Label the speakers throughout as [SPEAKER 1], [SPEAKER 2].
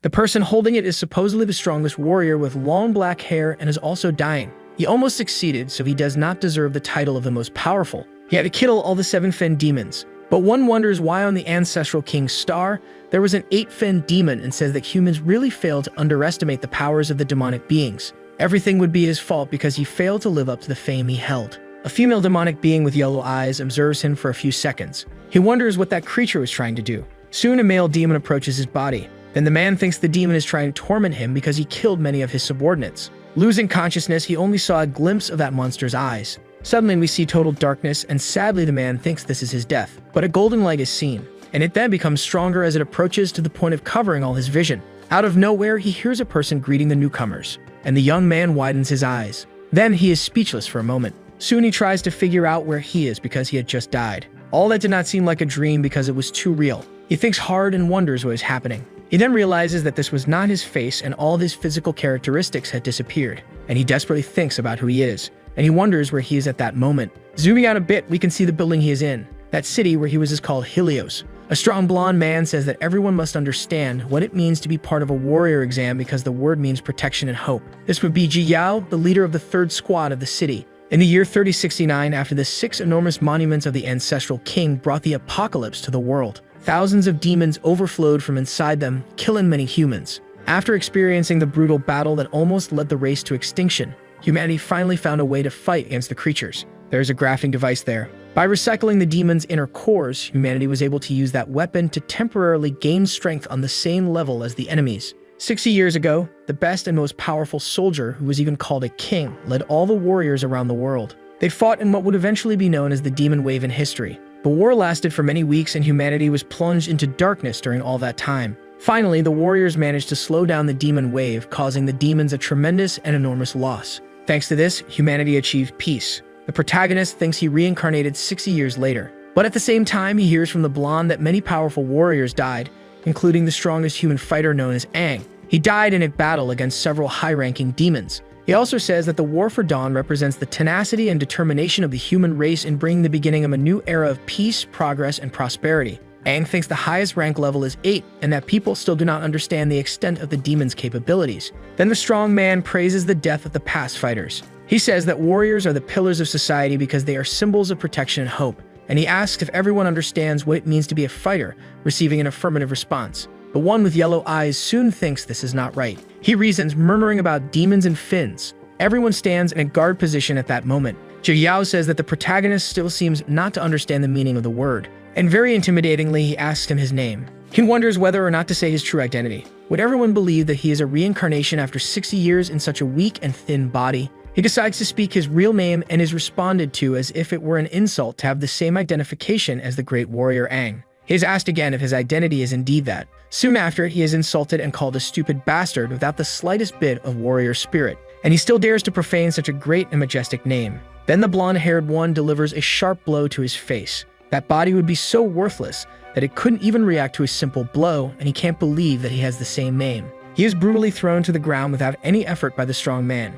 [SPEAKER 1] The person holding it is supposedly the strongest warrior with long black hair and is also dying. He almost succeeded, so he does not deserve the title of the most powerful. He had to kill all the 7-fin demons. But one wonders why on the ancestral king's star, there was an 8-fin demon, and says that humans really failed to underestimate the powers of the demonic beings. Everything would be his fault because he failed to live up to the fame he held. A female demonic being with yellow eyes observes him for a few seconds. He wonders what that creature was trying to do. Soon a male demon approaches his body. Then the man thinks the demon is trying to torment him because he killed many of his subordinates. Losing consciousness, he only saw a glimpse of that monster's eyes. Suddenly we see total darkness, and sadly the man thinks this is his death. But a golden light is seen, and it then becomes stronger as it approaches to the point of covering all his vision. Out of nowhere, he hears a person greeting the newcomers, and the young man widens his eyes. Then he is speechless for a moment. Soon he tries to figure out where he is because he had just died. All that did not seem like a dream because it was too real. He thinks hard and wonders what is happening. He then realizes that this was not his face and all of his physical characteristics had disappeared, and he desperately thinks about who he is, and he wonders where he is at that moment. Zooming out a bit, we can see the building he is in. That city where he was is called Helios. A strong blonde man says that everyone must understand what it means to be part of a warrior exam because the word means protection and hope. This would be Yahello, the leader of the 3rd squad of the city. In the year 3069, after the 6 enormous monuments of the ancestral king brought the apocalypse to the world, thousands of demons overflowed from inside them, killing many humans. After experiencing the brutal battle that almost led the race to extinction, humanity finally found a way to fight against the creatures. There is a grafting device there. By recycling the demon's inner cores, humanity was able to use that weapon to temporarily gain strength on the same level as the enemies. 60 years ago, the best and most powerful soldier, who was even called a king, led all the warriors around the world. They fought in what would eventually be known as the Demon Wave in history. The war lasted for many weeks and humanity was plunged into darkness during all that time. Finally, the warriors managed to slow down the demon wave, causing the demons a tremendous and enormous loss. Thanks to this, humanity achieved peace. The protagonist thinks he reincarnated 60 years later. But at the same time, he hears from the blonde that many powerful warriors died, including the strongest human fighter known as Aang. He died in a battle against several high-ranking demons. He also says that the War for Dawn represents the tenacity and determination of the human race in bringing the beginning of a new era of peace, progress, and prosperity. Aang thinks the highest rank level is 8, and that people still do not understand the extent of the demon's capabilities. Then the strong man praises the death of the past fighters. He says that warriors are the pillars of society because they are symbols of protection and hope, and he asks if everyone understands what it means to be a fighter, receiving an affirmative response. The one with yellow eyes soon thinks this is not right. He reasons, murmuring about demons and fins. Everyone stands in a guard position at that moment. Yahello says that the protagonist still seems not to understand the meaning of the word, and very intimidatingly he asks him his name. He wonders whether or not to say his true identity. Would everyone believe that he is a reincarnation after 60 years in such a weak and thin body? He decides to speak his real name and is responded to as if it were an insult to have the same identification as the great warrior Aang. He is asked again if his identity is indeed that. Soon after, he is insulted and called a stupid bastard without the slightest bit of warrior spirit, and he still dares to profane such a great and majestic name. Then the blonde-haired one delivers a sharp blow to his face. That body would be so worthless that it couldn't even react to a simple blow, and he can't believe that he has the same name. He is brutally thrown to the ground without any effort by the strong man.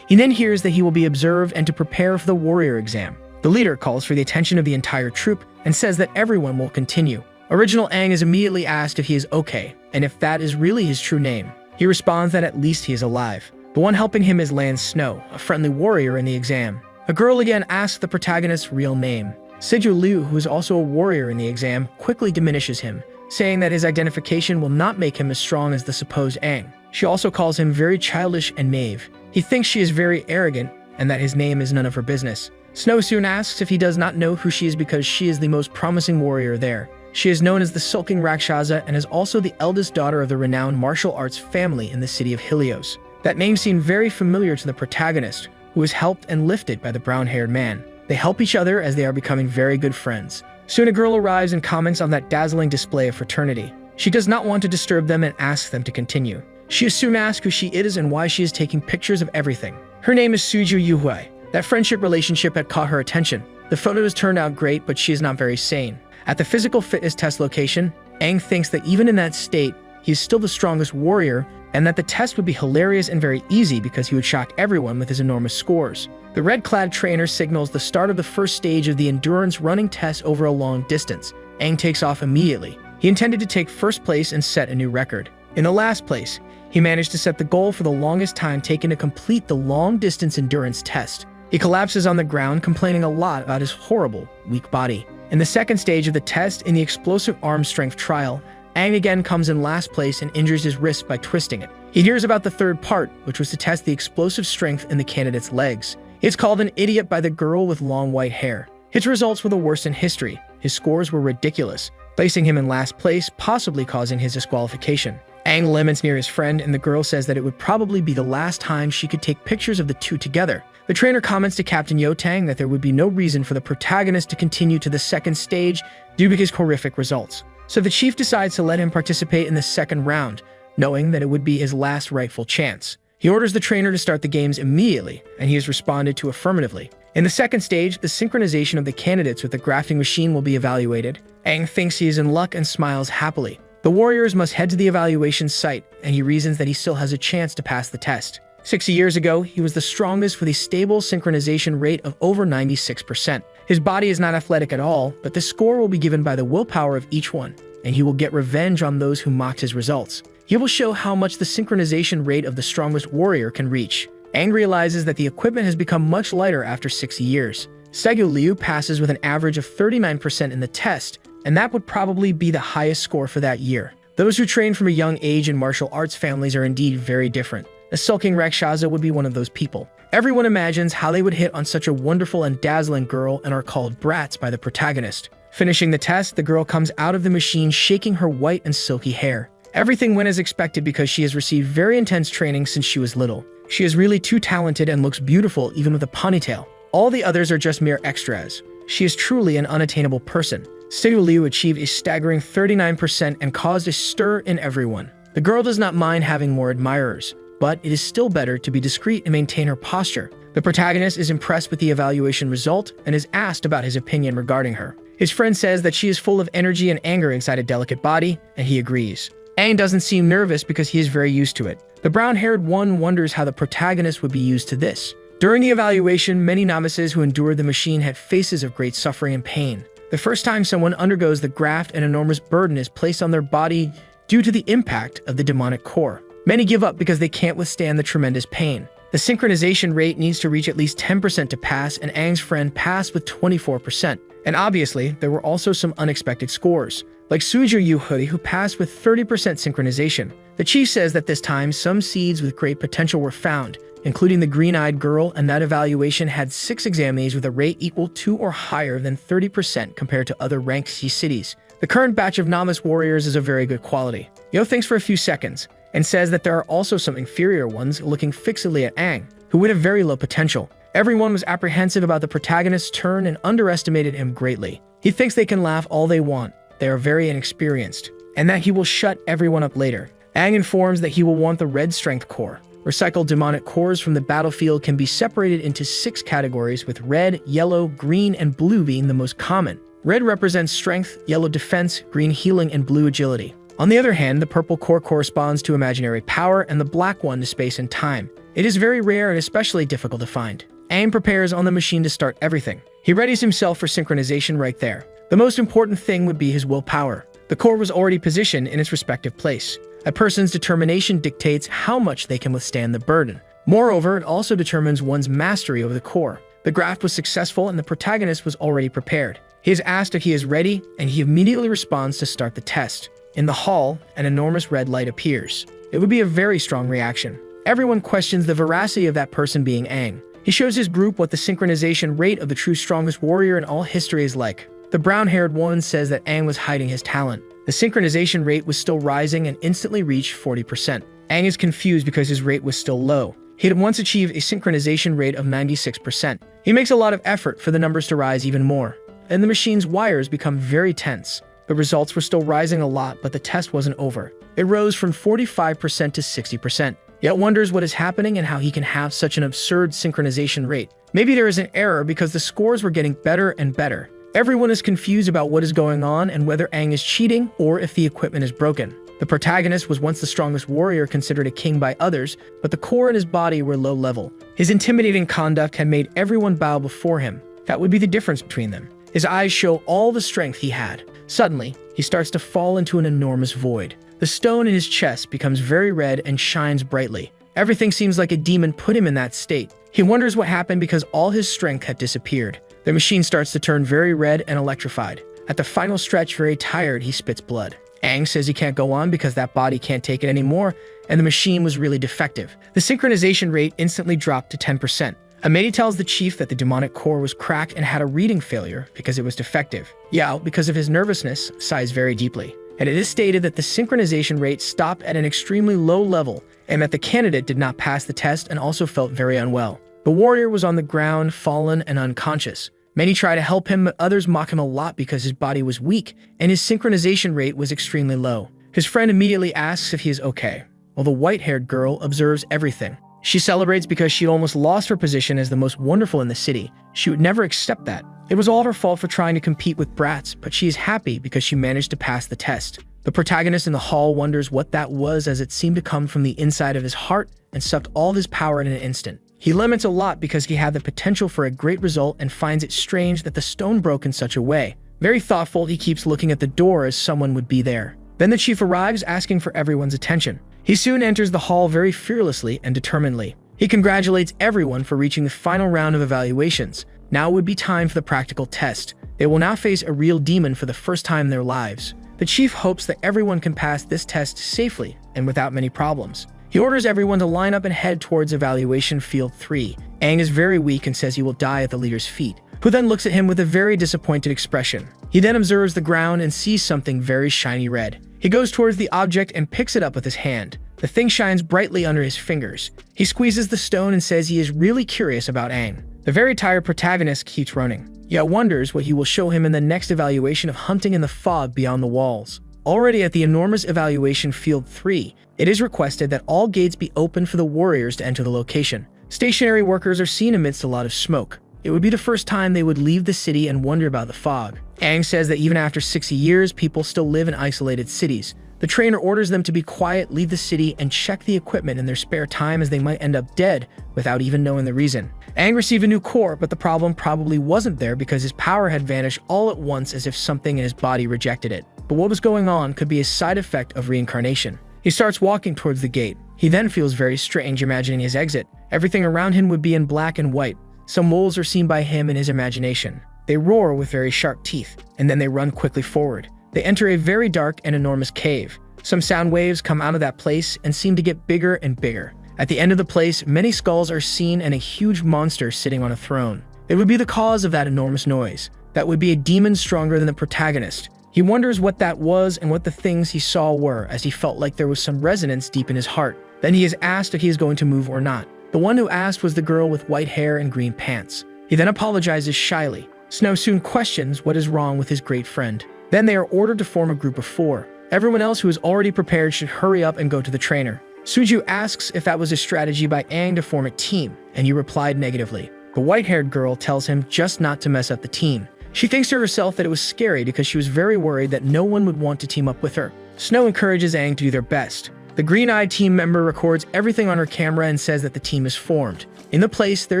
[SPEAKER 1] He then hears that he will be observed and to prepare for the warrior exam. The leader calls for the attention of the entire troop and says that everyone will continue. Original Aang is immediately asked if he is okay, and if that is really his true name. He responds that at least he is alive. The one helping him is Lan Snow, a friendly warrior in the exam. A girl again asks the protagonist's real name. Siju Liu, who is also a warrior in the exam, quickly diminishes him, saying that his identification will not make him as strong as the supposed Aang. She also calls him very childish and naive. He thinks she is very arrogant, and that his name is none of her business. Snow soon asks if he does not know who she is because she is the most promising warrior there. She is known as the Sulking Rakshasa and is also the eldest daughter of the renowned martial arts family in the city of Helios. That name seemed very familiar to the protagonist, who is helped and lifted by the brown-haired man. They help each other as they are becoming very good friends. Soon a girl arrives and comments on that dazzling display of fraternity. She does not want to disturb them and asks them to continue. She is soon asked who she is and why she is taking pictures of everything. Her name is Suju Yuhui. That friendship relationship had caught her attention. The photos turned out great, but she is not very sane. At the physical fitness test location, Aang thinks that even in that state, he is still the strongest warrior, and that the test would be hilarious and very easy because he would shock everyone with his enormous scores. The red-clad trainer signals the start of the first stage of the endurance running test over a long distance. Aang takes off immediately. He intended to take first place and set a new record. In the last place, he managed to set the goal for the longest time taken to complete the long-distance endurance test. He collapses on the ground, complaining a lot about his horrible, weak body. In the second stage of the test, in the explosive arm strength trial, Aang again comes in last place and injures his wrist by twisting it. He hears about the third part, which was to test the explosive strength in the candidate's legs. It's called an idiot by the girl with long white hair. His results were the worst in history. His scores were ridiculous, placing him in last place, possibly causing his disqualification. Aang laments near his friend, and the girl says that it would probably be the last time she could take pictures of the two together. The trainer comments to Captain Yotang that there would be no reason for the protagonist to continue to the second stage due to his horrific results. So the chief decides to let him participate in the second round, knowing that it would be his last rightful chance. He orders the trainer to start the games immediately, and he has responded to affirmatively. In the second stage, the synchronization of the candidates with the grafting machine will be evaluated. Aang thinks he is in luck and smiles happily. The warriors must head to the evaluation site, and he reasons that he still has a chance to pass the test. 60 years ago, he was the strongest with a stable synchronization rate of over 96%. His body is not athletic at all, but the score will be given by the willpower of each one, and he will get revenge on those who mocked his results. He will show how much the synchronization rate of the strongest warrior can reach. Aang realizes that the equipment has become much lighter after 60 years. Segu Liu passes with an average of 39% in the test, and that would probably be the highest score for that year. Those who train from a young age in martial arts families are indeed very different. A sulking Rakshasa would be one of those people. Everyone imagines how they would hit on such a wonderful and dazzling girl and are called brats by the protagonist. Finishing the test, the girl comes out of the machine shaking her white and silky hair. Everything went as expected because she has received very intense training since she was little. She is really too talented and looks beautiful even with a ponytail. All the others are just mere extras. She is truly an unattainable person. Segu Liu achieved a staggering 39% and caused a stir in everyone. The girl does not mind having more admirers, but it is still better to be discreet and maintain her posture. The protagonist is impressed with the evaluation result and is asked about his opinion regarding her. His friend says that she is full of energy and anger inside a delicate body, and he agrees. Aang doesn't seem nervous because he is very used to it. The brown-haired one wonders how the protagonist would be used to this. During the evaluation, many novices who endured the machine had faces of great suffering and pain. The first time someone undergoes the graft, an enormous burden is placed on their body due to the impact of the demonic core. Many give up because they can't withstand the tremendous pain. The synchronization rate needs to reach at least 10% to pass, and Aang's friend passed with 24%. And obviously, there were also some unexpected scores, like Suju Yuhui, who passed with 30% synchronization. The chief says that this time, some seeds with great potential were found, including the green-eyed girl, and that evaluation had 6 examinees with a rate equal to or higher than 30% compared to other ranked C cities. The current batch of novice warriors is of very good quality. Yo thinks for a few seconds, and says that there are also some inferior ones looking fixedly at Aang, who would have very low potential. Everyone was apprehensive about the protagonist's turn and underestimated him greatly. He thinks they can laugh all they want, they are very inexperienced, and that he will shut everyone up later. Aang informs that he will want the red strength core. Recycled demonic cores from the battlefield can be separated into 6 categories, with red, yellow, green, and blue being the most common. Red represents strength, yellow defense, green healing, and blue agility. On the other hand, the purple core corresponds to imaginary power and the black one to space and time. It is very rare and especially difficult to find. Aang prepares on the machine to start everything. He readies himself for synchronization right there. The most important thing would be his willpower. The core was already positioned in its respective place. A person's determination dictates how much they can withstand the burden. Moreover, it also determines one's mastery over the core. The graft was successful and the protagonist was already prepared. He is asked if he is ready, and he immediately responds to start the test. In the hall, an enormous red light appears. It would be a very strong reaction. Everyone questions the veracity of that person being Aang. He shows his group what the synchronization rate of the true strongest warrior in all history is like. The brown-haired one says that Aang was hiding his talent. The synchronization rate was still rising and instantly reached 40%. Aang is confused because his rate was still low. He had once achieved a synchronization rate of 96%. He makes a lot of effort for the numbers to rise even more, and the machine's wires become very tense. The results were still rising a lot, but the test wasn't over. It rose from 45% to 60%. Yet wonders what is happening and how he can have such an absurd synchronization rate. Maybe there is an error because the scores were getting better and better. Everyone is confused about what is going on and whether Aang is cheating or if the equipment is broken. The protagonist was once the strongest warrior considered a king by others, but the core and his body were low level. His intimidating conduct had made everyone bow before him. That would be the difference between them. His eyes show all the strength he had. Suddenly, he starts to fall into an enormous void. The stone in his chest becomes very red and shines brightly. Everything seems like a demon put him in that state. He wonders what happened because all his strength had disappeared. The machine starts to turn very red and electrified. At the final stretch, very tired, he spits blood. Aang says he can't go on because that body can't take it anymore, and the machine was really defective. The synchronization rate instantly dropped to 10%. Amedi tells the chief that the demonic core was cracked and had a reading failure because it was defective. Yao, because of his nervousness, sighs very deeply. And it is stated that the synchronization rate stopped at an extremely low level and that the candidate did not pass the test and also felt very unwell. The warrior was on the ground, fallen and unconscious. Many try to help him, but others mock him a lot because his body was weak and his synchronization rate was extremely low. His friend immediately asks if he is okay, while the white-haired girl observes everything. She celebrates because she almost lost her position as the most wonderful in the city. She would never accept that. It was all her fault for trying to compete with brats, but she is happy because she managed to pass the test. The protagonist in the hall wonders what that was, as it seemed to come from the inside of his heart and sucked all of his power in an instant. He laments a lot because he had the potential for a great result and finds it strange that the stone broke in such a way. Very thoughtful, he keeps looking at the door as someone would be there. Then the chief arrives, asking for everyone's attention. He soon enters the hall very fearlessly and determinedly. He congratulates everyone for reaching the final round of evaluations. Now it would be time for the practical test. They will now face a real demon for the first time in their lives. The chief hopes that everyone can pass this test safely and without many problems. He orders everyone to line up and head towards evaluation field 3. Aang is very weak and says he will die at the leader's feet, who then looks at him with a very disappointed expression. He then observes the ground and sees something very shiny red. He goes towards the object and picks it up with his hand. The thing shines brightly under his fingers. He squeezes the stone and says he is really curious about Aang. The very tired protagonist keeps running, yet wonders what he will show him in the next evaluation of hunting in the fog beyond the walls. Already at the enormous evaluation field 3, it is requested that all gates be opened for the warriors to enter the location. Stationary workers are seen amidst a lot of smoke. It would be the first time they would leave the city and wonder about the fog. Aang says that even after 60 years, people still live in isolated cities. The trainer orders them to be quiet, leave the city, and check the equipment in their spare time, as they might end up dead without even knowing the reason. Aang received a new core, but the problem probably wasn't there because his power had vanished all at once, as if something in his body rejected it. But what was going on could be a side effect of reincarnation. He starts walking towards the gate. He then feels very strange, imagining his exit. Everything around him would be in black and white. Some wolves are seen by him in his imagination. They roar with very sharp teeth, and then they run quickly forward. They enter a very dark and enormous cave. Some sound waves come out of that place and seem to get bigger and bigger. At the end of the place, many skulls are seen and a huge monster sitting on a throne. It would be the cause of that enormous noise. That would be a demon stronger than the protagonist. He wonders what that was and what the things he saw were, as he felt like there was some resonance deep in his heart. Then he is asked if he is going to move or not. The one who asked was the girl with white hair and green pants. He then apologizes shyly. Snow soon questions what is wrong with his great friend. Then they are ordered to form a group of 4. Everyone else who is already prepared should hurry up and go to the trainer. Suju asks if that was a strategy by Aang to form a team, and he replied negatively. The white-haired girl tells him just not to mess up the team. She thinks to herself that it was scary because she was very worried that no one would want to team up with her. Snow encourages Aang to do their best. The green-eyed team member records everything on her camera and says that the team is formed. In the place, there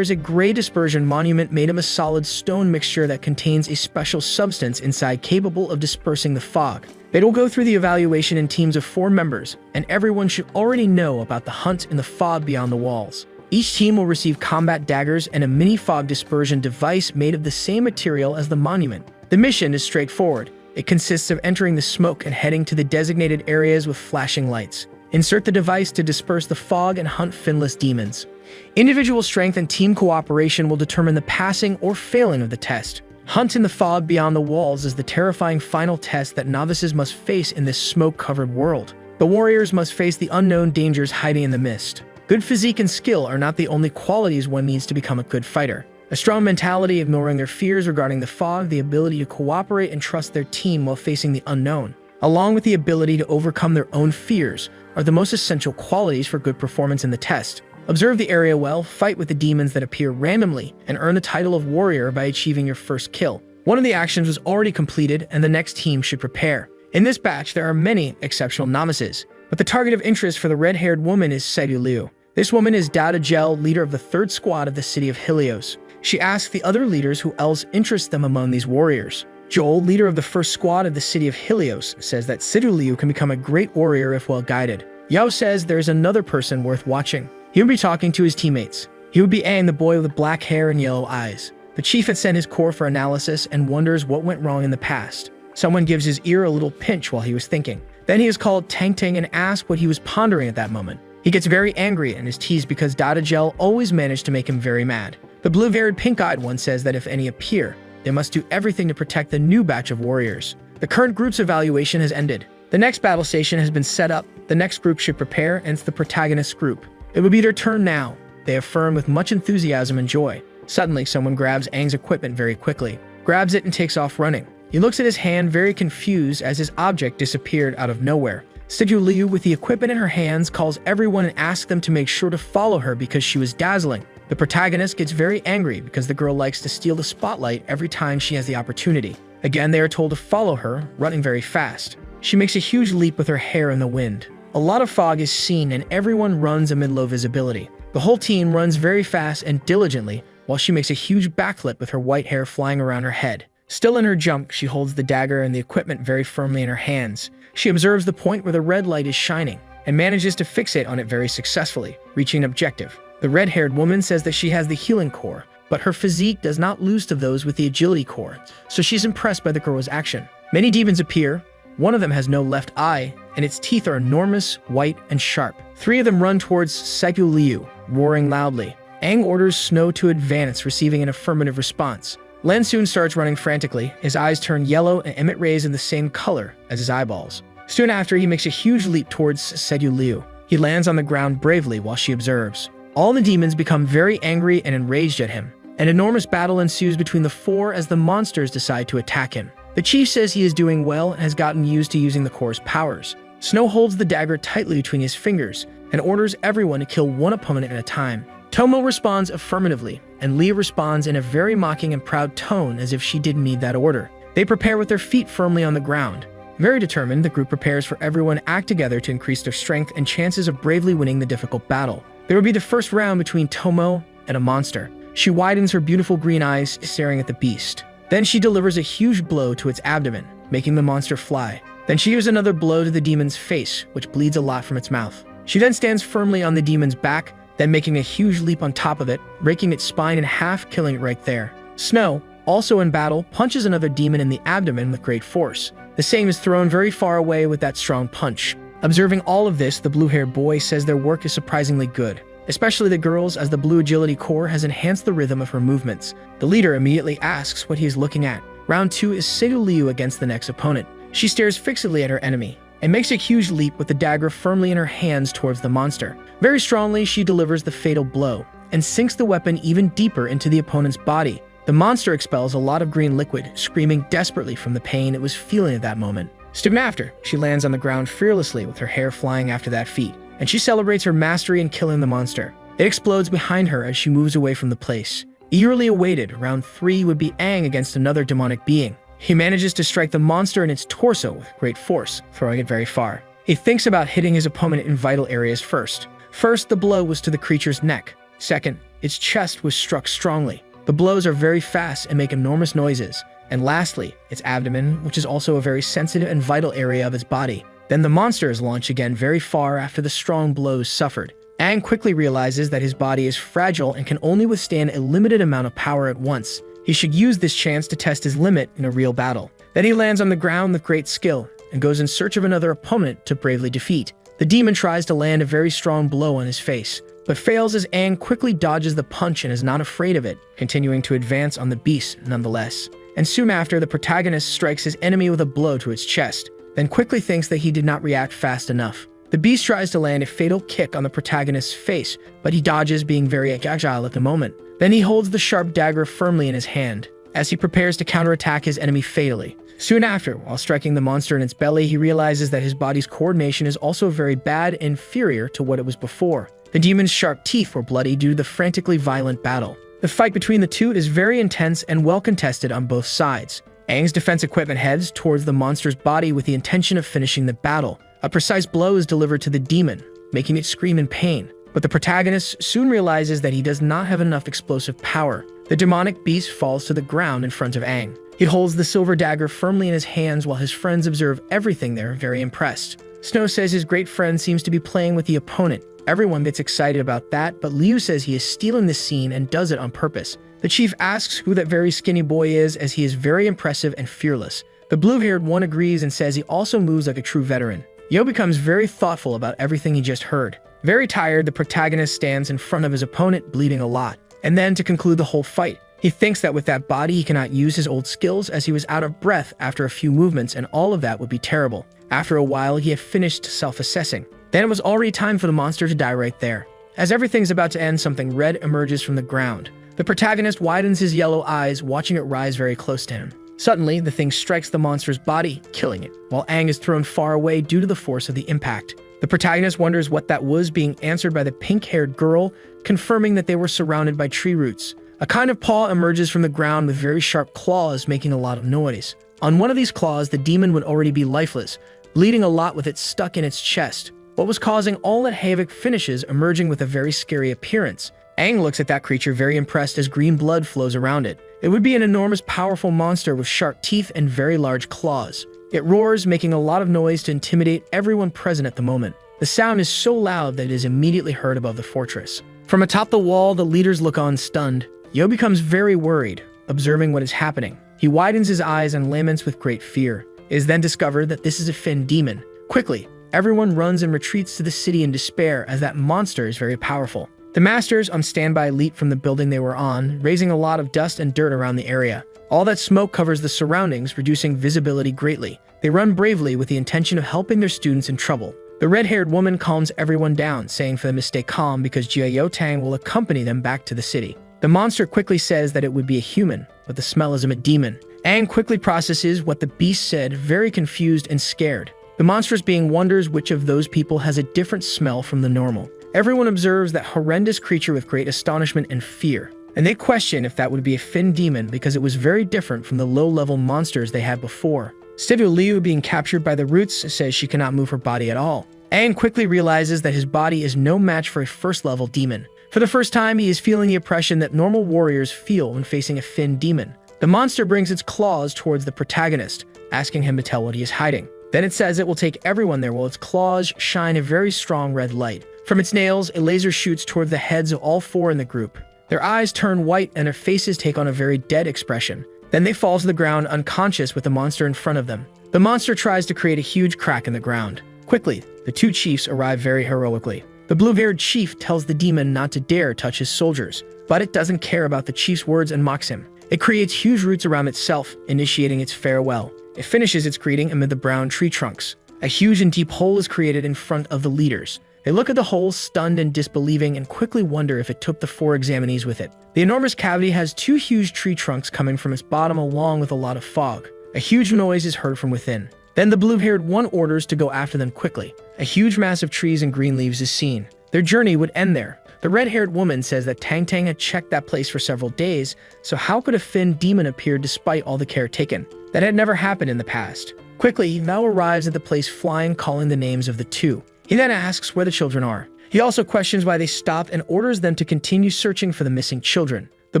[SPEAKER 1] is a gray dispersion monument made of a solid stone mixture that contains a special substance inside capable of dispersing the fog. They will go through the evaluation in teams of 4 members, and everyone should already know about the hunt in the fog beyond the walls. Each team will receive combat daggers and a mini fog dispersion device made of the same material as the monument. The mission is straightforward. It consists of entering the smoke and heading to the designated areas with flashing lights. Insert the device to disperse the fog and hunt finless demons. Individual strength and team cooperation will determine the passing or failing of the test. Hunt in the fog beyond the walls is the terrifying final test that novices must face in this smoke-covered world. The warriors must face the unknown dangers hiding in the mist. Good physique and skill are not the only qualities one needs to become a good fighter. A strong mentality, ignoring their fears regarding the fog, the ability to cooperate and trust their team while facing the unknown, along with the ability to overcome their own fears, are the most essential qualities for good performance in the test. Observe the area well, fight with the demons that appear randomly, and earn the title of warrior by achieving your first kill. One of the actions was already completed, and the next team should prepare. In this batch, there are many exceptional novices, but the target of interest for the red-haired woman is Saidu Liu. This woman is Dao Gel, leader of the 3rd squad of the city of Helios. She asks the other leaders who else interests them among these warriors. Joel, leader of the first squad of the city of Helios, says that Sidu Liu can become a great warrior if well guided. Yao says there is another person worth watching. He would be talking to his teammates. He would be Aang, the boy with the black hair and yellow eyes. The chief had sent his core for analysis and wonders what went wrong in the past. Someone gives his ear a little pinch while he was thinking. Then he is called Tang Ting and asked what he was pondering at that moment. He gets very angry and is teased because Data Gel always managed to make him very mad. The blue-haired, pink-eyed one says that if any appear, they must do everything to protect the new batch of warriors. The current group's evaluation has ended. The next battle station has been set up. The next group should prepare, and it's the protagonist group. It will be their turn now, they affirm with much enthusiasm and joy. Suddenly, someone grabs Aang's equipment very quickly, grabs it and takes off running. He looks at his hand very confused as his object disappeared out of nowhere. Sidu Liu, with the equipment in her hands, calls everyone and asks them to make sure to follow her because she was dazzling. The protagonist gets very angry because the girl likes to steal the spotlight every time she has the opportunity. Again, they are told to follow her, running very fast. She makes a huge leap with her hair in the wind. A lot of fog is seen and everyone runs amid low visibility. The whole team runs very fast and diligently while she makes a huge backflip with her white hair flying around her head. Still in her jump, she holds the dagger and the equipment very firmly in her hands. She observes the point where the red light is shining and manages to fixate on it very successfully, reaching an objective. The red-haired woman says that she has the healing core, but her physique does not lose to those with the agility core, so she's impressed by the girl's action. Many demons appear. One of them has no left eye, and its teeth are enormous, white, and sharp. 3 of them run towards Sidu Liu, roaring loudly. Aang orders Snow to advance, receiving an affirmative response. Len soon starts running frantically. His eyes turn yellow and emit rays in the same color as his eyeballs. Soon after, he makes a huge leap towards Sidu Liu. He lands on the ground bravely while she observes. All the demons become very angry and enraged at him. An enormous battle ensues between the 4 as the monsters decide to attack him. The chief says he is doing well and has gotten used to using the core's powers. Snow holds the dagger tightly between his fingers and orders everyone to kill one opponent at a time. Tomo responds affirmatively, and Leah responds in a very mocking and proud tone as if she didn't need that order. They prepare with their feet firmly on the ground. Very determined, the group prepares for everyone to act together to increase their strength and chances of bravely winning the difficult battle. There will be the first round between Tomo and a monster. She widens her beautiful green eyes, staring at the beast. Then she delivers a huge blow to its abdomen, making the monster fly. Then she gives another blow to the demon's face, which bleeds a lot from its mouth. She then stands firmly on the demon's back, then making a huge leap on top of it, breaking its spine in half, killing it right there. Snow, also in battle, punches another demon in the abdomen with great force. The same is thrown very far away with that strong punch. Observing all of this, the blue-haired boy says their work is surprisingly good, especially the girls, as the blue agility core has enhanced the rhythm of her movements. The leader immediately asks what he is looking at. Round 2 is Sidu Liu against the next opponent. She stares fixedly at her enemy and makes a huge leap with the dagger firmly in her hands towards the monster. Very strongly, she delivers the fatal blow and sinks the weapon even deeper into the opponent's body. The monster expels a lot of green liquid, screaming desperately from the pain it was feeling at that moment. Soon after, she lands on the ground fearlessly with her hair flying after that feat, and she celebrates her mastery in killing the monster. It explodes behind her as she moves away from the place. Eagerly awaited, round 3 would be Aang against another demonic being. He manages to strike the monster in its torso with great force, throwing it very far. He thinks about hitting his opponent in vital areas first. First, the blow was to the creature's neck. Second, its chest was struck strongly. The blows are very fast and make enormous noises. And lastly, its abdomen, which is also a very sensitive and vital area of its body. Then the monster is launched again very far after the strong blows suffered. Aang quickly realizes that his body is fragile and can only withstand a limited amount of power at once. He should use this chance to test his limit in a real battle. Then he lands on the ground with great skill and goes in search of another opponent to bravely defeat. The demon tries to land a very strong blow on his face, but fails as Aang quickly dodges the punch and is not afraid of it, continuing to advance on the beast nonetheless. And soon after, the protagonist strikes his enemy with a blow to its chest, then quickly thinks that he did not react fast enough. The beast tries to land a fatal kick on the protagonist's face, but he dodges, being very agile at the moment. Then he holds the sharp dagger firmly in his hand, as he prepares to counterattack his enemy fatally. Soon after, while striking the monster in its belly, he realizes that his body's coordination is also very bad and inferior to what it was before. The demon's sharp teeth were bloody due to the frantically violent battle. The fight between the two is very intense and well contested on both sides. Aang's defense equipment heads towards the monster's body with the intention of finishing the battle. A precise blow is delivered to the demon, making it scream in pain. But the protagonist soon realizes that he does not have enough explosive power. The demonic beast falls to the ground in front of Aang. He holds the silver dagger firmly in his hands while his friends observe everything there, very impressed. Snow says his great friend seems to be playing with the opponent. Everyone gets excited about that, but Liu says he is stealing the scene and does it on purpose. The chief asks who that very skinny boy is, as he is very impressive and fearless. The blue-haired one agrees and says he also moves like a true veteran. Yo becomes very thoughtful about everything he just heard. Very tired, the protagonist stands in front of his opponent, bleeding a lot. And then, to conclude the whole fight, he thinks that with that body he cannot use his old skills as he was out of breath after a few movements, and all of that would be terrible. After a while, he had finished self-assessing. Then it was already time for the monster to die right there. As everything's about to end, something red emerges from the ground. The protagonist widens his yellow eyes, watching it rise very close to him. Suddenly, the thing strikes the monster's body, killing it, while Aang is thrown far away due to the force of the impact. The protagonist wonders what that was, being answered by the pink-haired girl, confirming that they were surrounded by tree roots. A kind of paw emerges from the ground with very sharp claws, making a lot of noise. On one of these claws, the demon would already be lifeless, bleeding a lot with it stuck in its chest. What was causing all that havoc finishes, emerging with a very scary appearance. Aang looks at that creature very impressed as green blood flows around it. It would be an enormous, powerful monster with sharp teeth and very large claws. It roars, making a lot of noise to intimidate everyone present at the moment. The sound is so loud that it is immediately heard above the fortress. From atop the wall, the leaders look on stunned. Yo becomes very worried, observing what is happening. He widens his eyes and laments with great fear. It is then discovered that this is a fin demon. Quickly, everyone runs and retreats to the city in despair, as that monster is very powerful. The masters on standby leap from the building they were on, raising a lot of dust and dirt around the area. All that smoke covers the surroundings, reducing visibility greatly. They run bravely with the intention of helping their students in trouble. The red-haired woman calms everyone down, saying for them to stay calm because Jia Tang will accompany them back to the city. The monster quickly says that it would be a human, but the smell is a demon. Aang quickly processes what the beast said, very confused and scared. The monstrous being wonders which of those people has a different smell from the normal. Everyone observes that horrendous creature with great astonishment and fear, and they question if that would be a fin demon because it was very different from the low-level monsters they had before. Still, Liu, being captured by the roots, says she cannot move her body at all. Aang quickly realizes that his body is no match for a first-level demon. For the first time, he is feeling the oppression that normal warriors feel when facing a fin demon. The monster brings its claws towards the protagonist, asking him to tell what he is hiding. Then it says it will take everyone there while its claws shine a very strong red light. From its nails, a laser shoots toward the heads of all four in the group. Their eyes turn white and their faces take on a very dead expression. Then they fall to the ground unconscious with the monster in front of them. The monster tries to create a huge crack in the ground. Quickly, the two chiefs arrive very heroically. The blue-haired chief tells the demon not to dare touch his soldiers, but it doesn't care about the chief's words and mocks him. It creates huge roots around itself, initiating its farewell. It finishes its greeting amid the brown tree trunks. A huge and deep hole is created in front of the leaders. They look at the hole, stunned and disbelieving, and quickly wonder if it took the four examinees with it. The enormous cavity has two huge tree trunks coming from its bottom along with a lot of fog. A huge noise is heard from within. Then the blue-haired one orders to go after them quickly. A huge mass of trees and green leaves is seen. Their journey would end there. The red-haired woman says that Tang Tang had checked that place for several days, so how could a fin demon appear despite all the care taken? That had never happened in the past. Quickly, he now arrives at the place flying, calling the names of the two. He then asks where the children are. He also questions why they stopped and orders them to continue searching for the missing children. The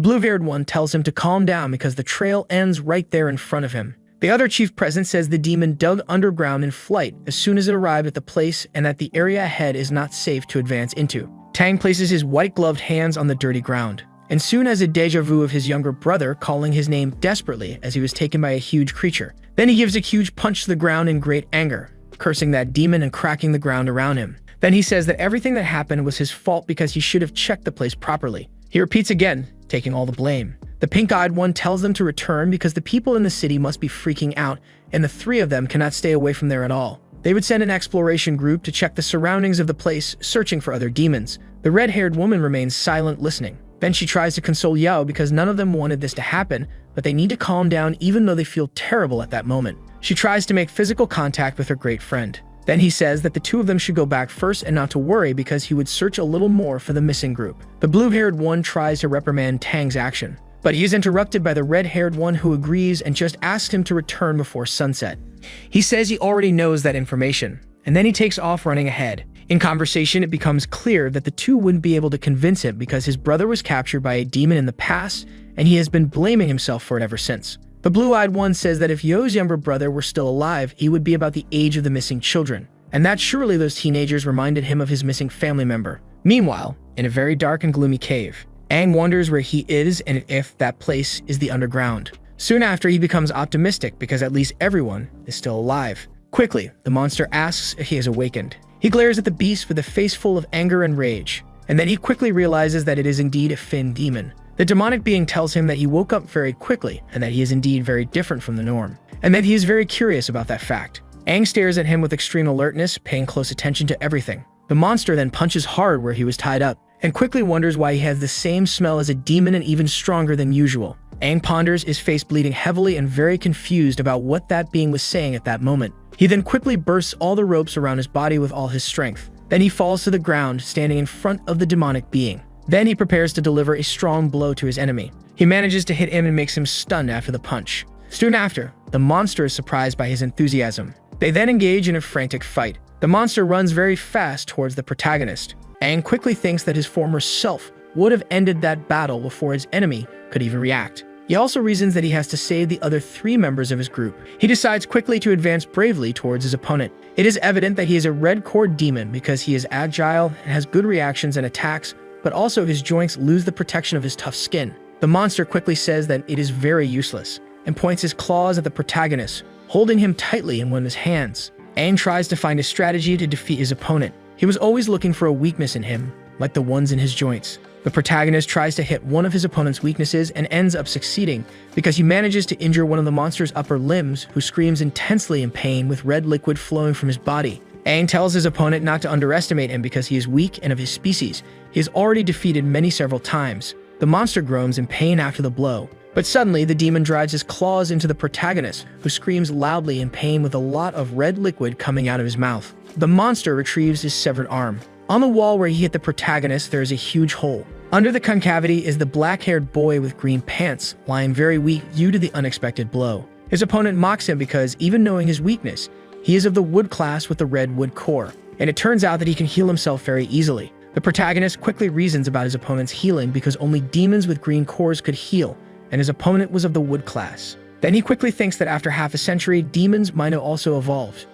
[SPEAKER 1] blue-haired one tells him to calm down because the trail ends right there in front of him. The other chief present says the demon dug underground in flight as soon as it arrived at the place and that the area ahead is not safe to advance into. Tang places his white-gloved hands on the dirty ground, and soon has a deja vu of his younger brother calling his name desperately as he was taken by a huge creature. Then he gives a huge punch to the ground in great anger, cursing that demon and cracking the ground around him. Then he says that everything that happened was his fault because he should have checked the place properly. He repeats again, taking all the blame. The pink-eyed one tells them to return because the people in the city must be freaking out, and the three of them cannot stay away from there at all. They would send an exploration group to check the surroundings of the place, searching for other demons. The red-haired woman remains silent, listening. Then she tries to console Yao because none of them wanted this to happen, but they need to calm down even though they feel terrible at that moment. She tries to make physical contact with her great friend. Then he says that the two of them should go back first and not to worry because he would search a little more for the missing group. The blue-haired one tries to reprimand Tang's action, but he is interrupted by the red-haired one who agrees and just asks him to return before sunset. He says he already knows that information, and then he takes off running ahead. In conversation, it becomes clear that the two wouldn't be able to convince him because his brother was captured by a demon in the past, and he has been blaming himself for it ever since. The blue-eyed one says that if Yo's younger brother were still alive, he would be about the age of the missing children, and that surely those teenagers reminded him of his missing family member. Meanwhile, in a very dark and gloomy cave, Aang wonders where he is and if that place is the underground. Soon after, he becomes optimistic because at least everyone is still alive. Quickly, the monster asks if he has awakened. He glares at the beast with a face full of anger and rage, and then he quickly realizes that it is indeed a Finn demon. The demonic being tells him that he woke up very quickly and that he is indeed very different from the norm, and that he is very curious about that fact. Aang stares at him with extreme alertness, paying close attention to everything. The monster then punches hard where he was tied up, and quickly wonders why he has the same smell as a demon and even stronger than usual. Aang ponders, his face bleeding heavily and very confused about what that being was saying at that moment. He then quickly bursts all the ropes around his body with all his strength. Then he falls to the ground, standing in front of the demonic being. Then he prepares to deliver a strong blow to his enemy. He manages to hit him and makes him stunned after the punch. Soon after, the monster is surprised by his enthusiasm. They then engage in a frantic fight. The monster runs very fast towards the protagonist. Aang quickly thinks that his former self would have ended that battle before his enemy could even react. He also reasons that he has to save the other 3 members of his group. He decides quickly to advance bravely towards his opponent. It is evident that he is a red-core demon because he is agile and has good reactions and attacks, but also his joints lose the protection of his tough skin. The monster quickly says that it is very useless and points his claws at the protagonist, holding him tightly in one of his hands. Aang tries to find a strategy to defeat his opponent. He was always looking for a weakness in him, like the ones in his joints. The protagonist tries to hit one of his opponent's weaknesses and ends up succeeding because he manages to injure one of the monster's upper limbs, who screams intensely in pain with red liquid flowing from his body. Aang tells his opponent not to underestimate him because he is weak and of his species. He has already defeated many several times. The monster groans in pain after the blow, but suddenly the demon drives his claws into the protagonist, who screams loudly in pain with a lot of red liquid coming out of his mouth. The monster retrieves his severed arm. On the wall where he hit the protagonist, there is a huge hole. Under the concavity is the black-haired boy with green pants, lying very weak due to the unexpected blow. His opponent mocks him because, even knowing his weakness, he is of the wood class with the red wood core, and it turns out that he can heal himself very easily. The protagonist quickly reasons about his opponent's healing because only demons with green cores could heal, and his opponent was of the wood class. Then he quickly thinks that after half a century, demons might have also evolved.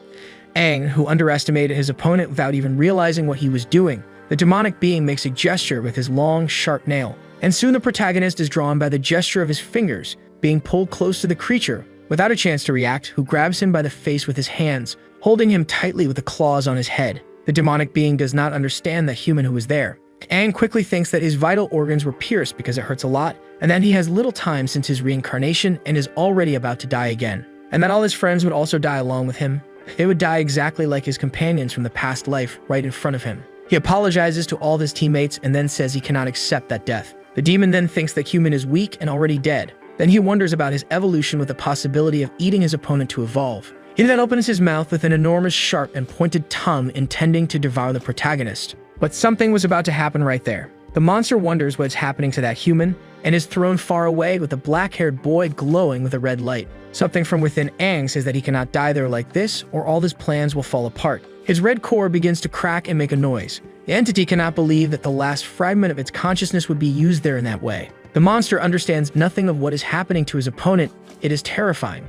[SPEAKER 1] Aang, who underestimated his opponent without even realizing what he was doing, the demonic being makes a gesture with his long, sharp nail, and soon the protagonist is drawn by the gesture of his fingers, being pulled close to the creature, without a chance to react, who grabs him by the face with his hands, holding him tightly with the claws on his head. The demonic being does not understand the human who is there. Aang quickly thinks that his vital organs were pierced because it hurts a lot, and that he has little time since his reincarnation and is already about to die again, and that all his friends would also die along with him. They would die exactly like his companions from the past life right in front of him. He apologizes to all of his teammates and then says he cannot accept that death. The demon then thinks that human is weak and already dead. Then he wonders about his evolution with the possibility of eating his opponent to evolve. He then opens his mouth with an enormous sharp and pointed tongue intending to devour the protagonist. But something was about to happen right there. The monster wonders what is happening to that human and is thrown far away with a black-haired boy glowing with a red light. Something from within Aang says that he cannot die there like this or all his plans will fall apart. His red core begins to crack and make a noise. The entity cannot believe that the last fragment of its consciousness would be used there in that way. The monster understands nothing of what is happening to his opponent. It is terrifying.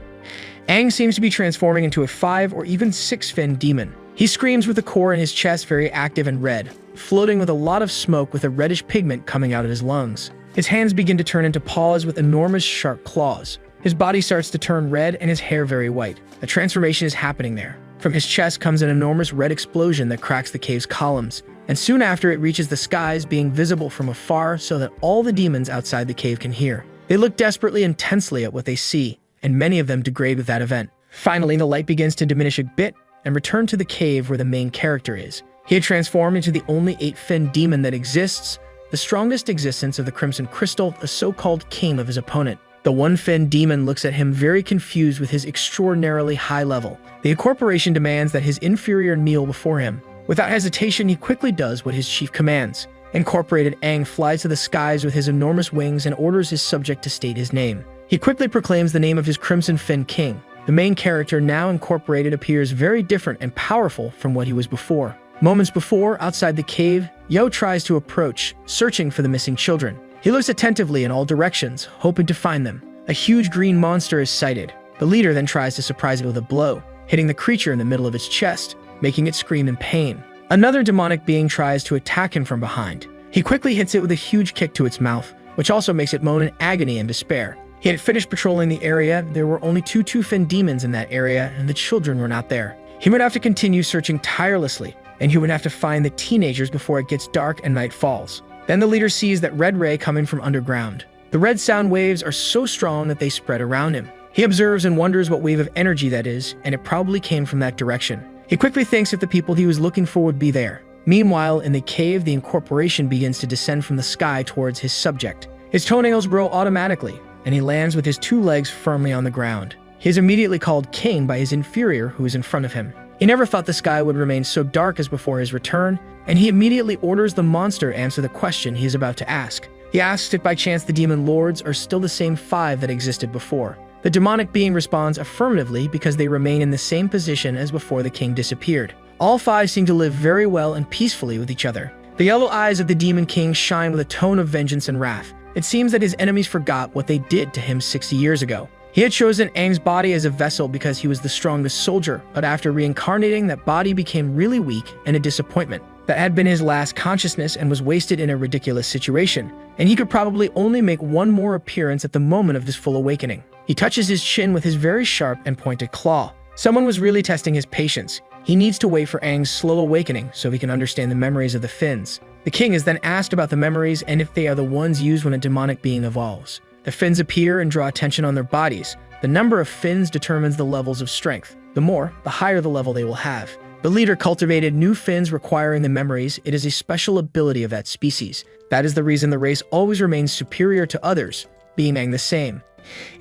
[SPEAKER 1] Aang seems to be transforming into a 5 or even 6-fin demon. He screams with the core in his chest very active and red, floating with a lot of smoke with a reddish pigment coming out of his lungs. His hands begin to turn into paws with enormous sharp claws. His body starts to turn red and his hair very white. A transformation is happening there. From his chest comes an enormous red explosion that cracks the cave's columns, and soon after it reaches the skies, being visible from afar so that all the demons outside the cave can hear. They look desperately intensely at what they see, and many of them degrade with that event. Finally, the light begins to diminish a bit and return to the cave where the main character is. He had transformed into the only 8-fin demon that exists, the strongest existence of the Crimson Crystal, the so-called king of his opponent. The 1-fin demon looks at him very confused with his extraordinarily high level. The incorporation demands that his inferior kneel before him. Without hesitation, he quickly does what his chief commands. Incorporated Aang flies to the skies with his enormous wings and orders his subject to state his name. He quickly proclaims the name of his Crimson Fin King. The main character, now incorporated, appears very different and powerful from what he was before. Moments before, outside the cave, Yo tries to approach, searching for the missing children. He looks attentively in all directions, hoping to find them. A huge green monster is sighted. The leader then tries to surprise it with a blow, hitting the creature in the middle of its chest, making it scream in pain. Another demonic being tries to attack him from behind. He quickly hits it with a huge kick to its mouth, which also makes it moan in agony and despair. He had finished patrolling the area. There were only two two-fin demons in that area, and the children were not there. He would have to continue searching tirelessly, and he would have to find the teenagers before it gets dark and night falls. Then the leader sees that red ray coming from underground. The red sound waves are so strong that they spread around him. He observes and wonders what wave of energy that is, and it probably came from that direction. He quickly thinks if the people he was looking for would be there. Meanwhile, in the cave, the incorporation begins to descend from the sky towards his subject. His toenails grow automatically, and he lands with his two legs firmly on the ground. He is immediately called king by his inferior who is in front of him. He never thought the sky would remain so dark as before his return, and he immediately orders the monster answer the question he is about to ask. He asks if by chance the demon lords are still the same 5 that existed before. The demonic being responds affirmatively because they remain in the same position as before the king disappeared. All 5 seem to live very well and peacefully with each other. The yellow eyes of the demon king shine with a tone of vengeance and wrath. It seems that his enemies forgot what they did to him 60 years ago. He had chosen Aang's body as a vessel because he was the strongest soldier, but after reincarnating, that body became really weak and a disappointment. That had been his last consciousness and was wasted in a ridiculous situation, and he could probably only make one more appearance at the moment of this full awakening. He touches his chin with his very sharp and pointed claw. Someone was really testing his patience. He needs to wait for Aang's slow awakening so he can understand the memories of the Finns. The king is then asked about the memories and if they are the ones used when a demonic being evolves. The Finns appear and draw attention on their bodies. The number of Finns determines the levels of strength. The more, the higher the level they will have. The leader cultivated new Finns requiring the memories. It is a special ability of that species. That is the reason the race always remains superior to others, being Aang the same.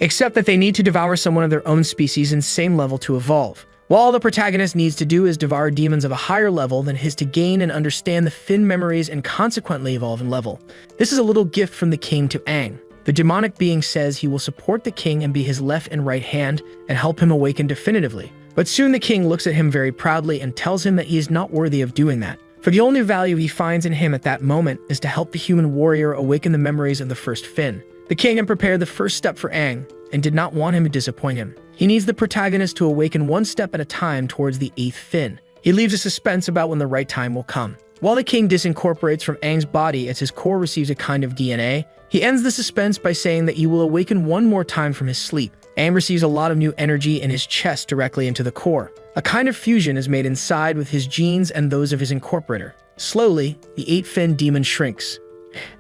[SPEAKER 1] Except that they need to devour someone of their own species in same level to evolve. What all the protagonist needs to do is devour demons of a higher level than his to gain and understand the Finn memories and consequently evolve in level. This is a little gift from the king to Aang. The demonic being says he will support the king and be his left and right hand and help him awaken definitively. But soon the king looks at him very proudly and tells him that he is not worthy of doing that. For the only value he finds in him at that moment is to help the human warrior awaken the memories of the first Finn. The king had prepared the first step for Aang and did not want him to disappoint him. He needs the protagonist to awaken one step at a time towards the 8th Finn. He leaves a suspense about when the right time will come. While the king disincorporates from Aang's body as his core receives a kind of DNA, he ends the suspense by saying that he will awaken one more time from his sleep. Aang receives a lot of new energy in his chest directly into the core. A kind of fusion is made inside with his genes and those of his incorporator. Slowly, the 8-fin demon shrinks.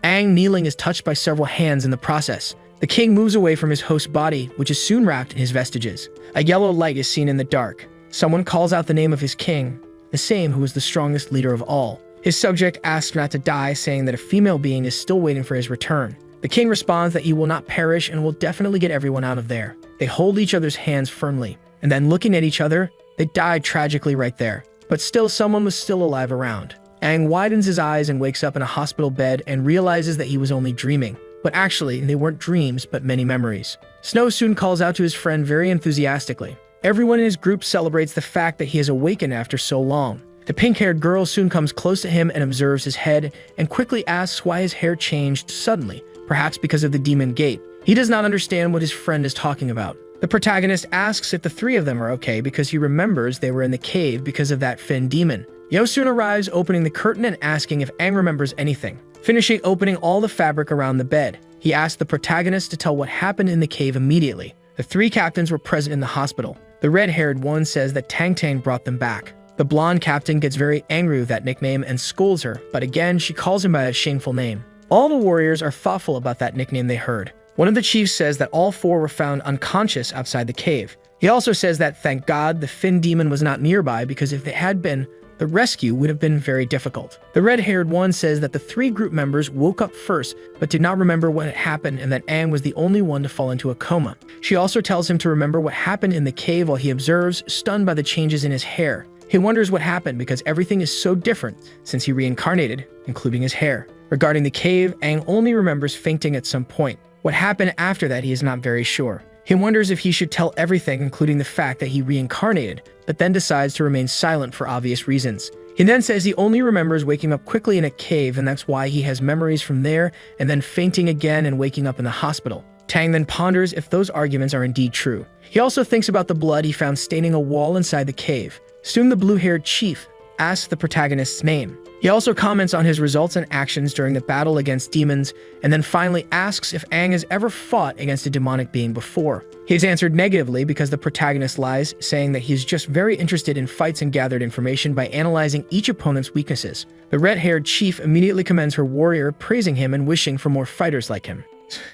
[SPEAKER 1] Aang, kneeling, is touched by several hands in the process. The king moves away from his host's body, which is soon wrapped in his vestiges. A yellow light is seen in the dark. Someone calls out the name of his king, the same who is the strongest leader of all. His subject asks not to die, saying that a female being is still waiting for his return. The king responds that he will not perish and will definitely get everyone out of there. They hold each other's hands firmly, and then looking at each other, they died tragically right there. But still, someone was still alive around. Aang widens his eyes and wakes up in a hospital bed and realizes that he was only dreaming. But actually, they weren't dreams, but many memories. Snow soon calls out to his friend very enthusiastically. Everyone in his group celebrates the fact that he has awakened after so long. The pink-haired girl soon comes close to him and observes his head and quickly asks why his hair changed suddenly, perhaps because of the demon gate. He does not understand what his friend is talking about. The protagonist asks if the 3 of them are okay because he remembers they were in the cave because of that Finn demon. Yo soon arrives, opening the curtain and asking if Aang remembers anything. Finishing opening all the fabric around the bed, he asks the protagonist to tell what happened in the cave immediately. The 3 captains were present in the hospital. The red-haired one says that Tang Tang brought them back. The blonde captain gets very angry with that nickname and scolds her, but again she calls him by a shameful name. All the warriors are thoughtful about that nickname they heard. One of the chiefs says that all 4 were found unconscious outside the cave. He also says that thank God the Finn demon was not nearby because if they had been, the rescue would have been very difficult. The red-haired one says that the 3 group members woke up first but did not remember what had happened and that Aang was the only one to fall into a coma. She also tells him to remember what happened in the cave while he observes, stunned by the changes in his hair. He wonders what happened because everything is so different since he reincarnated, including his hair. Regarding the cave, Aang only remembers fainting at some point. What happened after that he is not very sure. He wonders if he should tell everything, including the fact that he reincarnated, but then decides to remain silent for obvious reasons. He then says he only remembers waking up quickly in a cave and that's why he has memories from there and then fainting again and waking up in the hospital. Tang then ponders if those arguments are indeed true. He also thinks about the blood he found staining a wall inside the cave. Soon the blue-haired chief asks the protagonist's name. He also comments on his results and actions during the battle against demons, and then finally asks if Aang has ever fought against a demonic being before. He is answered negatively because the protagonist lies, saying that he's just very interested in fights and gathered information by analyzing each opponent's weaknesses. The red-haired chief immediately commends her warrior, praising him and wishing for more fighters like him.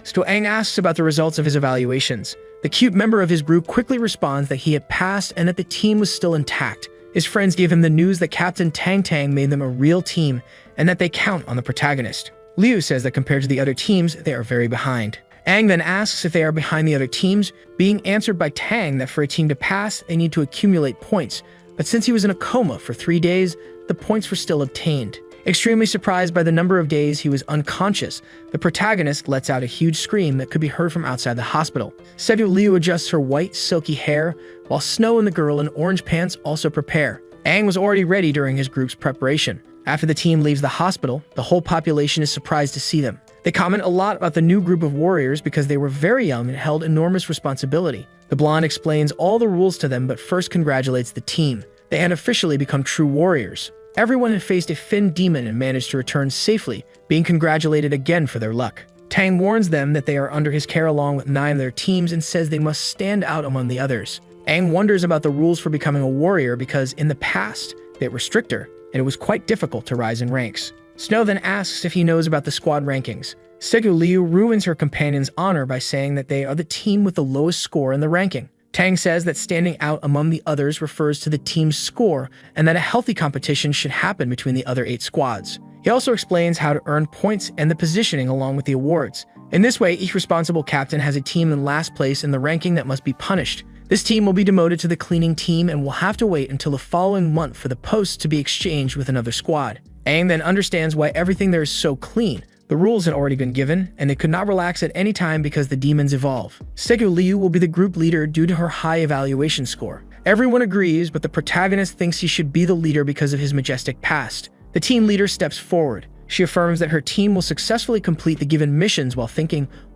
[SPEAKER 1] So Aang asks about the results of his evaluations. The cute member of his group quickly responds that he had passed and that the team was still intact. His friends gave him the news that Captain Tang made them a real team and that they count on the protagonist. Liu says that compared to the other teams, they are very behind. Aang then asks if they are behind the other teams, being answered by Tang that for a team to pass, they need to accumulate points. But since he was in a coma for 3 days, the points were still obtained. Extremely surprised by the number of days he was unconscious, the protagonist lets out a huge scream that could be heard from outside the hospital. Liu adjusts her white, silky hair, while Snow and the girl in orange pants also prepare. Aang was already ready during his group's preparation. After the team leaves the hospital, the whole population is surprised to see them. They comment a lot about the new group of warriors because they were very young and held enormous responsibility. The blonde explains all the rules to them but first congratulates the team. They had officially become true warriors. Everyone had faced a finned demon and managed to return safely, being congratulated again for their luck. Tang warns them that they are under his care along with 9 of their teams and says they must stand out among the others. Aang wonders about the rules for becoming a warrior because in the past, they were stricter, and it was quite difficult to rise in ranks. Snow then asks if he knows about the squad rankings. Liu ruins her companion's honor by saying that they are the team with the lowest score in the ranking. Tang says that standing out among the others refers to the team's score and that a healthy competition should happen between the other 8 squads. He also explains how to earn points and the positioning along with the awards. In this way, each responsible captain has a team in last place in the ranking that must be punished. This team will be demoted to the cleaning team and will have to wait until the following month for the post to be exchanged with another squad. Aang then understands why everything there is so clean. The rules had already been given, and they could not relax at any time because the demons evolve. Liu will be the group leader due to her high evaluation score. Everyone agrees, but the protagonist thinks he should be the leader because of his majestic past. The team leader steps forward. She affirms that her team will successfully complete the given missions while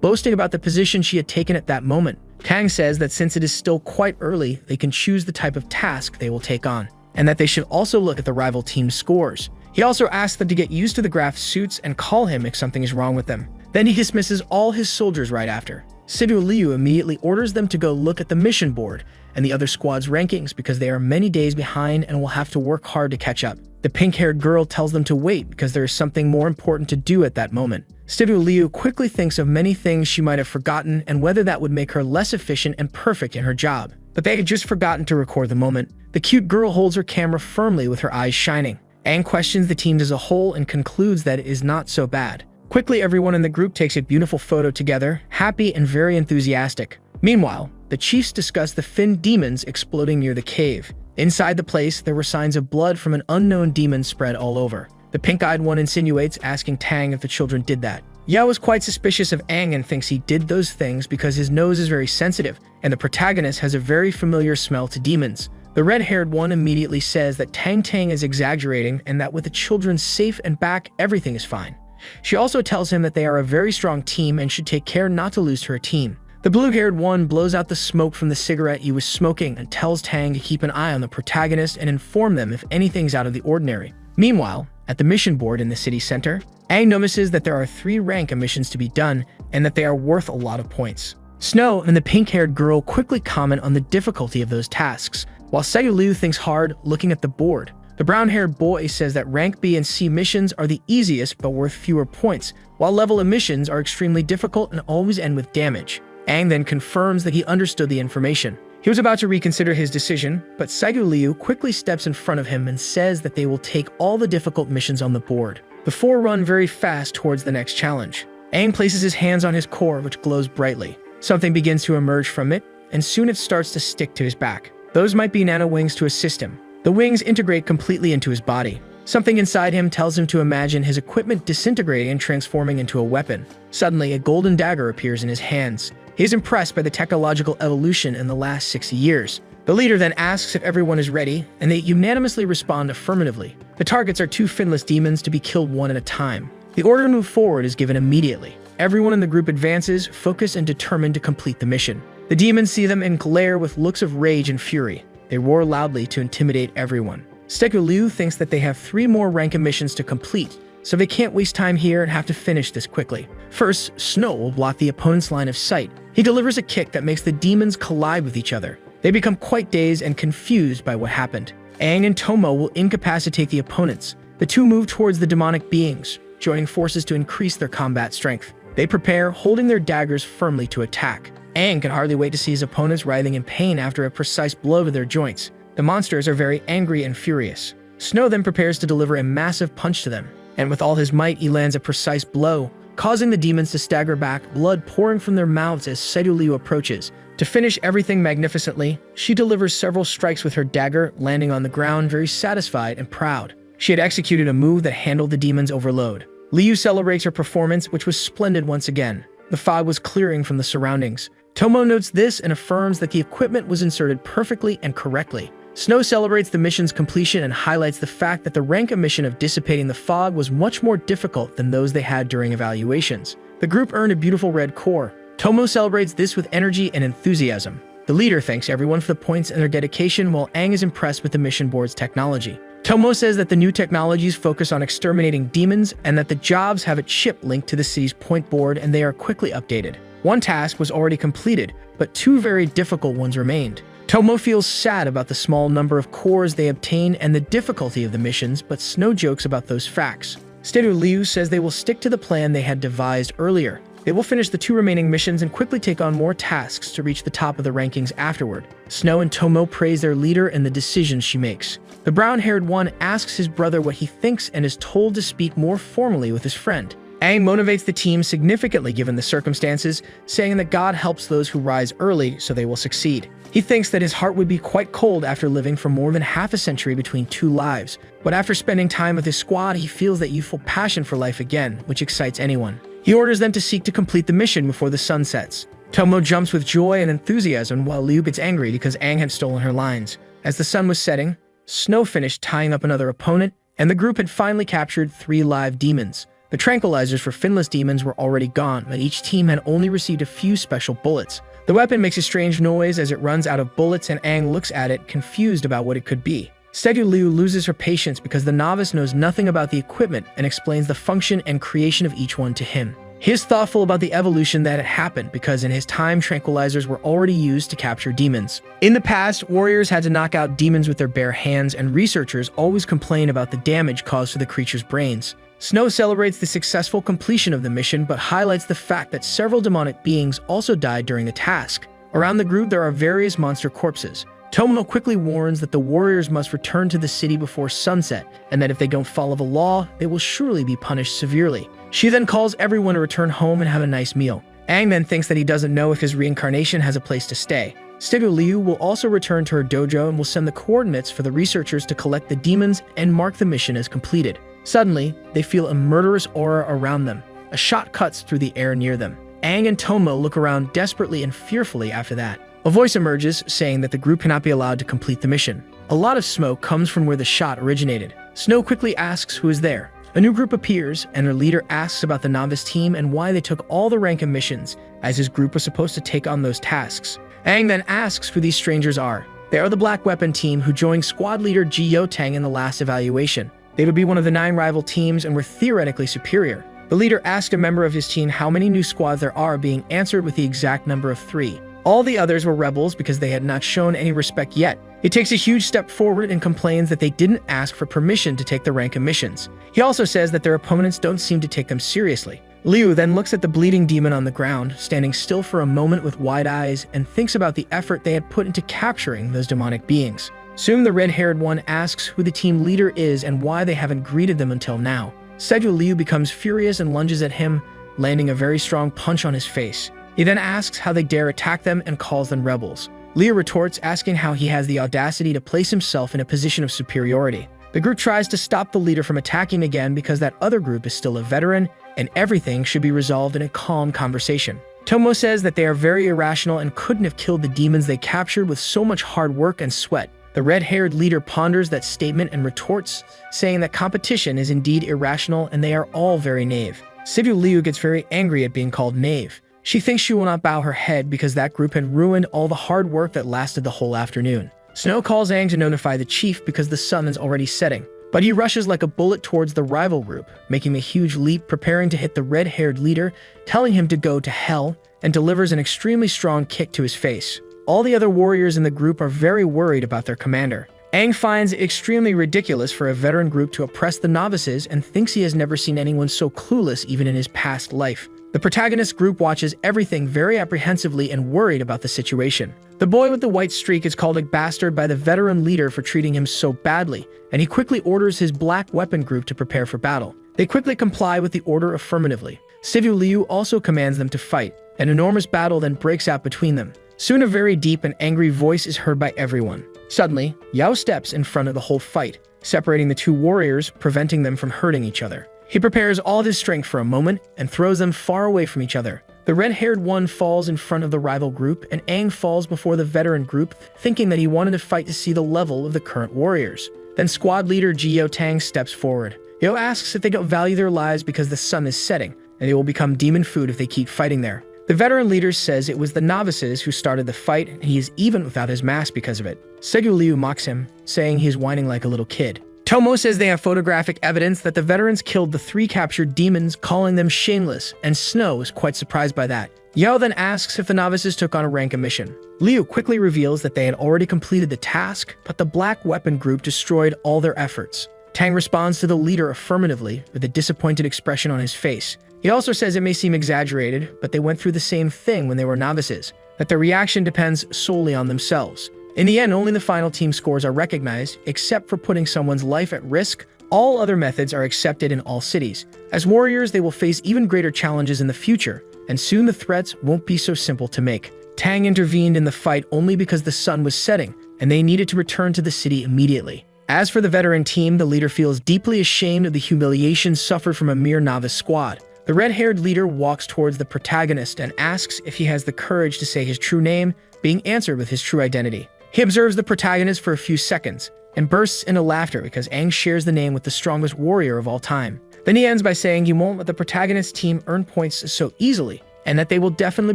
[SPEAKER 1] boasting about the position she had taken at that moment. Tang says that since it is still quite early, they can choose the type of task they will take on, and that they should also look at the rival team's scores. He also asks them to get used to the graph suits and call him if something is wrong with them. Then he dismisses all his soldiers right after. Liu immediately orders them to go look at the mission board and the other squad's rankings because they are many days behind and will have to work hard to catch up. The pink-haired girl tells them to wait because there is something more important to do at that moment. Liu quickly thinks of many things she might have forgotten and whether that would make her less efficient and perfect in her job. But they had just forgotten to record the moment. The cute girl holds her camera firmly with her eyes shining. Aang questions the team as a whole and concludes that it is not so bad. Quickly, everyone in the group takes a beautiful photo together, happy and very enthusiastic. Meanwhile, the chiefs discuss the finned demons exploding near the cave. Inside the place, there were signs of blood from an unknown demon spread all over. The pink-eyed one insinuates, asking Tang if the children did that. Yao is quite suspicious of Aang and thinks he did those things because his nose is very sensitive, and the protagonist has a very familiar smell to demons. The red-haired one immediately says that Tang is exaggerating and that with the children safe and back, everything is fine. She also tells him that they are a very strong team and should take care not to lose to her team. The blue-haired one blows out the smoke from the cigarette he was smoking and tells Tang to keep an eye on the protagonist and inform them if anything's out of the ordinary. Meanwhile, at the mission board in the city center, Aang notices that there are 3 rank missions to be done and that they are worth a lot of points. Snow and the pink-haired girl quickly comment on the difficulty of those tasks, while Liu thinks hard looking at the board. The brown-haired boy says that rank B and C missions are the easiest but worth fewer points, while level missions are extremely difficult and always end with damage. Aang then confirms that he understood the information. He was about to reconsider his decision, but Liu quickly steps in front of him and says that they will take all the difficult missions on the board. The 4 run very fast towards the next challenge. Aang places his hands on his core, which glows brightly. Something begins to emerge from it, and soon it starts to stick to his back. Those might be nano wings to assist him. The wings integrate completely into his body. Something inside him tells him to imagine his equipment disintegrating and transforming into a weapon. Suddenly, a golden dagger appears in his hands. He is impressed by the technological evolution in the last 60 years. The leader then asks if everyone is ready, and they unanimously respond affirmatively. The targets are 2 finless demons to be killed one at a time. The order to move forward is given immediately. Everyone in the group advances, focused and determined to complete the mission. The demons see them and glare with looks of rage and fury. They roar loudly to intimidate everyone. Liu thinks that they have 3 more rank missions to complete, so they can't waste time here and have to finish this quickly. First, Snow will block the opponent's line of sight. He delivers a kick that makes the demons collide with each other. They become quite dazed and confused by what happened. Aang and Tomo will incapacitate the opponents. The two move towards the demonic beings, joining forces to increase their combat strength. They prepare, holding their daggers firmly to attack. Aang can hardly wait to see his opponents writhing in pain after a precise blow to their joints. The monsters are very angry and furious. Snow then prepares to deliver a massive punch to them, and with all his might he lands a precise blow, causing the demons to stagger back, blood pouring from their mouths as Liu approaches. To finish everything magnificently, she delivers several strikes with her dagger, landing on the ground very satisfied and proud. She had executed a move that handled the demon's overload. Liu celebrates her performance, which was splendid once again. The fog was clearing from the surroundings. Tomo notes this and affirms that the equipment was inserted perfectly and correctly. Snow celebrates the mission's completion and highlights the fact that the rank mission of dissipating the fog was much more difficult than those they had during evaluations. The group earned a beautiful red core. Tomo celebrates this with energy and enthusiasm. The leader thanks everyone for the points and their dedication, while Aang is impressed with the mission board's technology. Tomo says that the new technologies focus on exterminating demons and that the jobs have a chip linked to the city's point board and they are quickly updated. One task was already completed, but 2 very difficult ones remained. Tomo feels sad about the small number of cores they obtain and the difficulty of the missions, but Snow jokes about those facts. Liu says they will stick to the plan they had devised earlier. They will finish the 2 remaining missions and quickly take on more tasks to reach the top of the rankings afterward. Snow and Tomo praise their leader and the decisions she makes. The brown-haired one asks his brother what he thinks and is told to speak more formally with his friend. Aang motivates the team significantly given the circumstances, saying that God helps those who rise early so they will succeed. He thinks that his heart would be quite cold after living for more than half a century between 2 lives, but after spending time with his squad, he feels that youthful passion for life again, which excites anyone. He orders them to seek to complete the mission before the sun sets. Tomo jumps with joy and enthusiasm while Liu gets angry because Aang had stolen her lines. As the sun was setting, Snow finished tying up another opponent, and the group had finally captured 3 live demons. The tranquilizers for finless demons were already gone, but each team had only received a few special bullets. The weapon makes a strange noise as it runs out of bullets, and Aang looks at it, confused about what it could be. Liu loses her patience because the novice knows nothing about the equipment and explains the function and creation of each one to him. He is thoughtful about the evolution that had happened because in his time, tranquilizers were already used to capture demons. In the past, warriors had to knock out demons with their bare hands, and researchers always complain about the damage caused to the creature's brains. Snow celebrates the successful completion of the mission, but highlights the fact that several demonic beings also died during the task. Around the group, there are various monster corpses. Tomo quickly warns that the warriors must return to the city before sunset, and that if they don't follow the law, they will surely be punished severely. She then calls everyone to return home and have a nice meal. Aang then thinks that he doesn't know if his reincarnation has a place to stay. Liu will also return to her dojo and will send the coordinates for the researchers to collect the demons and mark the mission as completed. Suddenly, they feel a murderous aura around them. A shot cuts through the air near them. Aang and Tomo look around desperately and fearfully after that. A voice emerges, saying that the group cannot be allowed to complete the mission. A lot of smoke comes from where the shot originated. Snow quickly asks who is there. A new group appears, and their leader asks about the novice team and why they took all the rank and missions, as his group was supposed to take on those tasks. Aang then asks who these strangers are. They are the Black Weapon team who joined squad leader Ji Yotang in the last evaluation. They would be one of the 9 rival teams and were theoretically superior. The leader asked a member of his team how many new squads there are, being answered with the exact number of 3. All the others were rebels because they had not shown any respect yet. He takes a huge step forward and complains that they didn't ask for permission to take the rank and missions. He also says that their opponents don't seem to take them seriously. Liu then looks at the bleeding demon on the ground, standing still for a moment with wide eyes, and thinks about the effort they had put into capturing those demonic beings. Soon the red-haired one asks who the team leader is and why they haven't greeted them until now. Liu becomes furious and lunges at him, landing a very strong punch on his face. He then asks how they dare attack them and calls them rebels. Liu retorts, asking how he has the audacity to place himself in a position of superiority. The group tries to stop the leader from attacking again because that other group is still a veteran, and everything should be resolved in a calm conversation. Tomo says that they are very irrational and couldn't have killed the demons they captured with so much hard work and sweat. The red-haired leader ponders that statement and retorts, saying that competition is indeed irrational and they are all very naive. Sivu Liu gets very angry at being called knave. She thinks she will not bow her head because that group had ruined all the hard work that lasted the whole afternoon. Snow calls Aang to notify the chief because the sun is already setting, but he rushes like a bullet towards the rival group, making a huge leap, preparing to hit the red-haired leader, telling him to go to hell, and delivers an extremely strong kick to his face. All the other warriors in the group are very worried about their commander. Aang finds it extremely ridiculous for a veteran group to oppress the novices and thinks he has never seen anyone so clueless even in his past life. The protagonist group watches everything very apprehensively and worried about the situation. The boy with the white streak is called a bastard by the veteran leader for treating him so badly, and he quickly orders his black weapon group to prepare for battle. They quickly comply with the order affirmatively. Sivu Liu also commands them to fight. An enormous battle then breaks out between them. Soon a very deep and angry voice is heard by everyone. Suddenly, Yao steps in front of the whole fight, separating the two warriors, preventing them from hurting each other. He prepares all of his strength for a moment and throws them far away from each other. The red-haired one falls in front of the rival group, and Aang falls before the veteran group, thinking that he wanted to fight to see the level of the current warriors. Then squad leader Jio Tang steps forward. Yo asks if they don't value their lives because the sun is setting, and they will become demon food if they keep fighting there. The veteran leader says it was the novices who started the fight, and he is even without his mask because of it. Sivu Liu mocks him, saying he is whining like a little kid. Tomo says they have photographic evidence that the veterans killed the 3 captured demons, calling them shameless, and Snow is quite surprised by that. Yao then asks if the novices took on a rank mission. Liu quickly reveals that they had already completed the task, but the black weapon group destroyed all their efforts. Tang responds to the leader affirmatively with a disappointed expression on his face. He also says it may seem exaggerated, but they went through the same thing when they were novices, that their reaction depends solely on themselves. In the end, only the final team scores are recognized, except for putting someone's life at risk. All other methods are accepted in all cities. As warriors, they will face even greater challenges in the future, and soon the threats won't be so simple to make. Tang intervened in the fight only because the sun was setting, and they needed to return to the city immediately. As for the veteran team, the leader feels deeply ashamed of the humiliation suffered from a mere novice squad. The red-haired leader walks towards the protagonist and asks if he has the courage to say his true name, being answered with his true identity. He observes the protagonist for a few seconds and bursts into laughter because Aang shares the name with the strongest warrior of all time. Then he ends by saying he won't let the protagonist's team earn points so easily and that they will definitely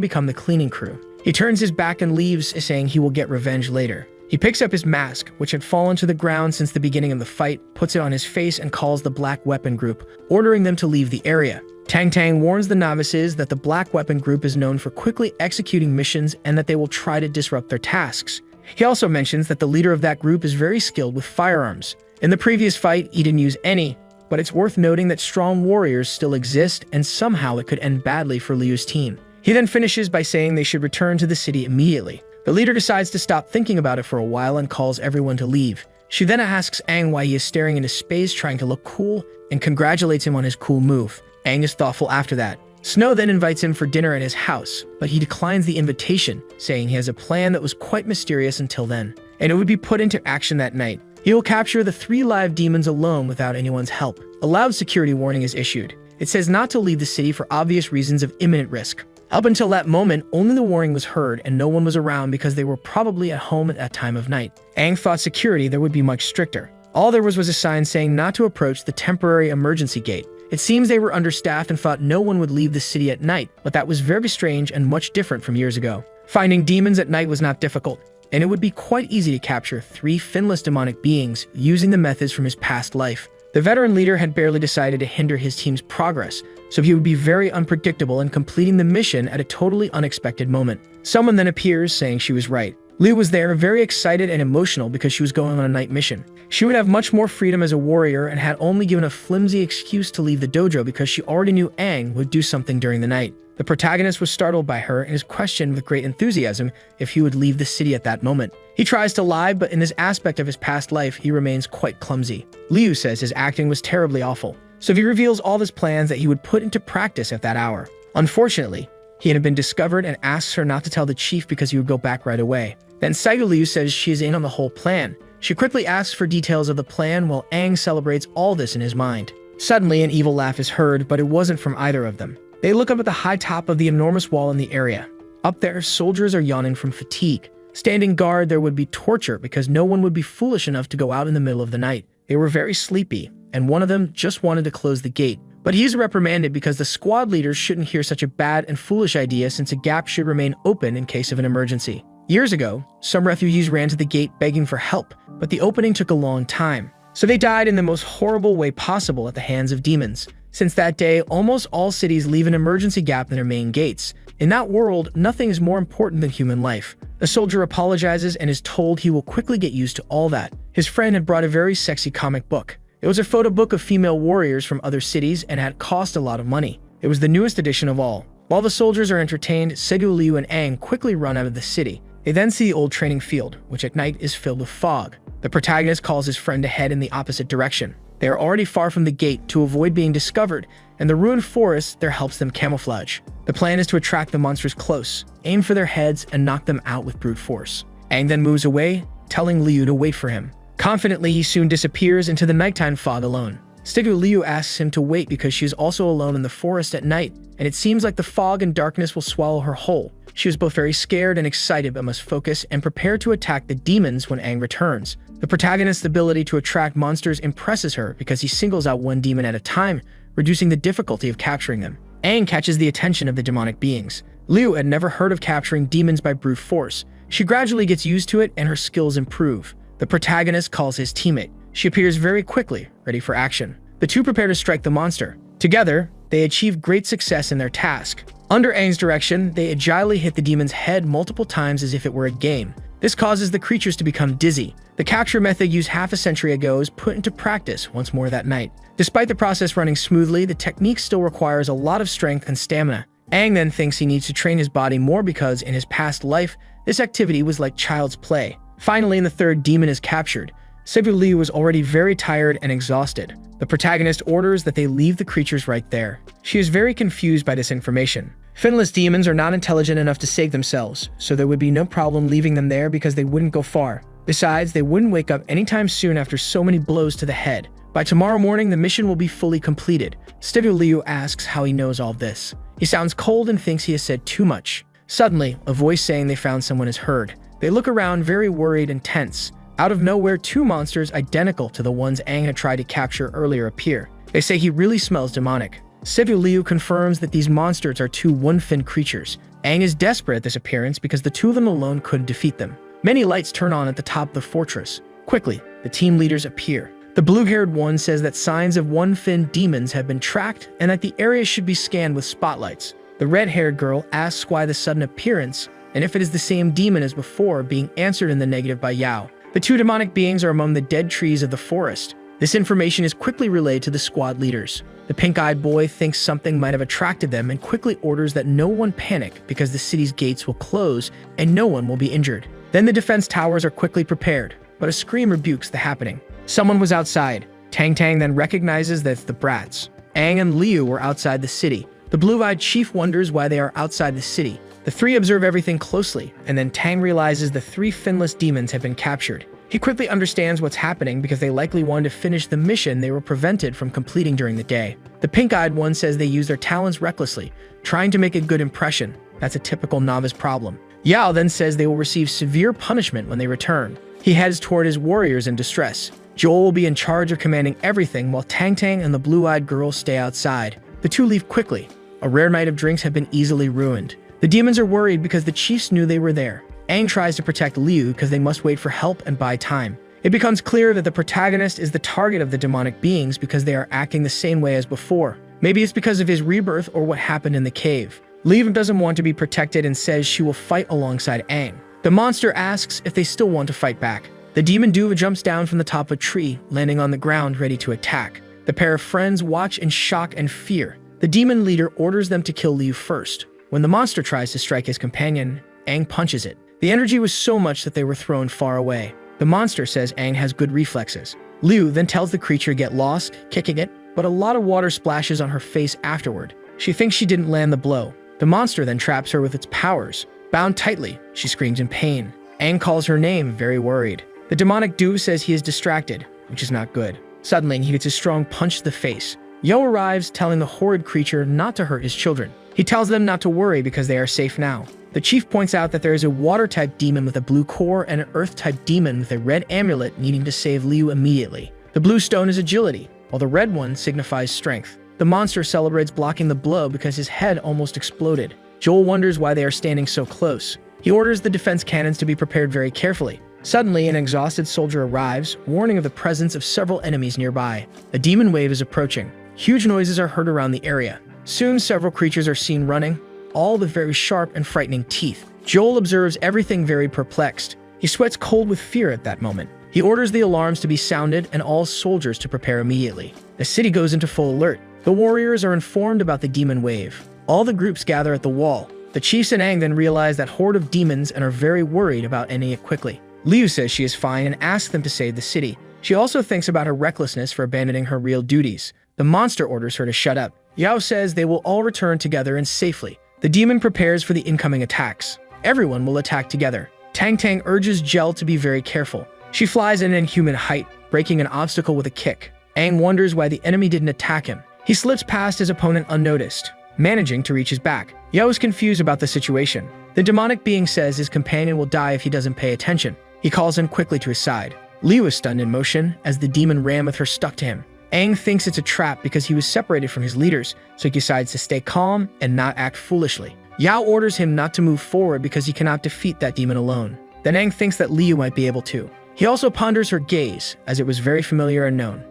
[SPEAKER 1] become the cleaning crew. He turns his back and leaves, saying he will get revenge later. He picks up his mask, which had fallen to the ground since the beginning of the fight, puts it on his face and calls the black weapon group, ordering them to leave the area. Tang warns the novices that the black weapon group is known for quickly executing missions and that they will try to disrupt their tasks. He also mentions that the leader of that group is very skilled with firearms. In the previous fight, he didn't use any, but it's worth noting that strong warriors still exist and somehow it could end badly for Liu's team. He then finishes by saying they should return to the city immediately. The leader decides to stop thinking about it for a while and calls everyone to leave. She then asks Aang why he is staring into space trying to look cool and congratulates him on his cool move. Aang is thoughtful after that. Snow then invites him for dinner at his house, but he declines the invitation, saying he has a plan that was quite mysterious until then, and it would be put into action that night. He will capture the 3 live demons alone without anyone's help. A loud security warning is issued. It says not to leave the city for obvious reasons of imminent risk. Up until that moment, only the warning was heard and no one was around because they were probably at home at that time of night. Aang thought security there would be much stricter. All there was a sign saying not to approach the temporary emergency gate. It seems they were understaffed and thought no one would leave the city at night, but that was very strange and much different from years ago. Finding demons at night was not difficult, and it would be quite easy to capture 3 finless demonic beings using the methods from his past life. The veteran leader had barely decided to hinder his team's progress, so he would be very unpredictable in completing the mission at a totally unexpected moment. Someone then appears saying she was right. Liu was there, very excited and emotional because she was going on a night mission. She would have much more freedom as a warrior and had only given a flimsy excuse to leave the dojo because she already knew Aang would do something during the night. The protagonist was startled by her and is questioned with great enthusiasm if he would leave the city at that moment. He tries to lie, but in this aspect of his past life, he remains quite clumsy. Liu says his acting was terribly awful, so he reveals all his plans that he would put into practice at that hour. Unfortunately, he had been discovered and asks her not to tell the chief because he would go back right away. Then Sivu Liu says she is in on the whole plan. She quickly asks for details of the plan while Aang celebrates all this in his mind. Suddenly, an evil laugh is heard, but it wasn't from either of them. They look up at the high top of the enormous wall in the area. Up there, soldiers are yawning from fatigue. Standing guard, there would be torture because no one would be foolish enough to go out in the middle of the night. They were very sleepy, and one of them just wanted to close the gate, But he's reprimanded because the squad leaders shouldn't hear such a bad and foolish idea since a gap should remain open in case of an emergency. Years ago, some refugees ran to the gate begging for help, but the opening took a long time. So they died in the most horrible way possible at the hands of demons. Since that day, almost all cities leave an emergency gap in their main gates. In that world, nothing is more important than human life. The soldier apologizes and is told he will quickly get used to all that. His friend had brought a very sexy comic book. It was a photo book of female warriors from other cities and had cost a lot of money. It was the newest edition of all. While the soldiers are entertained, Segu, Liu, and Aang quickly run out of the city. They then see the old training field, which at night is filled with fog. The protagonist calls his friend to head in the opposite direction. They are already far from the gate to avoid being discovered, and the ruined forest there helps them camouflage. The plan is to attract the monsters close, aim for their heads, and knock them out with brute force. Aang then moves away, telling Liu to wait for him. Confidently, he soon disappears into the nighttime fog alone. Stigu Liu asks him to wait because she is also alone in the forest at night, and it seems like the fog and darkness will swallow her whole. She is both very scared and excited but must focus and prepare to attack the demons when Aang returns. The protagonist's ability to attract monsters impresses her because he singles out one demon at a time, reducing the difficulty of capturing them. Aang catches the attention of the demonic beings. Liu had never heard of capturing demons by brute force. She gradually gets used to it and her skills improve. The protagonist calls his teammate. She appears very quickly, ready for action. The two prepare to strike the monster. Together, they achieve great success in their task. Under Aang's direction, they agilely hit the demon's head multiple times as if it were a game. This causes the creatures to become dizzy. The capture method used half a century ago is put into practice once more that night. Despite the process running smoothly, the technique still requires a lot of strength and stamina. Aang then thinks he needs to train his body more because in his past life, this activity was like child's play. Finally, the third demon is captured. Segu Liu was already very tired and exhausted. The protagonist orders that they leave the creatures right there. She is very confused by this information. Finless demons are not intelligent enough to save themselves, so there would be no problem leaving them there because they wouldn't go far. Besides, they wouldn't wake up anytime soon after so many blows to the head. By tomorrow morning, the mission will be fully completed. Segu Liu asks how he knows all this. He sounds cold and thinks he has said too much. Suddenly, a voice saying they found someone is heard. They look around very worried and tense. Out of nowhere, two monsters identical to the ones Aang had tried to capture earlier appear. They say he really smells demonic. Segu Liu confirms that these monsters are two one-finned creatures. Aang is desperate at this appearance because the two of them alone couldn't defeat them. Many lights turn on at the top of the fortress. Quickly, the team leaders appear. The blue-haired one says that signs of one-finned demons have been tracked and that the area should be scanned with spotlights. The red-haired girl asks why the sudden appearance and if it is the same demon as before, being answered in the negative by Yao. The two demonic beings are among the dead trees of the forest. This information is quickly relayed to the squad leaders. The pink-eyed boy thinks something might have attracted them and quickly orders that no one panic because the city's gates will close and no one will be injured. Then the defense towers are quickly prepared, but a scream rebukes the happening. Someone was outside. Tang Tang then recognizes that it's the brats. Aang and Liu were outside the city. The blue-eyed chief wonders why they are outside the city. The three observe everything closely, and then Tang realizes the three finless demons have been captured. He quickly understands what's happening because they likely wanted to finish the mission they were prevented from completing during the day. The pink-eyed one says they use their talents recklessly, trying to make a good impression. That's a typical novice problem. Yao then says they will receive severe punishment when they return. He heads toward his warriors in distress. Joel will be in charge of commanding everything while Tang Tang and the blue-eyed girl stay outside. The two leave quickly. A rare night of drinks have been easily ruined. The demons are worried because the chiefs knew they were there. Aang tries to protect Liu because they must wait for help and buy time. It becomes clear that the protagonist is the target of the demonic beings because they are acting the same way as before. Maybe it's because of his rebirth or what happened in the cave. Liu doesn't want to be protected and says she will fight alongside Aang. The monster asks if they still want to fight back. The demon Duva jumps down from the top of a tree, landing on the ground ready to attack. The pair of friends watch in shock and fear. The demon leader orders them to kill Liu first. When the monster tries to strike his companion, Aang punches it. The energy was so much that they were thrown far away. The monster says Aang has good reflexes. Liu then tells the creature to get lost, kicking it, but a lot of water splashes on her face afterward. She thinks she didn't land the blow. The monster then traps her with its powers. Bound tightly, she screams in pain. Aang calls her name, very worried. The demonic Duve says he is distracted, which is not good. Suddenly, he gets a strong punch to the face. Yo arrives, telling the horrid creature not to hurt his children. He tells them not to worry because they are safe now. The chief points out that there is a water-type demon with a blue core and an earth-type demon with a red amulet needing to save Liu immediately. The blue stone is agility, while the red one signifies strength. The monster celebrates blocking the blow because his head almost exploded. Joel wonders why they are standing so close. He orders the defense cannons to be prepared very carefully. Suddenly, an exhausted soldier arrives, warning of the presence of several enemies nearby. A demon wave is approaching. Huge noises are heard around the area. Soon, several creatures are seen running, all with very sharp and frightening teeth. Joel observes everything very perplexed. He sweats cold with fear at that moment. He orders the alarms to be sounded and all soldiers to prepare immediately. The city goes into full alert. The warriors are informed about the demon wave. All the groups gather at the wall. The chiefs and Aang then realize that horde of demons and are very worried about ending it quickly. Liu says she is fine and asks them to save the city. She also thinks about her recklessness for abandoning her real duties. The monster orders her to shut up. Yao says they will all return together and safely. The demon prepares for the incoming attacks. Everyone will attack together. Tang Tang urges Gel to be very careful. She flies at an inhuman height, breaking an obstacle with a kick. Aang wonders why the enemy didn't attack him. He slips past his opponent unnoticed, managing to reach his back. Yao is confused about the situation. The demonic being says his companion will die if he doesn't pay attention. He calls him quickly to his side. Liu is stunned in motion as the demon ram with her stuck to him. Aang thinks it's a trap because he was separated from his leaders, so he decides to stay calm and not act foolishly. Yao orders him not to move forward because he cannot defeat that demon alone. Then Aang thinks that Liu might be able to. He also ponders her gaze, as it was very familiar and known.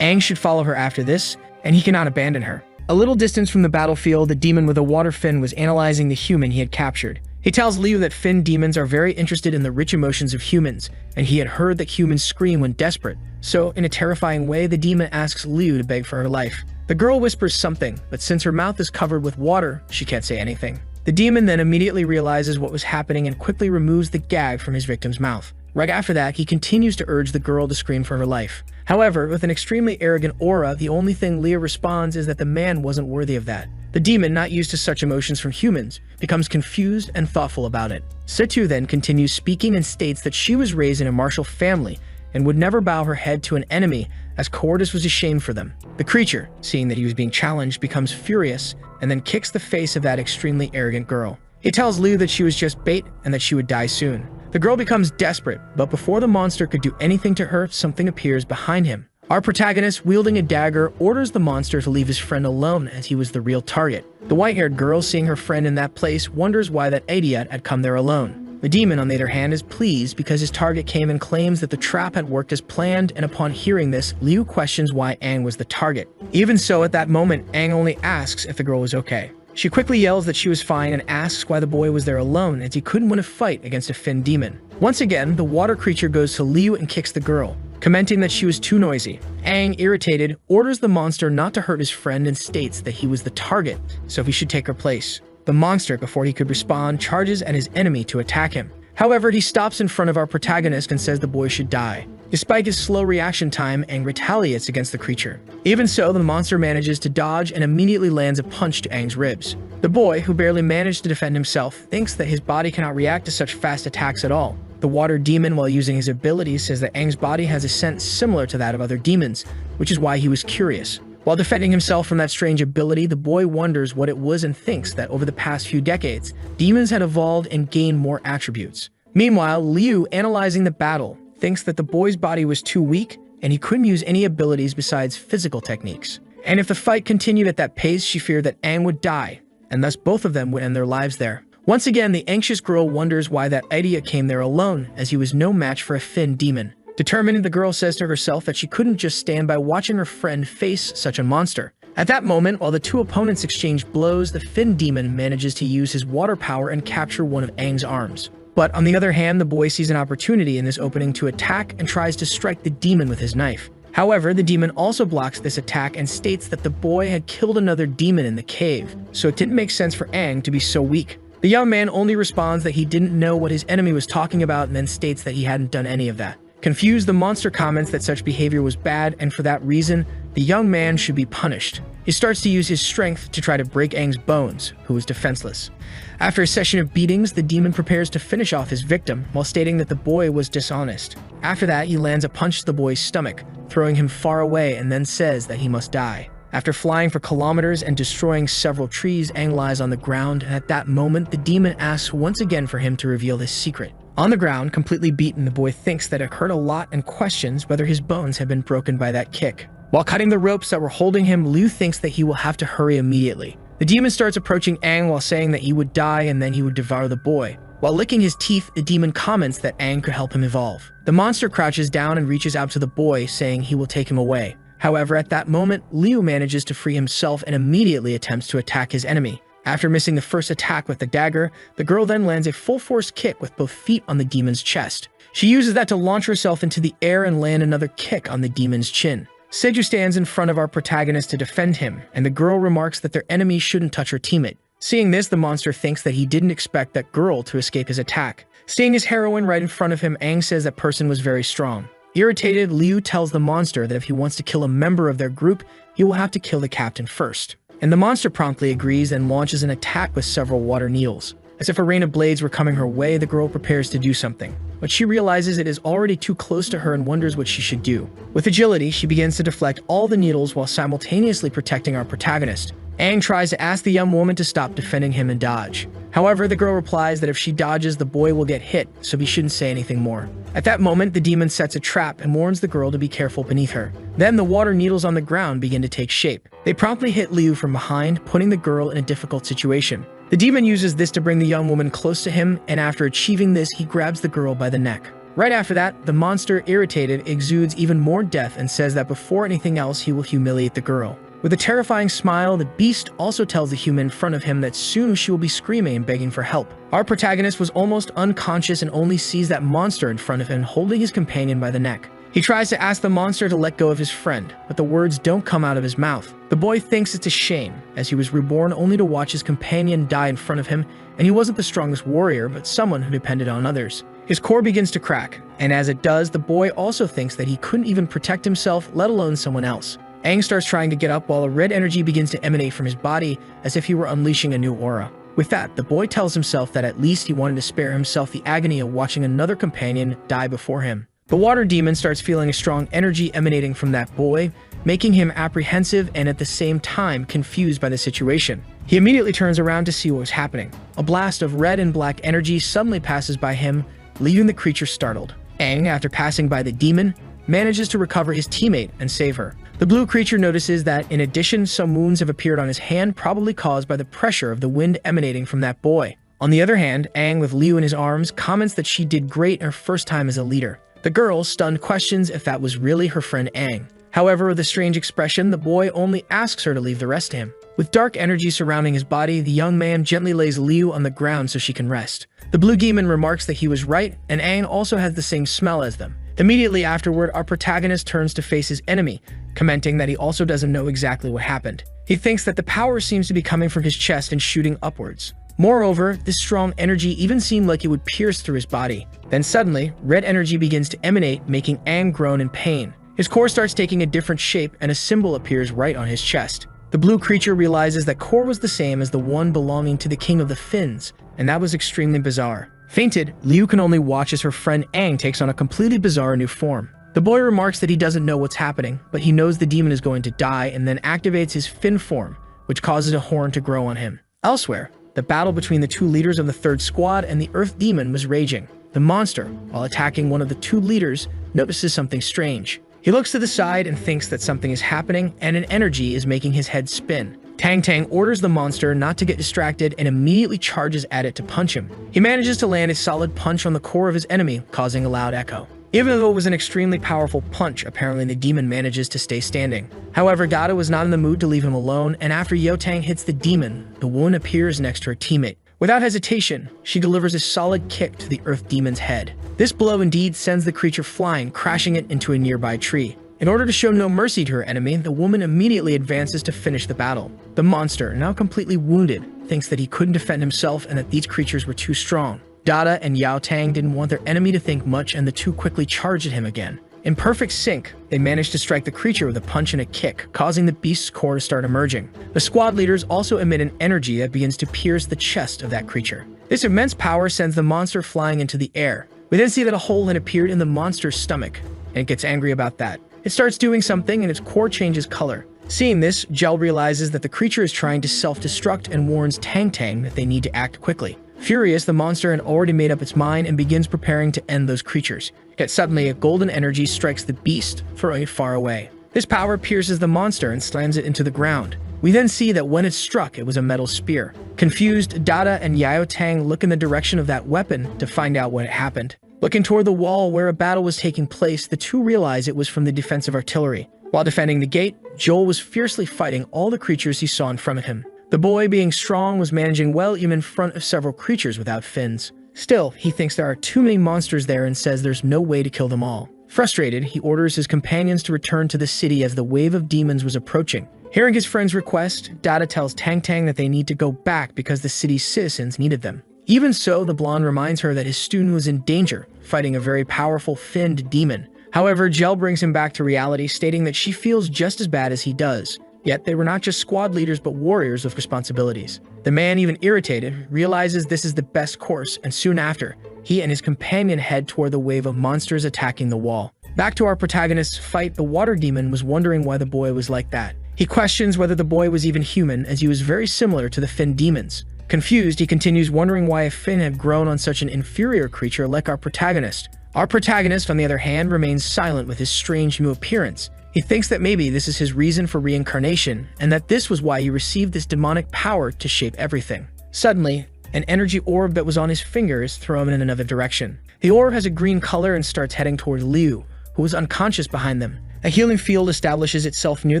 [SPEAKER 1] Aang should follow her after this, and he cannot abandon her. A little distance from the battlefield, the demon with a water fin was analyzing the human he had captured. He tells Liu that fin demons are very interested in the rich emotions of humans, and he had heard that humans scream when desperate. So, in a terrifying way, the demon asks Liu to beg for her life. The girl whispers something, but since her mouth is covered with water, she can't say anything. The demon then immediately realizes what was happening and quickly removes the gag from his victim's mouth. Right after that, he continues to urge the girl to scream for her life. However, with an extremely arrogant aura, the only thing Leah responds is that the man wasn't worthy of that. The demon, not used to such emotions from humans, becomes confused and thoughtful about it. Setu then continues speaking and states that she was raised in a martial family and would never bow her head to an enemy, as cowardice was a shame for them. The creature, seeing that he was being challenged, becomes furious and then kicks the face of that extremely arrogant girl. He tells Liu that she was just bait and that she would die soon. The girl becomes desperate, but before the monster could do anything to her, something appears behind him. Our protagonist, wielding a dagger, orders the monster to leave his friend alone as he was the real target. The white-haired girl, seeing her friend in that place, wonders why that idiot had come there alone. The demon, on the other hand, is pleased because his target came and claims that the trap had worked as planned, and upon hearing this, Liu questions why Aang was the target. Even so, at that moment, Aang only asks if the girl was okay. She quickly yells that she was fine and asks why the boy was there alone, as he couldn't win a fight against a fin demon. Once again, the water creature goes to Liu and kicks the girl, commenting that she was too noisy. Aang, irritated, orders the monster not to hurt his friend and states that he was the target, so he should take her place. The monster, before he could respond, charges at his enemy to attack him. However, he stops in front of our protagonist and says the boy should die. Despite his slow reaction time, Aang retaliates against the creature. Even so, the monster manages to dodge and immediately lands a punch to Aang's ribs. The boy, who barely managed to defend himself, thinks that his body cannot react to such fast attacks at all. The water demon, while using his abilities, says that Aang's body has a sense similar to that of other demons, which is why he was curious. While defending himself from that strange ability, the boy wonders what it was and thinks that over the past few decades, demons had evolved and gained more attributes. Meanwhile, Liu, analyzing the battle, thinks that the boy's body was too weak and he couldn't use any abilities besides physical techniques. And if the fight continued at that pace, she feared that Aang would die, and thus both of them would end their lives there. Once again, the anxious girl wonders why that idiot came there alone, as he was no match for a fin demon. Determined, the girl says to herself that she couldn't just stand by watching her friend face such a monster. At that moment, while the two opponents exchange blows, the fin demon manages to use his water power and capture one of Aang's arms. But on the other hand, the boy sees an opportunity in this opening to attack and tries to strike the demon with his knife. However, the demon also blocks this attack and states that the boy had killed another demon in the cave, so it didn't make sense for Aang to be so weak. The young man only responds that he didn't know what his enemy was talking about and then states that he hadn't done any of that. Confused, the monster comments that such behavior was bad, and for that reason, the young man should be punished. He starts to use his strength to try to break Aang's bones, who is defenseless. After a session of beatings, the demon prepares to finish off his victim, while stating that the boy was dishonest. After that, he lands a punch to the boy's stomach, throwing him far away, and then says that he must die. After flying for kilometers and destroying several trees, Aang lies on the ground, and at that moment, the demon asks once again for him to reveal his secret. On the ground, completely beaten, the boy thinks that it hurt a lot and questions whether his bones have been broken by that kick. While cutting the ropes that were holding him, Liu thinks that he will have to hurry immediately. The demon starts approaching Aang while saying that he would die and then he would devour the boy. While licking his teeth, the demon comments that Aang could help him evolve. The monster crouches down and reaches out to the boy, saying he will take him away. However, at that moment, Liu manages to free himself and immediately attempts to attack his enemy. After missing the first attack with the dagger, the girl then lands a full-force kick with both feet on the demon's chest. She uses that to launch herself into the air and land another kick on the demon's chin. Seju stands in front of our protagonist to defend him, and the girl remarks that their enemy shouldn't touch her teammate. Seeing this, the monster thinks that he didn't expect that girl to escape his attack. Seeing his heroine right in front of him, Aang says that person was very strong. Irritated, Liu tells the monster that if he wants to kill a member of their group, he will have to kill the captain first. And the monster promptly agrees and launches an attack with several water needles. As if a rain of blades were coming her way, the girl prepares to do something. But she realizes it is already too close to her and wonders what she should do. With agility, she begins to deflect all the needles while simultaneously protecting our protagonist. Aang tries to ask the young woman to stop defending him and dodge. However, the girl replies that if she dodges, the boy will get hit, so he shouldn't say anything more. At that moment, the demon sets a trap and warns the girl to be careful beneath her. Then the water needles on the ground begin to take shape. They promptly hit Liu from behind, putting the girl in a difficult situation. The demon uses this to bring the young woman close to him, and after achieving this, he grabs the girl by the neck. Right after that, the monster, irritated, exudes even more death and says that before anything else, he will humiliate the girl. With a terrifying smile, the beast also tells the human in front of him that soon she will be screaming and begging for help. Our protagonist was almost unconscious and only sees that monster in front of him holding his companion by the neck. He tries to ask the monster to let go of his friend, but the words don't come out of his mouth. The boy thinks it's a shame, as he was reborn only to watch his companion die in front of him, and he wasn't the strongest warrior, but someone who depended on others. His core begins to crack, and as it does, the boy also thinks that he couldn't even protect himself, let alone someone else. Aang starts trying to get up while a red energy begins to emanate from his body as if he were unleashing a new aura. With that, the boy tells himself that at least he wanted to spare himself the agony of watching another companion die before him. The water demon starts feeling a strong energy emanating from that boy, making him apprehensive and at the same time confused by the situation. He immediately turns around to see what was happening. A blast of red and black energy suddenly passes by him, leaving the creature startled. Aang, after passing by the demon, manages to recover his teammate and save her. The blue creature notices that, in addition, some wounds have appeared on his hand, probably caused by the pressure of the wind emanating from that boy. On the other hand, Aang, with Liu in his arms, comments that she did great in her first time as a leader. The girl, stunned, questions if that was really her friend Aang. However, with a strange expression, the boy only asks her to leave the rest to him. With dark energy surrounding his body, the young man gently lays Liu on the ground so she can rest. The blue demon remarks that he was right, and Aang also has the same smell as them. Immediately afterward, our protagonist turns to face his enemy, commenting that he also doesn't know exactly what happened. He thinks that the power seems to be coming from his chest and shooting upwards. Moreover, this strong energy even seemed like it would pierce through his body. Then suddenly, red energy begins to emanate, making Aang groan in pain. His core starts taking a different shape and a symbol appears right on his chest. The blue creature realizes that core was the same as the one belonging to the king of the Finns, and that was extremely bizarre. Fainted, Liu can only watch as her friend Aang takes on a completely bizarre new form. The boy remarks that he doesn't know what's happening, but he knows the demon is going to die and then activates his fin form, which causes a horn to grow on him. Elsewhere, the battle between the two leaders of the third squad and the earth demon was raging. The monster, while attacking one of the two leaders, notices something strange. He looks to the side and thinks that something is happening and an energy is making his head spin. Tang Tang orders the monster not to get distracted and immediately charges at it to punch him. He manages to land a solid punch on the core of his enemy, causing a loud echo. Even though it was an extremely powerful punch, apparently the demon manages to stay standing. However, Dada was not in the mood to leave him alone, and after Yotang hits the demon, the wound appears next to her teammate. Without hesitation, she delivers a solid kick to the earth demon's head. This blow indeed sends the creature flying, crashing it into a nearby tree. In order to show no mercy to her enemy, the woman immediately advances to finish the battle. The monster, now completely wounded, thinks that he couldn't defend himself and that these creatures were too strong. Dada and Yao Tang didn't want their enemy to think much and the two quickly charged at him again. In perfect sync, they managed to strike the creature with a punch and a kick, causing the beast's core to start emerging. The squad leaders also emit an energy that begins to pierce the chest of that creature. This immense power sends the monster flying into the air. We then see that a hole had appeared in the monster's stomach, and it gets angry about that. It starts doing something and its core changes color. Seeing this, Gel realizes that the creature is trying to self-destruct and warns Tang Tang that they need to act quickly. Furious, the monster had already made up its mind and begins preparing to end those creatures. Yet suddenly, a golden energy strikes the beast, throwing it far away. This power pierces the monster and slams it into the ground. We then see that when it struck, it was a metal spear. Confused, Dada and Yaotang look in the direction of that weapon to find out what had happened. Looking toward the wall where a battle was taking place, the two realize it was from the defensive artillery. While defending the gate, Joel was fiercely fighting all the creatures he saw in front of him. The boy, being strong, was managing well even in front of several creatures without fins. Still, he thinks there are too many monsters there and says there's no way to kill them all. Frustrated, he orders his companions to return to the city as the wave of demons was approaching. Hearing his friend's request, Dada tells Tang Tang that they need to go back because the city's citizens needed them. Even so, the blonde reminds her that his student was in danger, fighting a very powerful finned demon. However, Gel brings him back to reality, stating that she feels just as bad as he does. Yet they were not just squad leaders but warriors with responsibilities. The man, even irritated, realizes this is the best course, and soon after, he and his companion head toward the wave of monsters attacking the wall. Back to our protagonist's fight, the water demon was wondering why the boy was like that. He questions whether the boy was even human, as he was very similar to the Finn demons. Confused, he continues wondering why a Finn had grown on such an inferior creature like our protagonist. Our protagonist, on the other hand, remains silent with his strange new appearance. He thinks that maybe this is his reason for reincarnation, and that this was why he received this demonic power to shape everything. Suddenly, an energy orb that was on his finger is thrown in another direction. The orb has a green color and starts heading toward Liu, who was unconscious behind them. A healing field establishes itself near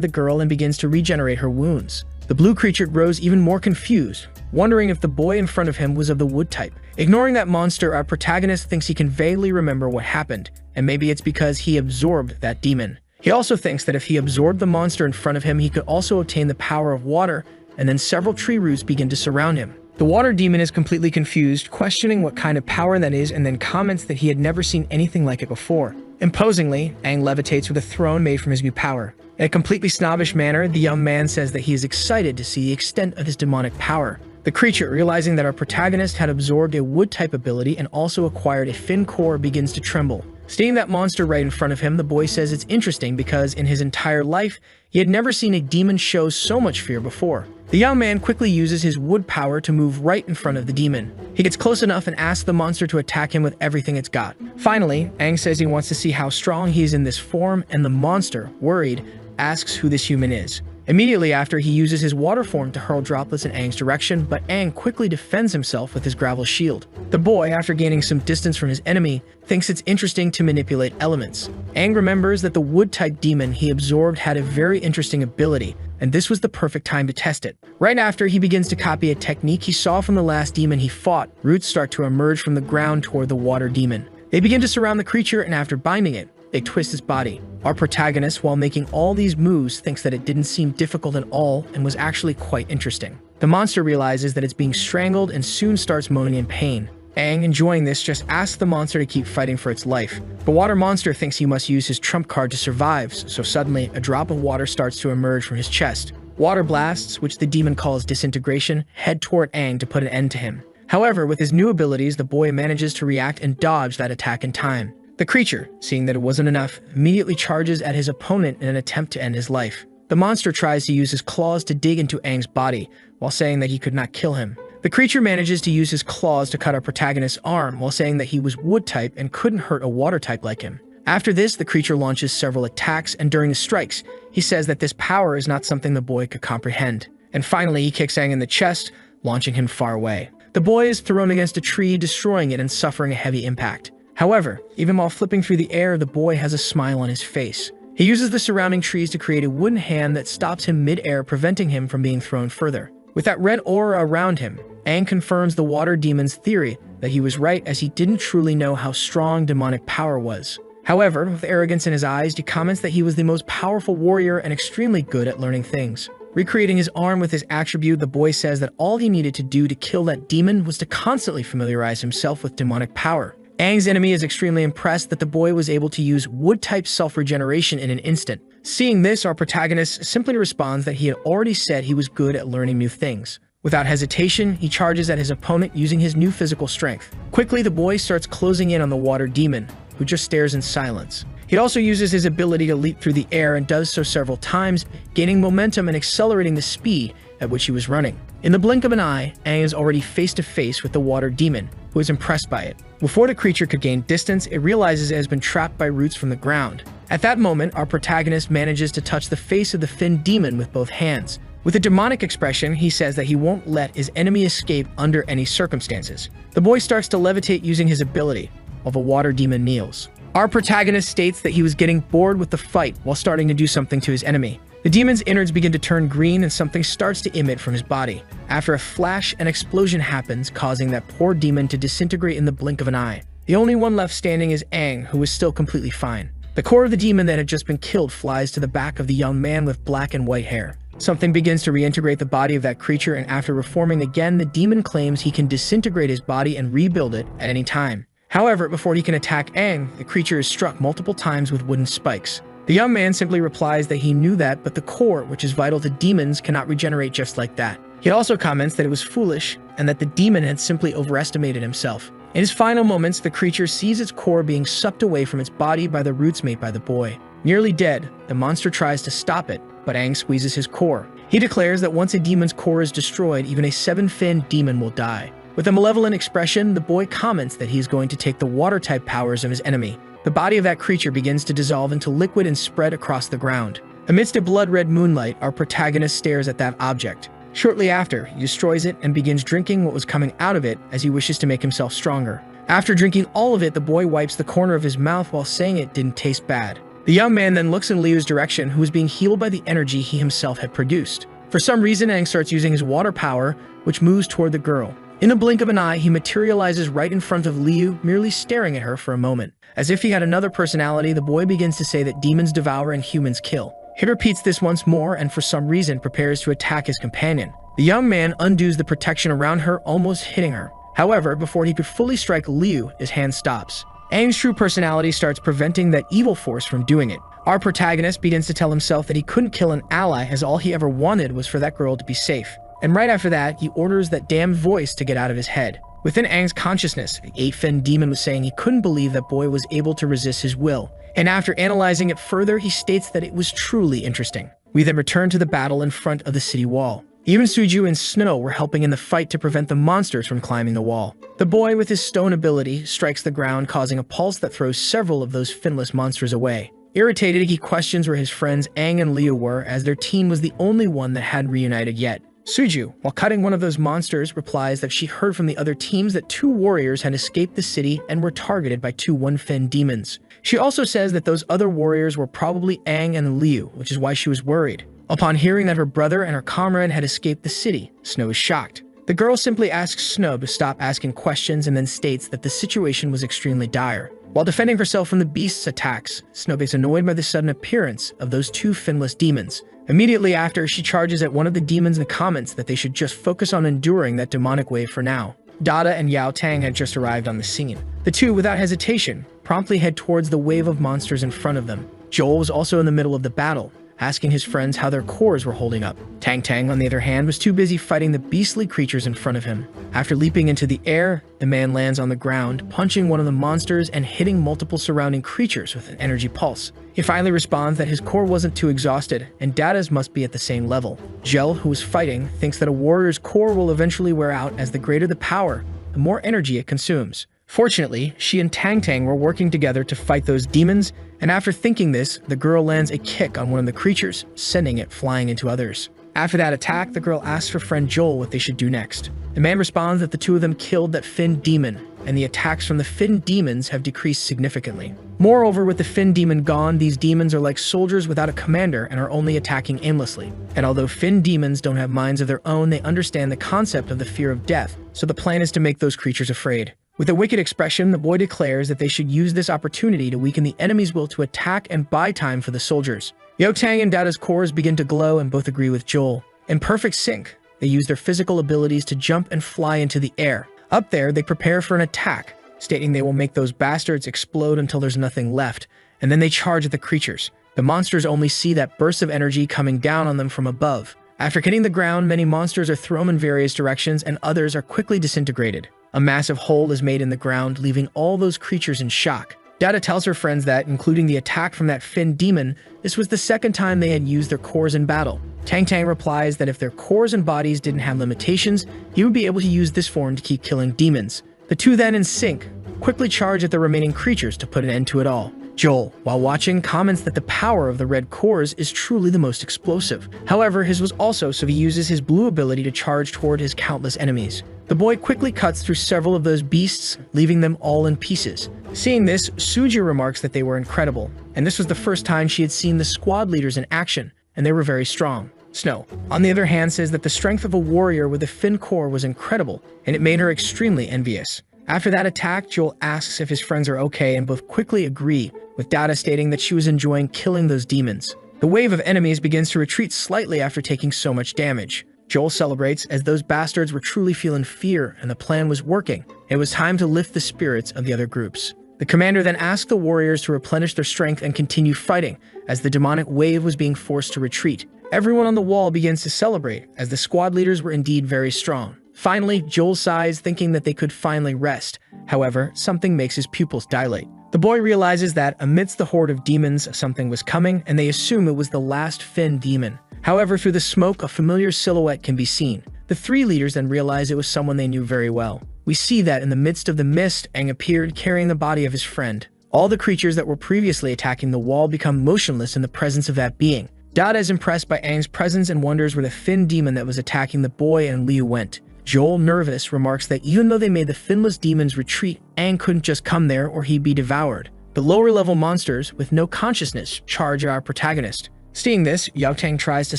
[SPEAKER 1] the girl and begins to regenerate her wounds. The blue creature grows even more confused, wondering if the boy in front of him was of the wood type. Ignoring that monster, our protagonist thinks he can vaguely remember what happened, and maybe it's because he absorbed that demon. He also thinks that if he absorbed the monster in front of him, he could also obtain the power of water, and then several tree roots begin to surround him. The water demon is completely confused, questioning what kind of power that is, and then comments that he had never seen anything like it before. Imposingly, Aang levitates with a throne made from his new power. In a completely snobbish manner, the young man says that he is excited to see the extent of his demonic power. The creature, realizing that our protagonist had absorbed a wood-type ability and also acquired a fin core, begins to tremble. Seeing that monster right in front of him, the boy says it's interesting because in his entire life, he had never seen a demon show so much fear before. The young man quickly uses his wood power to move right in front of the demon. He gets close enough and asks the monster to attack him with everything it's got. Finally, Aang says he wants to see how strong he is in this form, and the monster, worried, asks who this human is. Immediately after, he uses his water form to hurl droplets in Aang's direction, but Aang quickly defends himself with his gravel shield. The boy, after gaining some distance from his enemy, thinks it's interesting to manipulate elements. Aang remembers that the wood-type demon he absorbed had a very interesting ability, and this was the perfect time to test it. Right after, he begins to copy a technique he saw from the last demon he fought. Roots start to emerge from the ground toward the water demon. They begin to surround the creature, and after binding it, they twist its body. Our protagonist, while making all these moves, thinks that it didn't seem difficult at all and was actually quite interesting. The monster realizes that it's being strangled and soon starts moaning in pain. Aang, enjoying this, just asks the monster to keep fighting for its life. The water monster thinks he must use his trump card to survive, so suddenly a drop of water starts to emerge from his chest. Water blasts, which the demon calls disintegration, head toward Aang to put an end to him. However, with his new abilities, the boy manages to react and dodge that attack in time. The creature, seeing that it wasn't enough, immediately charges at his opponent in an attempt to end his life. The monster tries to use his claws to dig into Aang's body, while saying that he could not kill him. The creature manages to use his claws to cut our protagonist's arm, while saying that he was wood-type and couldn't hurt a water-type like him. After this, the creature launches several attacks, and during the strikes, he says that this power is not something the boy could comprehend. And finally, he kicks Aang in the chest, launching him far away. The boy is thrown against a tree, destroying it and suffering a heavy impact. However, even while flipping through the air, the boy has a smile on his face. He uses the surrounding trees to create a wooden hand that stops him mid-air, preventing him from being thrown further. With that red aura around him, Aang confirms the water demon's theory that he was right, as he didn't truly know how strong demonic power was. However, with arrogance in his eyes, he comments that he was the most powerful warrior and extremely good at learning things. Recreating his arm with his attribute, the boy says that all he needed to do to kill that demon was to constantly familiarize himself with demonic power. Aang's enemy is extremely impressed that the boy was able to use wood-type self-regeneration in an instant. Seeing this, our protagonist simply responds that he had already said he was good at learning new things. Without hesitation, he charges at his opponent using his new physical strength. Quickly, the boy starts closing in on the water demon, who just stares in silence. He also uses his ability to leap through the air and does so several times, gaining momentum and accelerating the speed at which he was running. In the blink of an eye, Aang is already face-to-face with the water demon, who is impressed by it. Before the creature could gain distance, it realizes it has been trapped by roots from the ground. At that moment, our protagonist manages to touch the face of the finned demon with both hands. With a demonic expression, he says that he won't let his enemy escape under any circumstances. The boy starts to levitate using his ability, while the water demon kneels. Our protagonist states that he was getting bored with the fight while starting to do something to his enemy. The demon's innards begin to turn green and something starts to emit from his body. After a flash, an explosion happens, causing that poor demon to disintegrate in the blink of an eye. The only one left standing is Aang, who is still completely fine. The core of the demon that had just been killed flies to the back of the young man with black and white hair. Something begins to reintegrate the body of that creature, and after reforming again, the demon claims he can disintegrate his body and rebuild it at any time. However, before he can attack Aang, the creature is struck multiple times with wooden spikes. The young man simply replies that he knew that, but the core, which is vital to demons, cannot regenerate just like that. He also comments that it was foolish, and that the demon had simply overestimated himself. In his final moments, the creature sees its core being sucked away from its body by the roots made by the boy. Nearly dead, the monster tries to stop it, but Aang squeezes his core. He declares that once a demon's core is destroyed, even a seven-finned demon will die. With a malevolent expression, the boy comments that he is going to take the water-type powers of his enemy. The body of that creature begins to dissolve into liquid and spread across the ground. Amidst a blood-red moonlight, our protagonist stares at that object. Shortly after, he destroys it and begins drinking what was coming out of it as he wishes to make himself stronger. After drinking all of it, the boy wipes the corner of his mouth while saying it didn't taste bad. The young man then looks in Liu's direction, who is being healed by the energy he himself had produced. For some reason, Aang starts using his water power, which moves toward the girl. In the blink of an eye, he materializes right in front of Liu, merely staring at her for a moment. As if he had another personality, the boy begins to say that demons devour and humans kill. He repeats this once more and for some reason prepares to attack his companion. The young man undoes the protection around her, almost hitting her. However, before he could fully strike Liu, his hand stops. Aang's true personality starts preventing that evil force from doing it. Our protagonist begins to tell himself that he couldn't kill an ally as all he ever wanted was for that girl to be safe. And right after that, he orders that damned voice to get out of his head. Within Aang's consciousness, the eight-finned demon was saying he couldn't believe that boy was able to resist his will. And after analyzing it further, he states that it was truly interesting. We then return to the battle in front of the city wall. Even Suju and Snow were helping in the fight to prevent the monsters from climbing the wall. The boy, with his stone ability, strikes the ground, causing a pulse that throws several of those finless monsters away. Irritated, he questions where his friends Aang and Liu were, as their team was the only one that hadn't reunited yet. Suju, while cutting one of those monsters, replies that she heard from the other teams that 2 warriors had escaped the city and were targeted by 2 one-finned demons. She also says that those other warriors were probably Aang and Liu, which is why she was worried. Upon hearing that her brother and her comrade had escaped the city, Snow is shocked. The girl simply asks Snow to stop asking questions and then states that the situation was extremely dire. While defending herself from the beast's attacks, Snow is annoyed by the sudden appearance of those 2 finless demons. Immediately after, she charges at one of the demons and comments that they should just focus on enduring that demonic wave for now. Dada and Yao Tang had just arrived on the scene. The two, without hesitation, promptly head towards the wave of monsters in front of them. Joel was also in the middle of the battle, asking his friends how their cores were holding up. Tang Tang, on the other hand, was too busy fighting the beastly creatures in front of him. After leaping into the air, the man lands on the ground, punching one of the monsters and hitting multiple surrounding creatures with an energy pulse. He finally responds that his core wasn't too exhausted, and Dada's must be at the same level. Gel, who was fighting, thinks that a warrior's core will eventually wear out, as the greater the power, the more energy it consumes. Fortunately, she and Tang Tang were working together to fight those demons, and after thinking this, the girl lands a kick on one of the creatures, sending it flying into others. After that attack, the girl asks her friend Joel what they should do next. The man responds that the two of them killed that finned demon, and the attacks from the finned demons have decreased significantly. Moreover, with the finned demon gone, these demons are like soldiers without a commander and are only attacking aimlessly. And although finned demons don't have minds of their own, they understand the concept of the fear of death, so the plan is to make those creatures afraid. With a wicked expression, the boy declares that they should use this opportunity to weaken the enemy's will to attack and buy time for the soldiers. Yo Tang and Dada's cores begin to glow and both agree with Joel. In perfect sync, they use their physical abilities to jump and fly into the air. Up there, they prepare for an attack, stating they will make those bastards explode until there's nothing left, and then they charge at the creatures. The monsters only see that burst of energy coming down on them from above. After hitting the ground, many monsters are thrown in various directions and others are quickly disintegrated. A massive hole is made in the ground, leaving all those creatures in shock. Dada tells her friends that, including the attack from that finned demon, this was the second time they had used their cores in battle. Tang Tang replies that if their cores and bodies didn't have limitations, he would be able to use this form to keep killing demons. The two then, in sync, quickly charge at the remaining creatures to put an end to it all. Joel, while watching, comments that the power of the red cores is truly the most explosive. However, his was also, so he uses his blue ability to charge toward his countless enemies. The boy quickly cuts through several of those beasts, leaving them all in pieces. Seeing this, Suji remarks that they were incredible, and this was the first time she had seen the squad leaders in action, and they were very strong. Snow, on the other hand, says that the strength of a warrior with a fin core was incredible, and it made her extremely envious. After that attack, Joel asks if his friends are okay, and both quickly agree, with Dada stating that she was enjoying killing those demons. The wave of enemies begins to retreat slightly after taking so much damage. Joel celebrates as those bastards were truly feeling fear and the plan was working. It was time to lift the spirits of the other groups. The commander then asked the warriors to replenish their strength and continue fighting, as the demonic wave was being forced to retreat. Everyone on the wall begins to celebrate, as the squad leaders were indeed very strong. Finally, Joel sighs, thinking that they could finally rest. However, something makes his pupils dilate. The boy realizes that, amidst the horde of demons, something was coming, and they assume it was the last Fin demon. However, through the smoke, a familiar silhouette can be seen. The three leaders then realize it was someone they knew very well. We see that in the midst of the mist, Aang appeared carrying the body of his friend. All the creatures that were previously attacking the wall become motionless in the presence of that being. Dada is impressed by Aang's presence and wonders where the Fin demon that was attacking the boy and Liu went. Joel, nervous, remarks that even though they made the finless demons retreat, Aang couldn't just come there or he'd be devoured. The lower-level monsters, with no consciousness, charge our protagonist. Seeing this, Yahello tries to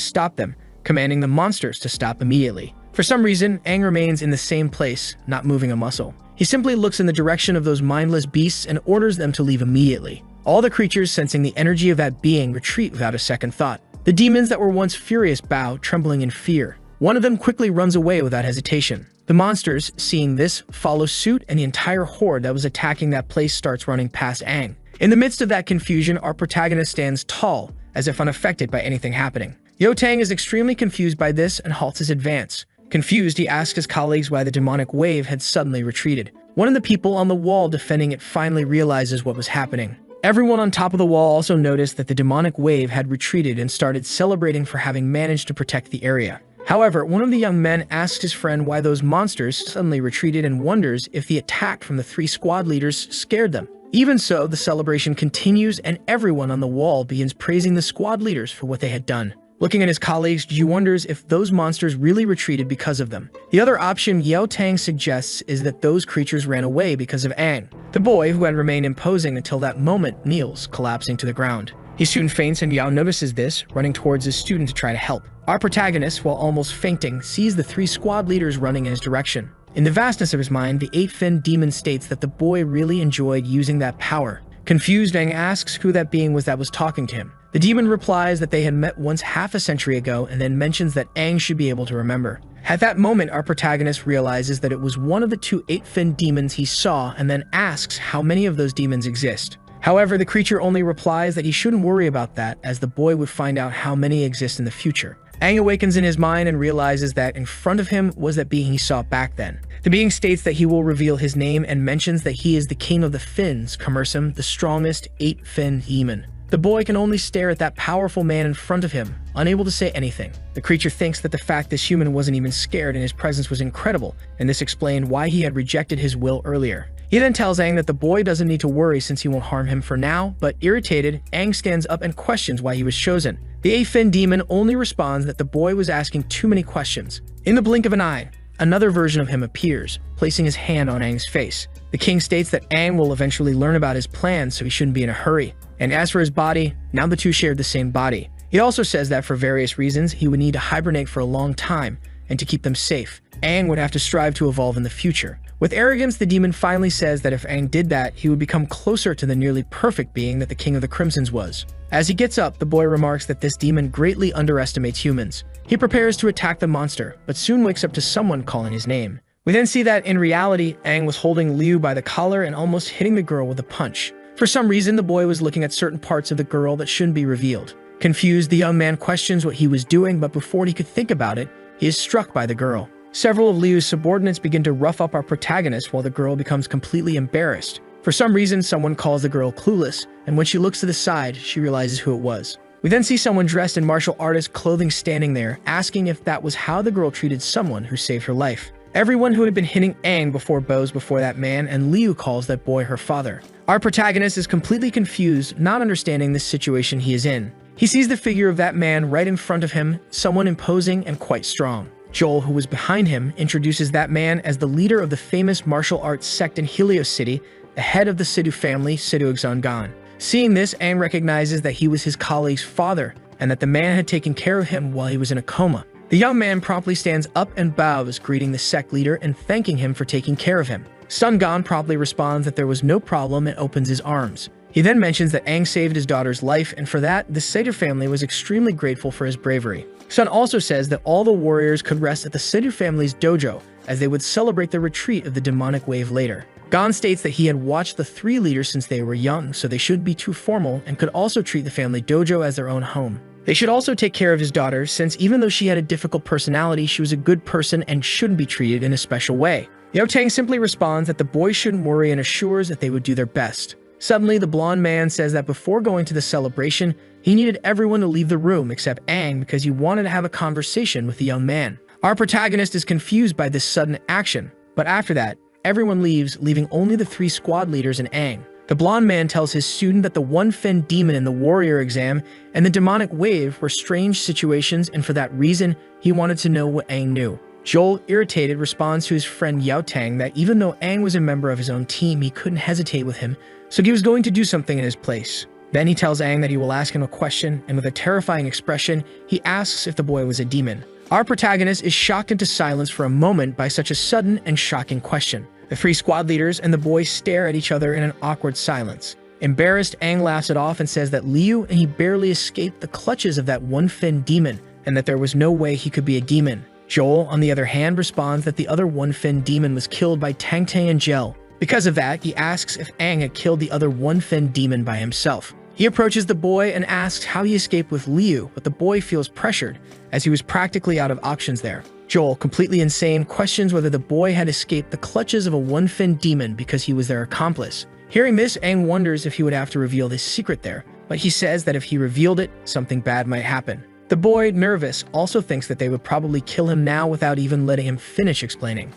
[SPEAKER 1] stop them, commanding the monsters to stop immediately. For some reason, Aang remains in the same place, not moving a muscle. He simply looks in the direction of those mindless beasts and orders them to leave immediately. All the creatures, sensing the energy of that being, retreat without a second thought. The demons that were once furious bow, trembling in fear. One of them quickly runs away without hesitation. The monsters, seeing this, follow suit, and the entire horde that was attacking that place starts running past Aang. In the midst of that confusion, our protagonist stands tall, as if unaffected by anything happening. Yahello is extremely confused by this and halts his advance. Confused, he asks his colleagues why the demonic wave had suddenly retreated. One of the people on the wall defending it finally realizes what was happening. Everyone on top of the wall also noticed that the demonic wave had retreated and started celebrating for having managed to protect the area. However, one of the young men asks his friend why those monsters suddenly retreated and wonders if the attack from the three squad leaders scared them. Even so, the celebration continues and everyone on the wall begins praising the squad leaders for what they had done. Looking at his colleagues, Ji wonders if those monsters really retreated because of them. The other option Yahello suggests is that those creatures ran away because of Aang. The boy, who had remained imposing until that moment, kneels, collapsing to the ground. He soon faints and Yahello notices this, running towards his student to try to help. Our protagonist, while almost fainting, sees the three squad leaders running in his direction. In the vastness of his mind, the 8-fin demon states that the boy really enjoyed using that power. Confused, Aang asks who that being was that was talking to him. The demon replies that they had met once half a century ago and then mentions that Aang should be able to remember. At that moment, our protagonist realizes that it was one of the two 8-fin demons he saw and then asks how many of those demons exist. However, the creature only replies that he shouldn't worry about that, as the boy would find out how many exist in the future. Aang awakens in his mind and realizes that in front of him was that being he saw back then. The being states that he will reveal his name and mentions that he is the king of the Fins, Commercium, the strongest 8-fin demon. The boy can only stare at that powerful man in front of him, unable to say anything. The creature thinks that the fact this human wasn't even scared and his presence was incredible, and this explained why he had rejected his will earlier. He then tells Aang that the boy doesn't need to worry since he won't harm him for now, but irritated, Aang stands up and questions why he was chosen. The 8-fin demon only responds that the boy was asking too many questions. In the blink of an eye, another version of him appears, placing his hand on Aang's face. The king states that Aang will eventually learn about his plans, so he shouldn't be in a hurry. And as for his body, now the two shared the same body. He also says that for various reasons, he would need to hibernate for a long time, and to keep them safe, Aang would have to strive to evolve in the future. With arrogance, the demon finally says that if Aang did that, he would become closer to the nearly perfect being that the King of the Crimsons was. As he gets up, the boy remarks that this demon greatly underestimates humans. He prepares to attack the monster, but soon wakes up to someone calling his name. We then see that in reality, Aang was holding Liu by the collar and almost hitting the girl with a punch. For some reason, the boy was looking at certain parts of the girl that shouldn't be revealed. Confused, the young man questions what he was doing, but before he could think about it, he is struck by the girl. Several of Liu's subordinates begin to rough up our protagonist while the girl becomes completely embarrassed. For some reason, someone calls the girl clueless, and when she looks to the side, she realizes who it was. We then see someone dressed in martial artist clothing standing there, asking if that was how the girl treated someone who saved her life. Everyone who had been hitting Aang before bows before that man, and Liu calls that boy her father. Our protagonist is completely confused, not understanding the situation he is in. He sees the figure of that man right in front of him, someone imposing and quite strong. Joel, who was behind him, introduces that man as the leader of the famous martial arts sect in Helios City, the head of the Sidhu family, Sidhu Xangan. Seeing this, Aang recognizes that he was his colleague's father, and that the man had taken care of him while he was in a coma. The young man promptly stands up and bows, greeting the sect leader and thanking him for taking care of him. Sun Gon promptly responds that there was no problem and opens his arms. He then mentions that Aang saved his daughter's life, and for that, the Sidhu family was extremely grateful for his bravery. Sun also says that all the warriors could rest at the Sidhu family's dojo, as they would celebrate the retreat of the demonic wave later. Gon states that he had watched the three leaders since they were young, so they shouldn't be too formal and could also treat the family dojo as their own home. They should also take care of his daughter, since even though she had a difficult personality, she was a good person and shouldn't be treated in a special way. Yao Tang simply responds that the boys shouldn't worry and assures that they would do their best. Suddenly, the blonde man says that before going to the celebration, he needed everyone to leave the room except Aang because he wanted to have a conversation with the young man. Our protagonist is confused by this sudden action, but after that, everyone leaves, leaving only the three squad leaders and Aang. The blonde man tells his student that the one-fin demon in the warrior exam and the demonic wave were strange situations, and for that reason, he wanted to know what Aang knew. Joel, irritated, responds to his friend Yao Tang that even though Aang was a member of his own team, he couldn't hesitate with him, so he was going to do something in his place. Then he tells Aang that he will ask him a question, and with a terrifying expression, he asks if the boy was a demon. Our protagonist is shocked into silence for a moment by such a sudden and shocking question. The three squad leaders and the boy stare at each other in an awkward silence. Embarrassed, Aang laughs it off and says that Liu and he barely escaped the clutches of that one-fin demon, and that there was no way he could be a demon. Joel, on the other hand, responds that the other one-fin demon was killed by Tang Tang and Gel. Because of that, he asks if Aang had killed the other one-fin demon by himself. He approaches the boy and asks how he escaped with Liu, but the boy feels pressured, as he was practically out of options there. Joel, completely insane, questions whether the boy had escaped the clutches of a one-fin demon because he was their accomplice. Hearing this, Aang wonders if he would have to reveal this secret there, but he says that if he revealed it, something bad might happen. The boy, nervous, also thinks that they would probably kill him now without even letting him finish explaining.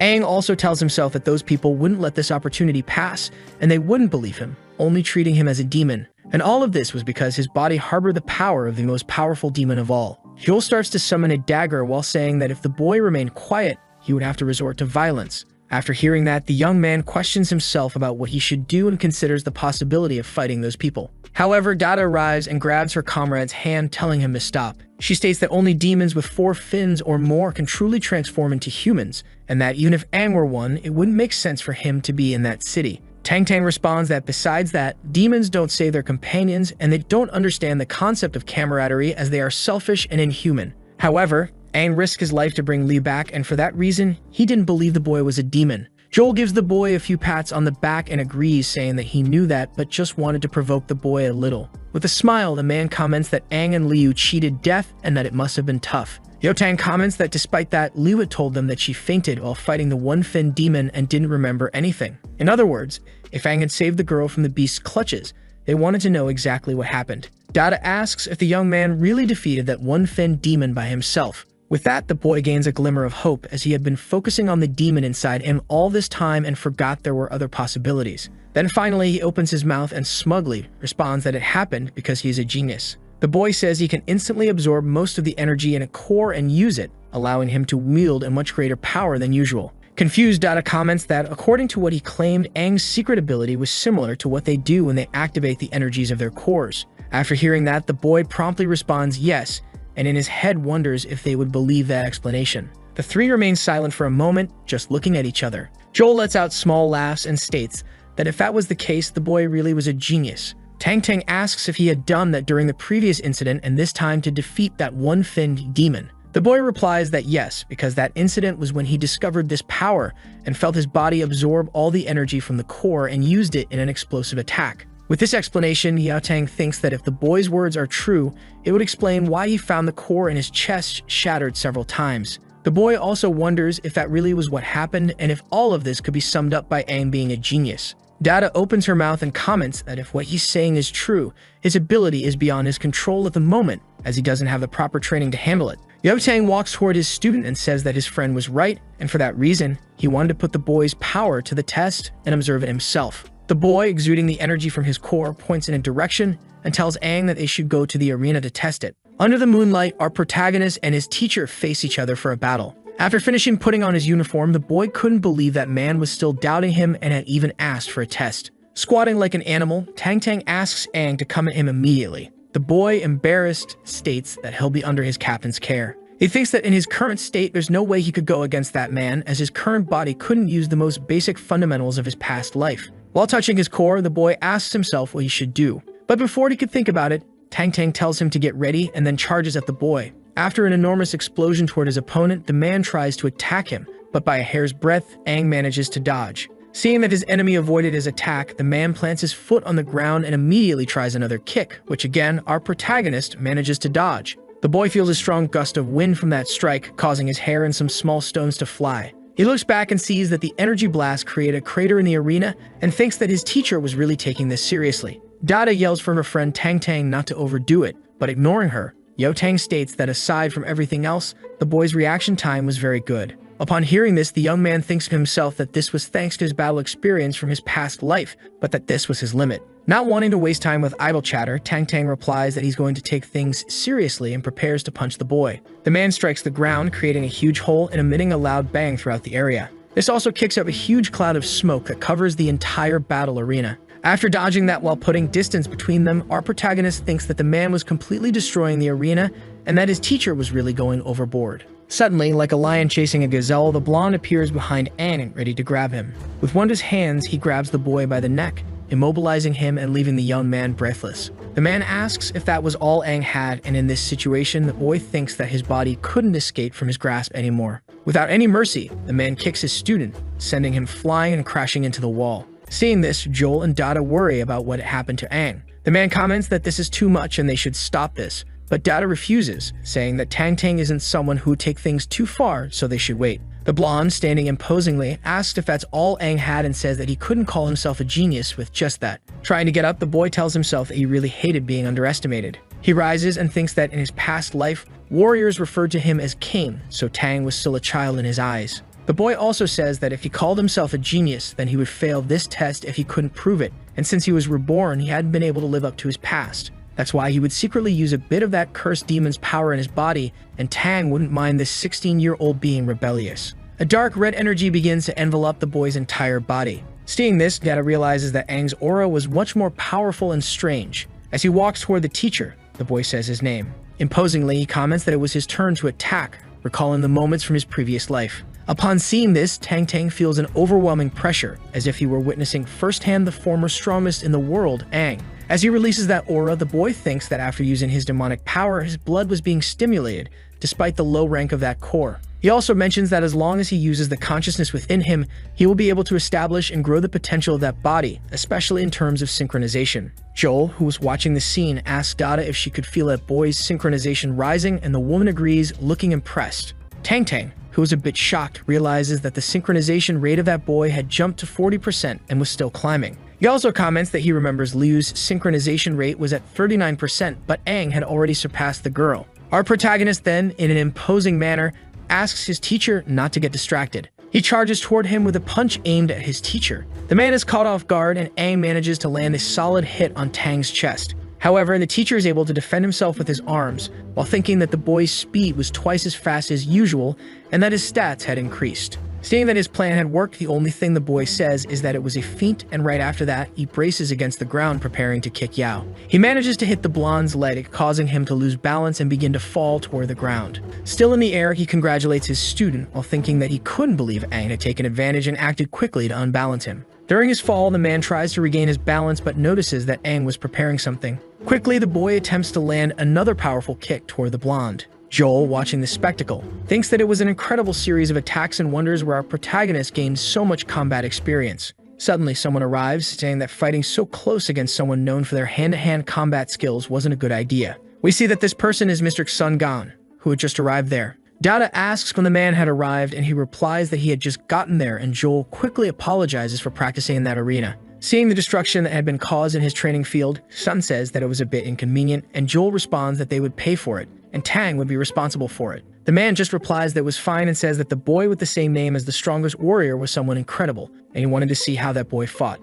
[SPEAKER 1] Aang also tells himself that those people wouldn't let this opportunity pass, and they wouldn't believe him, only treating him as a demon. And all of this was because his body harbored the power of the most powerful demon of all. Joel starts to summon a dagger while saying that if the boy remained quiet, he would have to resort to violence. After hearing that, the young man questions himself about what he should do and considers the possibility of fighting those people. However, Dada arrives and grabs her comrade's hand, telling him to stop. She states that only demons with 4 fins or more can truly transform into humans, and that even if Aang were one, it wouldn't make sense for him to be in that city. Tang Tang responds that besides that, demons don't save their companions and they don't understand the concept of camaraderie as they are selfish and inhuman. However, Aang risked his life to bring Liu back, and for that reason, he didn't believe the boy was a demon. Joel gives the boy a few pats on the back and agrees, saying that he knew that but just wanted to provoke the boy a little. With a smile, the man comments that Aang and Liu cheated death and that it must have been tough. Yao Tang comments that despite that, Liu had told them that she fainted while fighting the one-fin demon and didn't remember anything. In other words, if Aang had saved the girl from the beast's clutches, they wanted to know exactly what happened. Dada asks if the young man really defeated that one-fin demon by himself. With that, the boy gains a glimmer of hope, as he had been focusing on the demon inside him all this time and forgot there were other possibilities. Then finally, he opens his mouth and smugly responds that it happened because he is a genius. The boy says he can instantly absorb most of the energy in a core and use it, allowing him to wield a much greater power than usual. Confused, Dada comments that according to what he claimed, Aang's secret ability was similar to what they do when they activate the energies of their cores. After hearing that, the boy promptly responds yes, and in his head wonders if they would believe that explanation. The three remain silent for a moment, just looking at each other. Joel lets out small laughs and states that if that was the case, the boy really was a genius. Tang Tang asks if he had done that during the previous incident and this time to defeat that one-finned demon. The boy replies that yes, because that incident was when he discovered this power and felt his body absorb all the energy from the core and used it in an explosive attack. With this explanation, Yao Tang thinks that if the boy's words are true, it would explain why he found the core in his chest shattered several times. The boy also wonders if that really was what happened and if all of this could be summed up by Aang being a genius. Dada opens her mouth and comments that if what he's saying is true, his ability is beyond his control at the moment, as he doesn't have the proper training to handle it. Tang walks toward his student and says that his friend was right, and for that reason, he wanted to put the boy's power to the test and observe it himself. The boy, exuding the energy from his core, points in a direction and tells Aang that they should go to the arena to test it. Under the moonlight, our protagonist and his teacher face each other for a battle. After finishing putting on his uniform, the boy couldn't believe that man was still doubting him and had even asked for a test. Squatting like an animal, Tang asks Aang to come at him immediately. The boy, embarrassed, states that he'll be under his captain's care. He thinks that in his current state, there's no way he could go against that man, as his current body couldn't use the most basic fundamentals of his past life. While touching his core, the boy asks himself what he should do. But before he could think about it, Tang tells him to get ready and then charges at the boy. After an enormous explosion toward his opponent, the man tries to attack him, but by a hair's breadth, Aang manages to dodge. Seeing that his enemy avoided his attack, the man plants his foot on the ground and immediately tries another kick, which again, our protagonist manages to dodge. The boy feels a strong gust of wind from that strike, causing his hair and some small stones to fly. He looks back and sees that the energy blast created a crater in the arena and thinks that his teacher was really taking this seriously. Dada yells for her friend Tang not to overdo it, but ignoring her, Tang states that aside from everything else, the boy's reaction time was very good. Upon hearing this, the young man thinks to himself that this was thanks to his battle experience from his past life, but that this was his limit. Not wanting to waste time with idle chatter, Tang replies that he's going to take things seriously and prepares to punch the boy. The man strikes the ground, creating a huge hole and emitting a loud bang throughout the area. This also kicks up a huge cloud of smoke that covers the entire battle arena. After dodging that while putting distance between them, our protagonist thinks that the man was completely destroying the arena and that his teacher was really going overboard. Suddenly, like a lion chasing a gazelle, the blonde appears behind Aang, ready to grab him. With one of his hands, he grabs the boy by the neck, immobilizing him and leaving the young man breathless. The man asks if that was all Aang had, and in this situation, the boy thinks that his body couldn't escape from his grasp anymore. Without any mercy, the man kicks his student, sending him flying and crashing into the wall. Seeing this, Joel and Dada worry about what happened to Aang. The man comments that this is too much and they should stop this, but Dada refuses, saying that Tang isn't someone who would take things too far, so they should wait. The blonde, standing imposingly, asks if that's all Aang had and says that he couldn't call himself a genius with just that. Trying to get up, the boy tells himself that he really hated being underestimated. He rises and thinks that in his past life, warriors referred to him as king, so Tang was still a child in his eyes. The boy also says that if he called himself a genius, then he would fail this test if he couldn't prove it, and since he was reborn, he hadn't been able to live up to his past. That's why he would secretly use a bit of that cursed demon's power in his body, and Tang wouldn't mind this 16-year-old being rebellious. A dark red energy begins to envelop the boy's entire body. Seeing this, Dada realizes that Aang's aura was much more powerful and strange. As he walks toward the teacher, the boy says his name. Imposingly, he comments that it was his turn to attack, recalling the moments from his previous life. Upon seeing this, Tang feels an overwhelming pressure, as if he were witnessing firsthand the former strongest in the world, Aang. As he releases that aura, the boy thinks that after using his demonic power, his blood was being stimulated, despite the low rank of that core. He also mentions that as long as he uses the consciousness within him, he will be able to establish and grow the potential of that body, especially in terms of synchronization. Joel, who was watching the scene, asks Dada if she could feel that boy's synchronization rising, and the woman agrees, looking impressed. Tang, who was a bit shocked, realizes that the synchronization rate of that boy had jumped to 40% and was still climbing. He also comments that he remembers Liu's synchronization rate was at 39%, but Aang had already surpassed the girl. Our protagonist then, in an imposing manner, asks his teacher not to get distracted. He charges toward him with a punch aimed at his teacher. The man is caught off guard and Aang manages to land a solid hit on Tang's chest. However, the teacher is able to defend himself with his arms, while thinking that the boy's speed was twice as fast as usual and that his stats had increased. Seeing that his plan had worked, the only thing the boy says is that it was a feint, and right after that, he braces against the ground preparing to kick Yao. He manages to hit the blonde's leg, causing him to lose balance and begin to fall toward the ground. Still in the air, he congratulates his student while thinking that he couldn't believe Aang had taken advantage and acted quickly to unbalance him. During his fall, the man tries to regain his balance but notices that Aang was preparing something. Quickly, the boy attempts to land another powerful kick toward the blonde. Joel, watching the spectacle, thinks that it was an incredible series of attacks and wonders where our protagonist gained so much combat experience. Suddenly, someone arrives, saying that fighting so close against someone known for their hand-to-hand combat skills wasn't a good idea. We see that this person is Mr. Sun Gan, who had just arrived there. Dada asks when the man had arrived, and he replies that he had just gotten there, and Joel quickly apologizes for practicing in that arena. Seeing the destruction that had been caused in his training field, Sun says that it was a bit inconvenient, and Joel responds that they would pay for it, and Tang would be responsible for it. The man just replies that it was fine and says that the boy with the same name as the strongest warrior was someone incredible, and he wanted to see how that boy fought.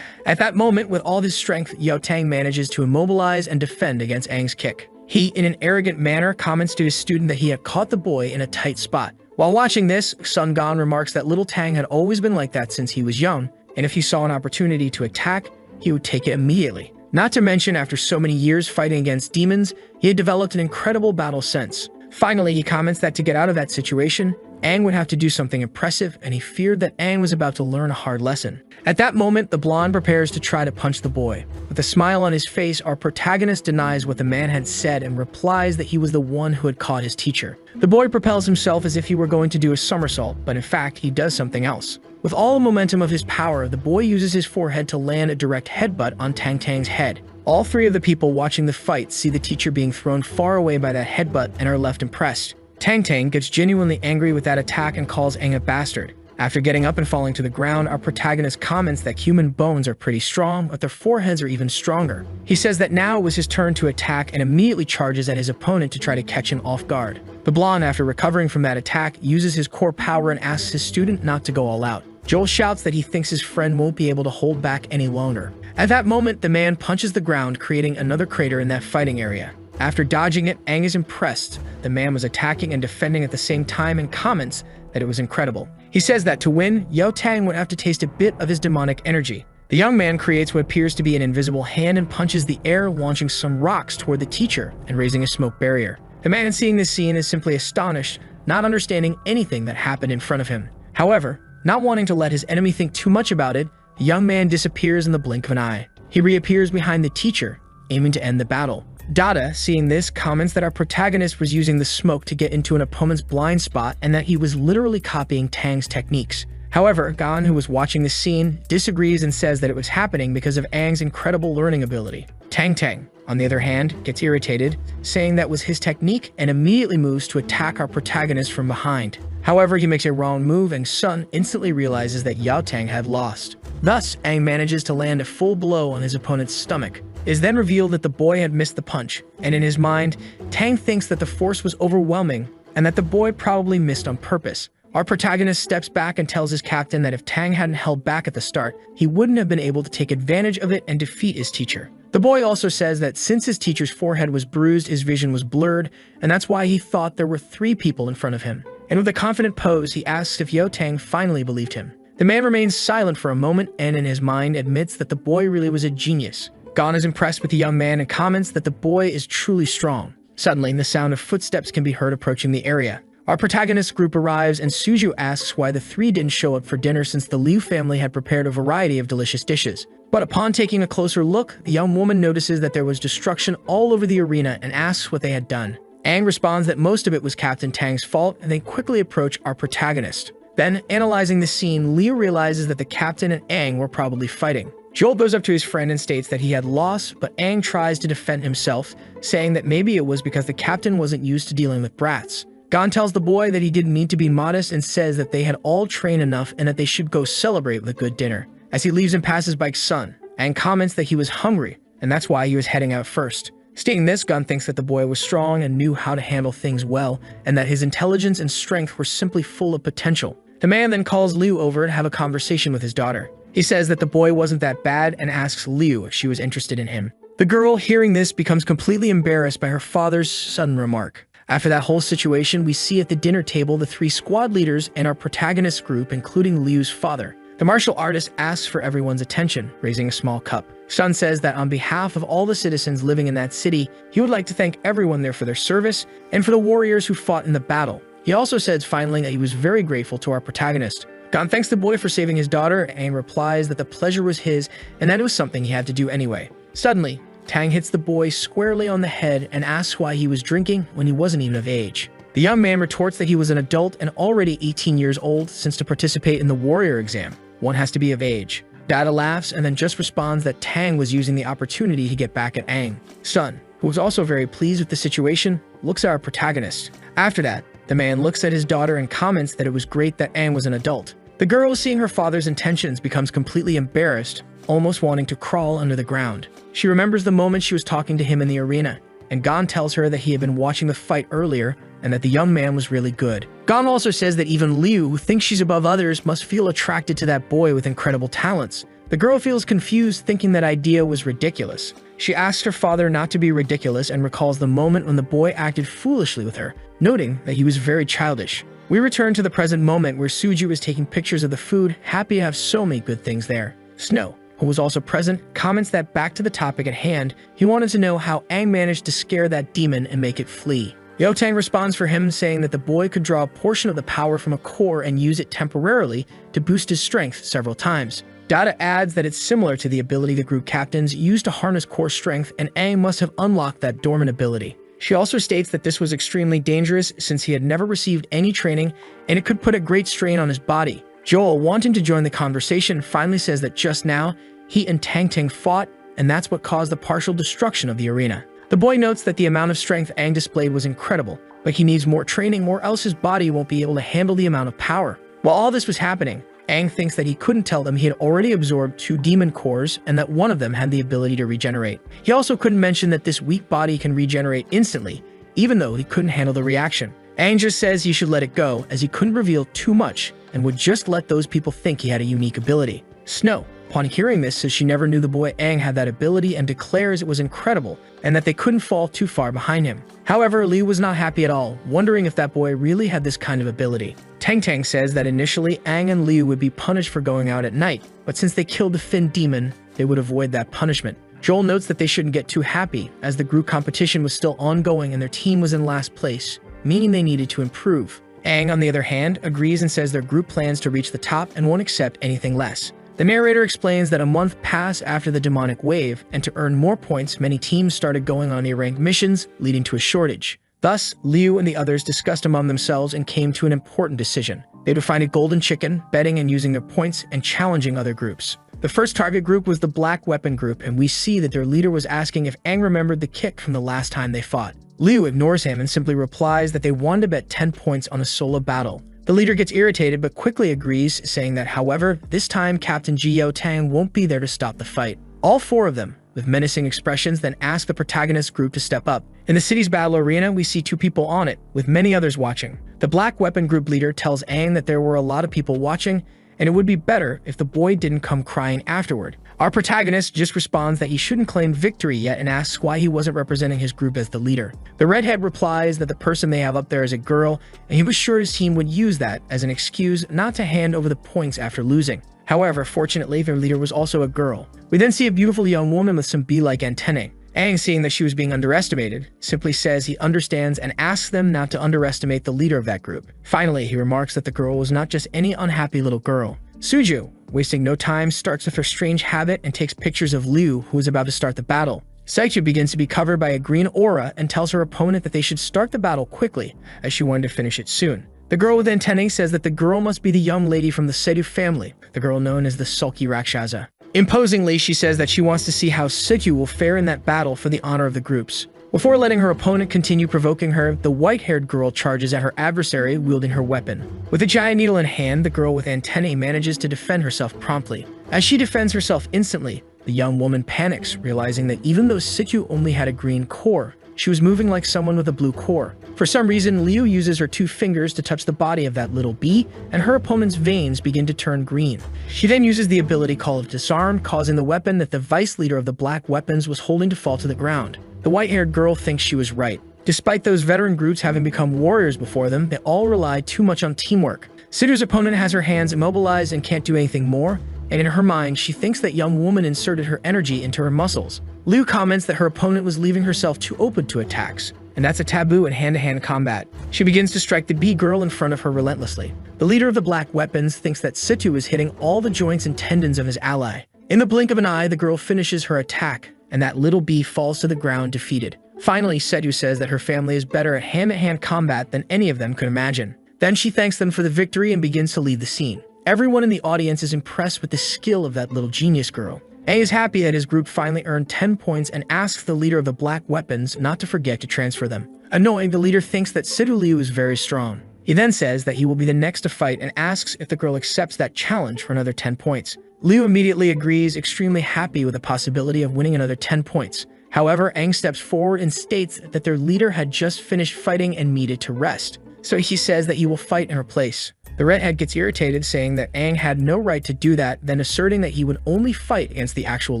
[SPEAKER 1] At that moment, with all his strength, Yao Tang manages to immobilize and defend against Aang's kick. He, in an arrogant manner, comments to his student that he had caught the boy in a tight spot. While watching this, Sun Gong remarks that little Tang had always been like that since he was young, and if he saw an opportunity to attack, he would take it immediately. Not to mention, after so many years fighting against demons, he had developed an incredible battle sense. Finally, he comments that to get out of that situation, Aang would have to do something impressive, and he feared that Aang was about to learn a hard lesson. At that moment, the blonde prepares to try to punch the boy. With a smile on his face, our protagonist denies what the man had said and replies that he was the one who had caught his teacher. The boy propels himself as if he were going to do a somersault, but in fact, he does something else. With all the momentum of his power, the boy uses his forehead to land a direct headbutt on Tang Tang's head. All three of the people watching the fight see the teacher being thrown far away by that headbutt and are left impressed. Tang Tang gets genuinely angry with that attack and calls Aang a bastard. After getting up and falling to the ground, our protagonist comments that human bones are pretty strong, but their foreheads are even stronger. He says that now it was his turn to attack and immediately charges at his opponent to try to catch him off guard. The blonde, after recovering from that attack, uses his core power and asks his student not to go all out. Joel shouts that he thinks his friend won't be able to hold back any longer. At that moment, the man punches the ground, creating another crater in that fighting area. After dodging it, Aang is impressed. The man was attacking and defending at the same time and comments that it was incredible. He says that to win, Yao Tang would have to taste a bit of his demonic energy. The young man creates what appears to be an invisible hand and punches the air, launching some rocks toward the teacher and raising a smoke barrier. The man seeing this scene is simply astonished, not understanding anything that happened in front of him. However, not wanting to let his enemy think too much about it, the young man disappears in the blink of an eye. He reappears behind the teacher, aiming to end the battle. Dada, seeing this, comments that our protagonist was using the smoke to get into an opponent's blind spot and that he was literally copying Tang's techniques. However, Gon, who was watching the scene, disagrees and says that it was happening because of Aang's incredible learning ability. Tang Tang, on the other hand, gets irritated, saying that was his technique and immediately moves to attack our protagonist from behind. However, he makes a wrong move and Sun instantly realizes that Yao Tang had lost. Thus, Aang manages to land a full blow on his opponent's stomach. It is then revealed that the boy had missed the punch, and in his mind, Tang thinks that the force was overwhelming and that the boy probably missed on purpose. Our protagonist steps back and tells his captain that if Tang hadn't held back at the start, he wouldn't have been able to take advantage of it and defeat his teacher. The boy also says that since his teacher's forehead was bruised, his vision was blurred, and that's why he thought there were 3 people in front of him. And with a confident pose, he asks if Yao Tang finally believed him. The man remains silent for a moment and in his mind admits that the boy really was a genius. Gon is impressed with the young man and comments that the boy is truly strong. Suddenly, the sound of footsteps can be heard approaching the area. Our protagonist group arrives and Suju asks why the 3 didn't show up for dinner since the Liu family had prepared a variety of delicious dishes. But upon taking a closer look, the young woman notices that there was destruction all over the arena and asks what they had done. Aang responds that most of it was Captain Tang's fault and they quickly approach our protagonist. Then, analyzing the scene, Liu realizes that the captain and Aang were probably fighting. Joel goes up to his friend and states that he had lost, but Aang tries to defend himself, saying that maybe it was because the captain wasn't used to dealing with brats. Gon tells the boy that he didn't need to be modest and says that they had all trained enough and that they should go celebrate with a good dinner. As he leaves and passes by Sun, Aang comments that he was hungry, and that's why he was heading out first. Stating this, Gon thinks that the boy was strong and knew how to handle things well, and that his intelligence and strength were simply full of potential. The man then calls Liu over to have a conversation with his daughter. He says that the boy wasn't that bad and asks Liu if she was interested in him. The girl, hearing this, becomes completely embarrassed by her father's sudden remark. After that whole situation, we see at the dinner table the 3 squad leaders and our protagonist group, including Liu's father. The martial artist asks for everyone's attention, raising a small cup. Sun says that on behalf of all the citizens living in that city, he would like to thank everyone there for their service and for the warriors who fought in the battle. He also says finally that he was very grateful to our protagonist. Gon thanks the boy for saving his daughter and replies that the pleasure was his and that it was something he had to do anyway. Suddenly, Tang hits the boy squarely on the head and asks why he was drinking when he wasn't even of age. The young man retorts that he was an adult and already 18 years old since to participate in the warrior exam, one has to be of age. Dada laughs and then just responds that Tang was using the opportunity to get back at Aang. Sun, who was also very pleased with the situation, looks at our protagonist. After that, the man looks at his daughter and comments that it was great that Aang was an adult. The girl, seeing her father's intentions, becomes completely embarrassed, almost wanting to crawl under the ground. She remembers the moment she was talking to him in the arena, and Gon tells her that he had been watching the fight earlier and that the young man was really good. Gon also says that even Liu, who thinks she's above others, must feel attracted to that boy with incredible talents. The girl feels confused, thinking that idea was ridiculous. She asks her father not to be ridiculous and recalls the moment when the boy acted foolishly with her, noting that he was very childish. We return to the present moment where Suju is taking pictures of the food, happy to have so many good things there. Snow, who was also present, comments that back to the topic at hand, he wanted to know how Aang managed to scare that demon and make it flee. Yotang responds for him, saying that the boy could draw a portion of the power from a core and use it temporarily to boost his strength several times. Dada adds that it's similar to the ability the group captains used to harness core strength, and Aang must have unlocked that dormant ability. She also states that this was extremely dangerous since he had never received any training and it could put a great strain on his body. Joel, wanting to join the conversation, finally says that just now, he and Tang Ting fought, and that's what caused the partial destruction of the arena. The boy notes that the amount of strength Aang displayed was incredible, but he needs more training or else his body won't be able to handle the amount of power. While all this was happening, Aang thinks that he couldn't tell them he had already absorbed 2 demon cores and that one of them had the ability to regenerate. He also couldn't mention that this weak body can regenerate instantly, even though he couldn't handle the reaction. Aang just says he should let it go, as he couldn't reveal too much and would just let those people think he had a unique ability. Snow, upon hearing this, says she never knew the boy Aang had that ability and declares it was incredible and that they couldn't fall too far behind him. However, Liu was not happy at all, wondering if that boy really had this kind of ability. Tang Tang says that initially Aang and Liu would be punished for going out at night, but since they killed the Fin demon, they would avoid that punishment. Joel notes that they shouldn't get too happy, as the group competition was still ongoing and their team was in last place, meaning they needed to improve. Aang, on the other hand, agrees and says their group plans to reach the top and won't accept anything less. The narrator explains that a month passed after the demonic wave, and to earn more points, many teams started going on A-ranked missions, leading to a shortage. Thus, Liu and the others discussed among themselves and came to an important decision. They would find a golden chicken, betting and using their points, and challenging other groups. The first target group was the Black Weapon Group, and we see that their leader was asking if Aang remembered the kick from the last time they fought. Liu ignores him and simply replies that they wanted to bet 10 points on a solo battle. The leader gets irritated but quickly agrees, saying that, however, this time Captain Ji Tang won't be there to stop the fight. All 4 of them, with menacing expressions, then ask the protagonist group to step up. In the city's battle arena, we see 2 people on it, with many others watching. The Black Weapon Group leader tells Aang that there were a lot of people watching, and it would be better if the boy didn't come crying afterward. Our protagonist just responds that he shouldn't claim victory yet and asks why he wasn't representing his group as the leader. The redhead replies that the person they have up there is a girl, and he was sure his team would use that as an excuse not to hand over the points after losing. However, fortunately, their leader was also a girl. We then see a beautiful young woman with some bee-like antennae. Aang, seeing that she was being underestimated, simply says he understands and asks them not to underestimate the leader of that group. Finally, he remarks that the girl was not just any unhappy little girl. Suju, wasting no time, starts with her strange habit and takes pictures of Liu, who is about to start the battle. Saichu begins to be covered by a green aura and tells her opponent that they should start the battle quickly, as she wanted to finish it soon. The girl with antennae says that the girl must be the young lady from the Sedu family, the girl known as the Sulky Rakshasa. Imposingly, she says that she wants to see how Saichu will fare in that battle for the honor of the groups. Before letting her opponent continue provoking her, the white-haired girl charges at her adversary, wielding her weapon. With a giant needle in hand, the girl with antennae manages to defend herself promptly. As she defends herself instantly, the young woman panics, realizing that even though Saichu only had a green core, she was moving like someone with a blue core. For some reason, Liu uses her 2 fingers to touch the body of that little bee, and her opponent's veins begin to turn green. She then uses the ability called Disarm, causing the weapon that the vice leader of the Black Weapons was holding to fall to the ground. The white-haired girl thinks she was right. Despite those veteran groups having become warriors before them, they all rely too much on teamwork. Sidhu's opponent has her hands immobilized and can't do anything more, and in her mind, she thinks that young woman inserted her energy into her muscles. Liu comments that her opponent was leaving herself too open to attacks, and that's a taboo in hand-to-hand combat. She begins to strike the bee girl in front of her relentlessly. The leader of the Black Weapons thinks that Saichu is hitting all the joints and tendons of his ally. In the blink of an eye, the girl finishes her attack, and that little bee falls to the ground defeated. Finally, Saichu says that her family is better at hand-to-hand combat than any of them could imagine. Then she thanks them for the victory and begins to lead the scene. Everyone in the audience is impressed with the skill of that little genius girl. Aang is happy that his group finally earned 10 points and asks the leader of the Black Weapons not to forget to transfer them. Annoyed, the leader thinks that Sidhu Liu is very strong. He then says that he will be the next to fight and asks if the girl accepts that challenge for another 10 points. Liu immediately agrees, extremely happy with the possibility of winning another 10 points. However, Aang steps forward and states that their leader had just finished fighting and needed to rest. So he says that he will fight in her place. The redhead gets irritated, saying that Aang had no right to do that, then asserting that he would only fight against the actual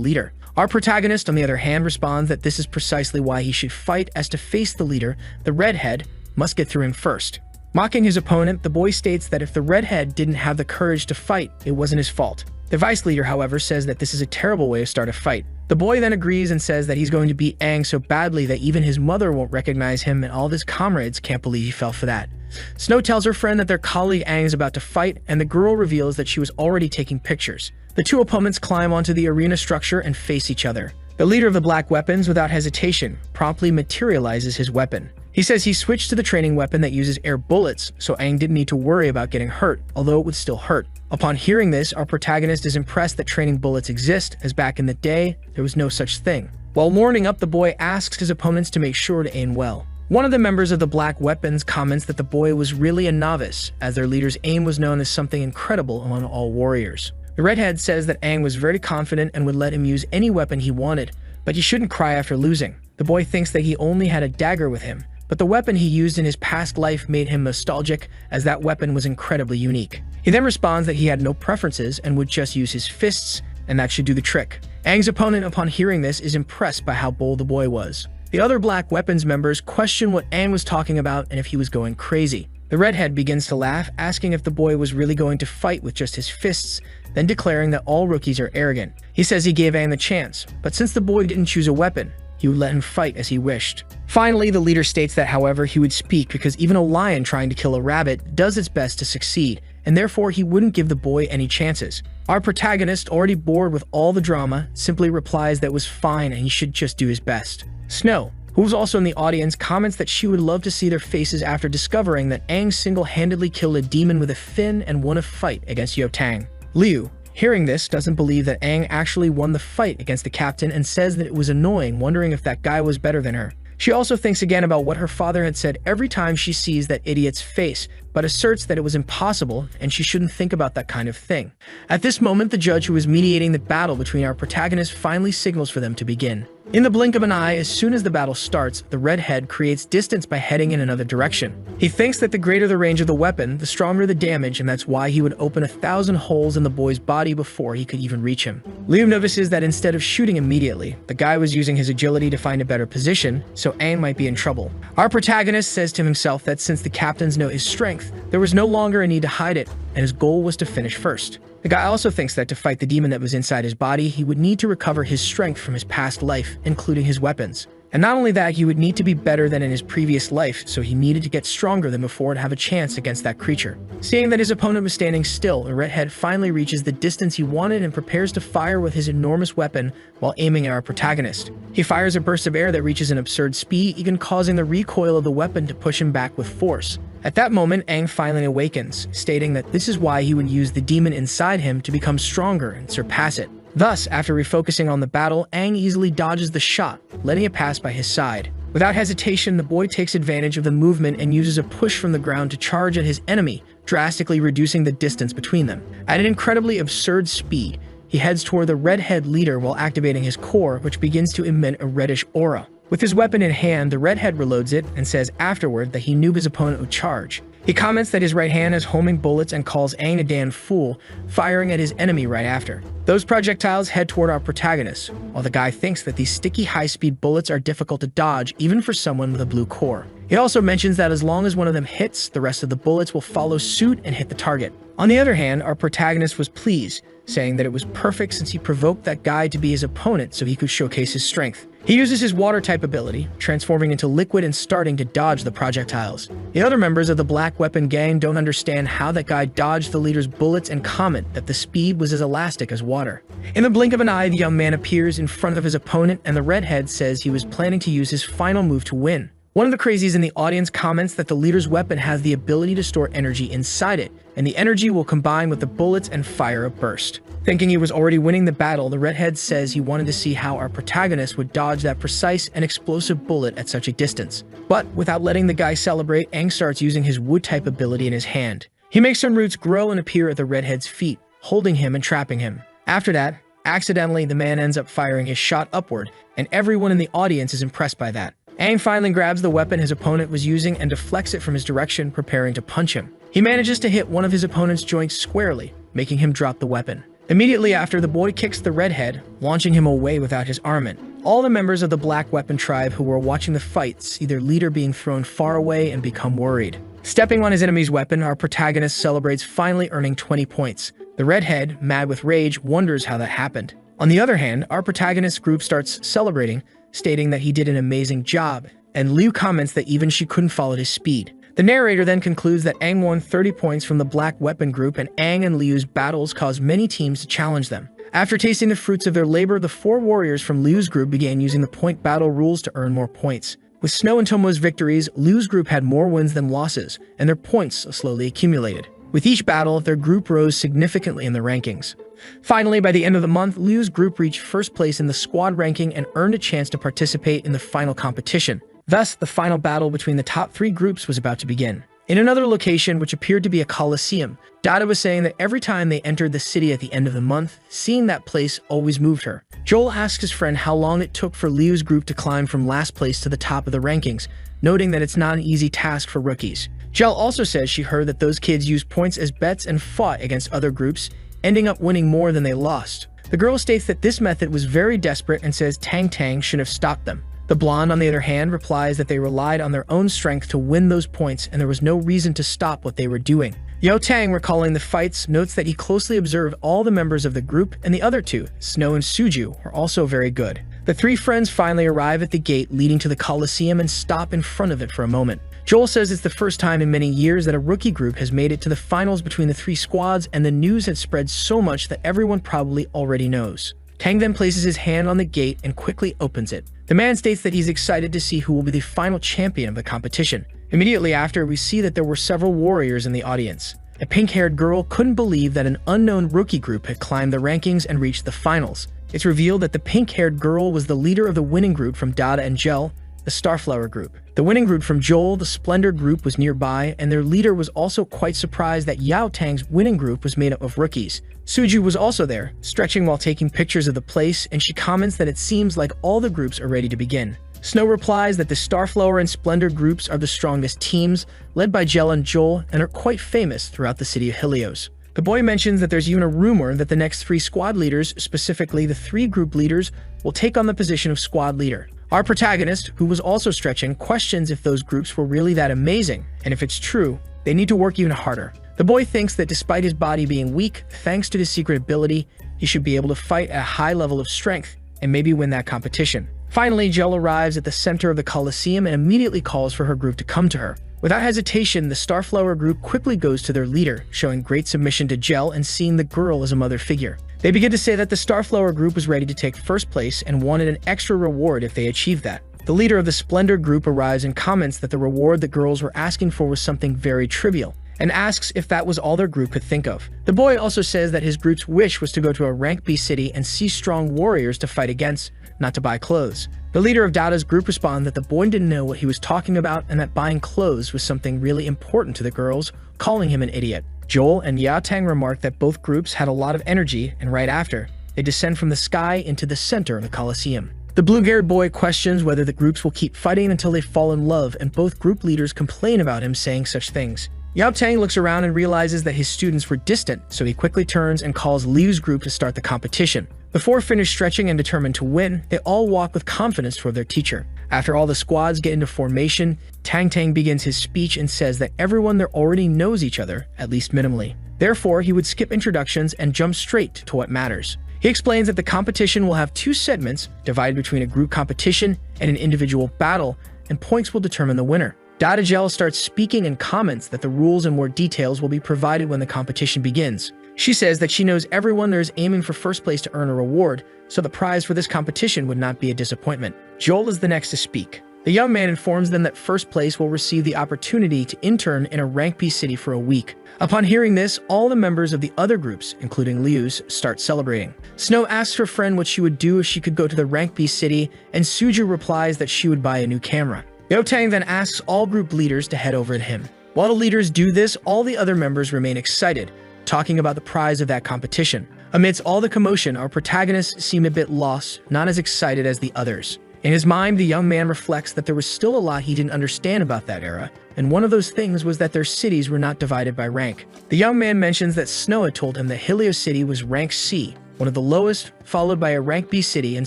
[SPEAKER 1] leader. Our protagonist, on the other hand, responds that this is precisely why he should fight, as to face the leader, the redhead must get through him first. Mocking his opponent, the boy states that if the redhead didn't have the courage to fight, it wasn't his fault. The vice leader, however, says that this is a terrible way to start a fight. The boy then agrees and says that he's going to beat Aang so badly that even his mother won't recognize him, and all of his comrades can't believe he fell for that. Snow tells her friend that their colleague Aang is about to fight, and the girl reveals that she was already taking pictures. The two opponents climb onto the arena structure and face each other. The leader of the black weapons, without hesitation, promptly materializes his weapon. He says he switched to the training weapon that uses air bullets, so Aang didn't need to worry about getting hurt, although it would still hurt. Upon hearing this, our protagonist is impressed that training bullets exist, as back in the day, there was no such thing. While warming up, the boy asks his opponents to make sure to aim well. One of the members of the Black Weapons comments that the boy was really a novice, as their leader's aim was known as something incredible among all warriors. The redhead says that Aang was very confident and would let him use any weapon he wanted, but he shouldn't cry after losing. The boy thinks that he only had a dagger with him, but the weapon he used in his past life made him nostalgic, as that weapon was incredibly unique. He then responds that he had no preferences and would just use his fists, and that should do the trick. Aang's opponent, upon hearing this, is impressed by how bold the boy was. The other Black Weapons members question what Aang was talking about and if he was going crazy. The redhead begins to laugh, asking if the boy was really going to fight with just his fists, then declaring that all rookies are arrogant. He says he gave Aang the chance, but since the boy didn't choose a weapon, he would let him fight as he wished. Finally, the leader states that, however, he would speak because even a lion trying to kill a rabbit does its best to succeed, and therefore he wouldn't give the boy any chances. Our protagonist, already bored with all the drama, simply replies that it was fine and he should just do his best. Snow, who was also in the audience, comments that she would love to see their faces after discovering that Aang single-handedly killed a demon with a fin and won a fight against Yotang. Liu, hearing this, doesn't believe that Aang actually won the fight against the captain and says that it was annoying, wondering if that guy was better than her. She also thinks again about what her father had said every time she sees that idiot's face, but asserts that it was impossible and she shouldn't think about that kind of thing. At this moment, the judge who is mediating the battle between our protagonists finally signals for them to begin. In the blink of an eye, as soon as the battle starts, the redhead creates distance by heading in another direction. He thinks that the greater the range of the weapon, the stronger the damage, and that's why he would open 1,000 holes in the boy's body before he could even reach him. Liu notices that instead of shooting immediately, the guy was using his agility to find a better position, so Aang might be in trouble. Our protagonist says to himself that since the captains know his strength, there was no longer a need to hide it, and his goal was to finish first. The guy also thinks that to fight the demon that was inside his body, he would need to recover his strength from his past life, including his weapons. And not only that, he would need to be better than in his previous life, so he needed to get stronger than before to have a chance against that creature. Seeing that his opponent was standing still, the redhead finally reaches the distance he wanted and prepares to fire with his enormous weapon while aiming at our protagonist. He fires a burst of air that reaches an absurd speed, even causing the recoil of the weapon to push him back with force. At that moment, Aang finally awakens, stating that this is why he would use the demon inside him to become stronger and surpass it. Thus, after refocusing on the battle, Aang easily dodges the shot, letting it pass by his side. Without hesitation, the boy takes advantage of the movement and uses a push from the ground to charge at his enemy, drastically reducing the distance between them. At an incredibly absurd speed, he heads toward the redhead leader while activating his core, which begins to emit a reddish aura. With his weapon in hand, the redhead reloads it and says afterward that he knew his opponent would charge. He comments that his right hand is homing bullets and calls Aang a damn fool, firing at his enemy right after. Those projectiles head toward our protagonist, while the guy thinks that these sticky high-speed bullets are difficult to dodge even for someone with a blue core. He also mentions that as long as one of them hits, the rest of the bullets will follow suit and hit the target. On the other hand, our protagonist was pleased, saying that it was perfect since he provoked that guy to be his opponent so he could showcase his strength. He uses his water-type ability, transforming into liquid and starting to dodge the projectiles. The other members of the Black Weapon gang don't understand how that guy dodged the leader's bullets and comment that the speed was as elastic as water. In the blink of an eye, the young man appears in front of his opponent and the redhead says he was planning to use his final move to win. One of the crazies in the audience comments that the leader's weapon has the ability to store energy inside it, and the energy will combine with the bullets and fire a burst. Thinking he was already winning the battle, the redhead says he wanted to see how our protagonist would dodge that precise and explosive bullet at such a distance. But without letting the guy celebrate, Aang starts using his wood-type ability in his hand. He makes some roots grow and appear at the redhead's feet, holding him and trapping him. After that, Accidentally, the man ends up firing his shot upward, and everyone in the audience is impressed by that. Aang finally grabs the weapon his opponent was using and deflects it from his direction, preparing to punch him. He manages to hit one of his opponent's joints squarely, making him drop the weapon. Immediately after, the boy kicks the redhead, launching him away without his armament. All the members of the Black Weapon tribe who were watching the fight see their leader being thrown far away and become worried. Stepping on his enemy's weapon, our protagonist celebrates finally earning 20 points. The redhead, mad with rage, wonders how that happened. On the other hand, our protagonist's group starts celebrating, stating that he did an amazing job, and Liu comments that even she couldn't follow his speed. The narrator then concludes that Aang won 30 points from the Black Weapon group, and Aang and Liu's battles caused many teams to challenge them. After tasting the fruits of their labor, the 4 warriors from Liu's group began using the point battle rules to earn more points. With Snow and Tomo's victories, Liu's group had more wins than losses, and their points slowly accumulated. With each battle, their group rose significantly in the rankings. Finally, by the end of the month, Liu's group reached first place in the squad ranking and earned a chance to participate in the final competition. Thus, the final battle between the top 3 groups was about to begin. In another location, which appeared to be a coliseum, Dada was saying that every time they entered the city at the end of the month, seeing that place always moved her. Joel asks his friend how long it took for Liu's group to climb from last place to the top of the rankings, noting that it's not an easy task for rookies. Jel also says she heard that those kids used points as bets and fought against other groups, ending up winning more than they lost. The girl states that this method was very desperate and says Tang Tang shouldn't have stopped them. The blonde, on the other hand, replies that they relied on their own strength to win those points and there was no reason to stop what they were doing. Yao Tang, recalling the fights, notes that he closely observed all the members of the group, and the other 2, Snow and Suju, were also very good. The 3 friends finally arrive at the gate leading to the Coliseum and stop in front of it for a moment. Joel says it's the first time in many years that a rookie group has made it to the finals between the 3 squads, and the news had spread so much that everyone probably already knows. Tang then places his hand on the gate and quickly opens it. The man states that he's excited to see who will be the final champion of the competition. Immediately after, we see that there were several warriors in the audience. A pink-haired girl couldn't believe that an unknown rookie group had climbed the rankings and reached the finals. It's revealed that the pink-haired girl was the leader of the winning group from Dada and Gel, the Starflower group. The winning group from Joel, the Splendor group, was nearby, and their leader was also quite surprised that Yao Tang's winning group was made up of rookies. Suju was also there, stretching while taking pictures of the place, and she comments that it seems like all the groups are ready to begin. Snow replies that the Starflower and Splendor groups are the strongest teams, led by Gel and Joel, and are quite famous throughout the city of Helios. The boy mentions that there's even a rumor that the next 3 squad leaders, specifically the 3 group leaders, will take on the position of squad leader. Our protagonist, who was also stretching, questions if those groups were really that amazing, and if it's true, they need to work even harder. The boy thinks that despite his body being weak, thanks to his secret ability, he should be able to fight at a high level of strength, and maybe win that competition. Finally, Gel arrives at the center of the Coliseum and immediately calls for her group to come to her. Without hesitation, the Starflower group quickly goes to their leader, showing great submission to Gel and seeing the girl as a mother figure. They begin to say that the Starflower group was ready to take first place and wanted an extra reward if they achieved that. The leader of the Splendor group arrives and comments that the reward the girls were asking for was something very trivial, and asks if that was all their group could think of. The boy also says that his group's wish was to go to a rank B city and see strong warriors to fight against, not to buy clothes. The leader of Dada's group responded that the boy didn't know what he was talking about and that buying clothes was something really important to the girls, calling him an idiot. Joel and Yao Tang remarked that both groups had a lot of energy, and right after, they descend from the sky into the center of the Coliseum. The blue-haired boy questions whether the groups will keep fighting until they fall in love, and both group leaders complain about him saying such things. Yao Tang looks around and realizes that his students were distant, so he quickly turns and calls Liu's group to start the competition. The 4 finish stretching and determined to win, they all walk with confidence toward their teacher. After all the squads get into formation, Tang Tang begins his speech and says that everyone there already knows each other, at least minimally. Therefore, he would skip introductions and jump straight to what matters. He explains that the competition will have 2 segments, divided between a group competition and an individual battle, and points will determine the winner. Dada Gel starts speaking and comments that the rules and more details will be provided when the competition begins. She says that she knows everyone there is aiming for first place to earn a reward, so the prize for this competition would not be a disappointment. Joel is the next to speak. The young man informs them that first place will receive the opportunity to intern in a rank B city for a week. Upon hearing this, all the members of the other groups, including Liu's, start celebrating. Snow asks her friend what she would do if she could go to the rank B city, and Suju replies that she would buy a new camera. Yao Tang then asks all group leaders to head over to him. While the leaders do this, all the other members remain excited, talking about the prize of that competition. Amidst all the commotion, our protagonist seemed a bit lost, not as excited as the others. In his mind, the young man reflects that there was still a lot he didn't understand about that era, and one of those things was that their cities were not divided by rank. The young man mentions that Snow had told him that Helio City was rank C, one of the lowest, followed by a rank B city, and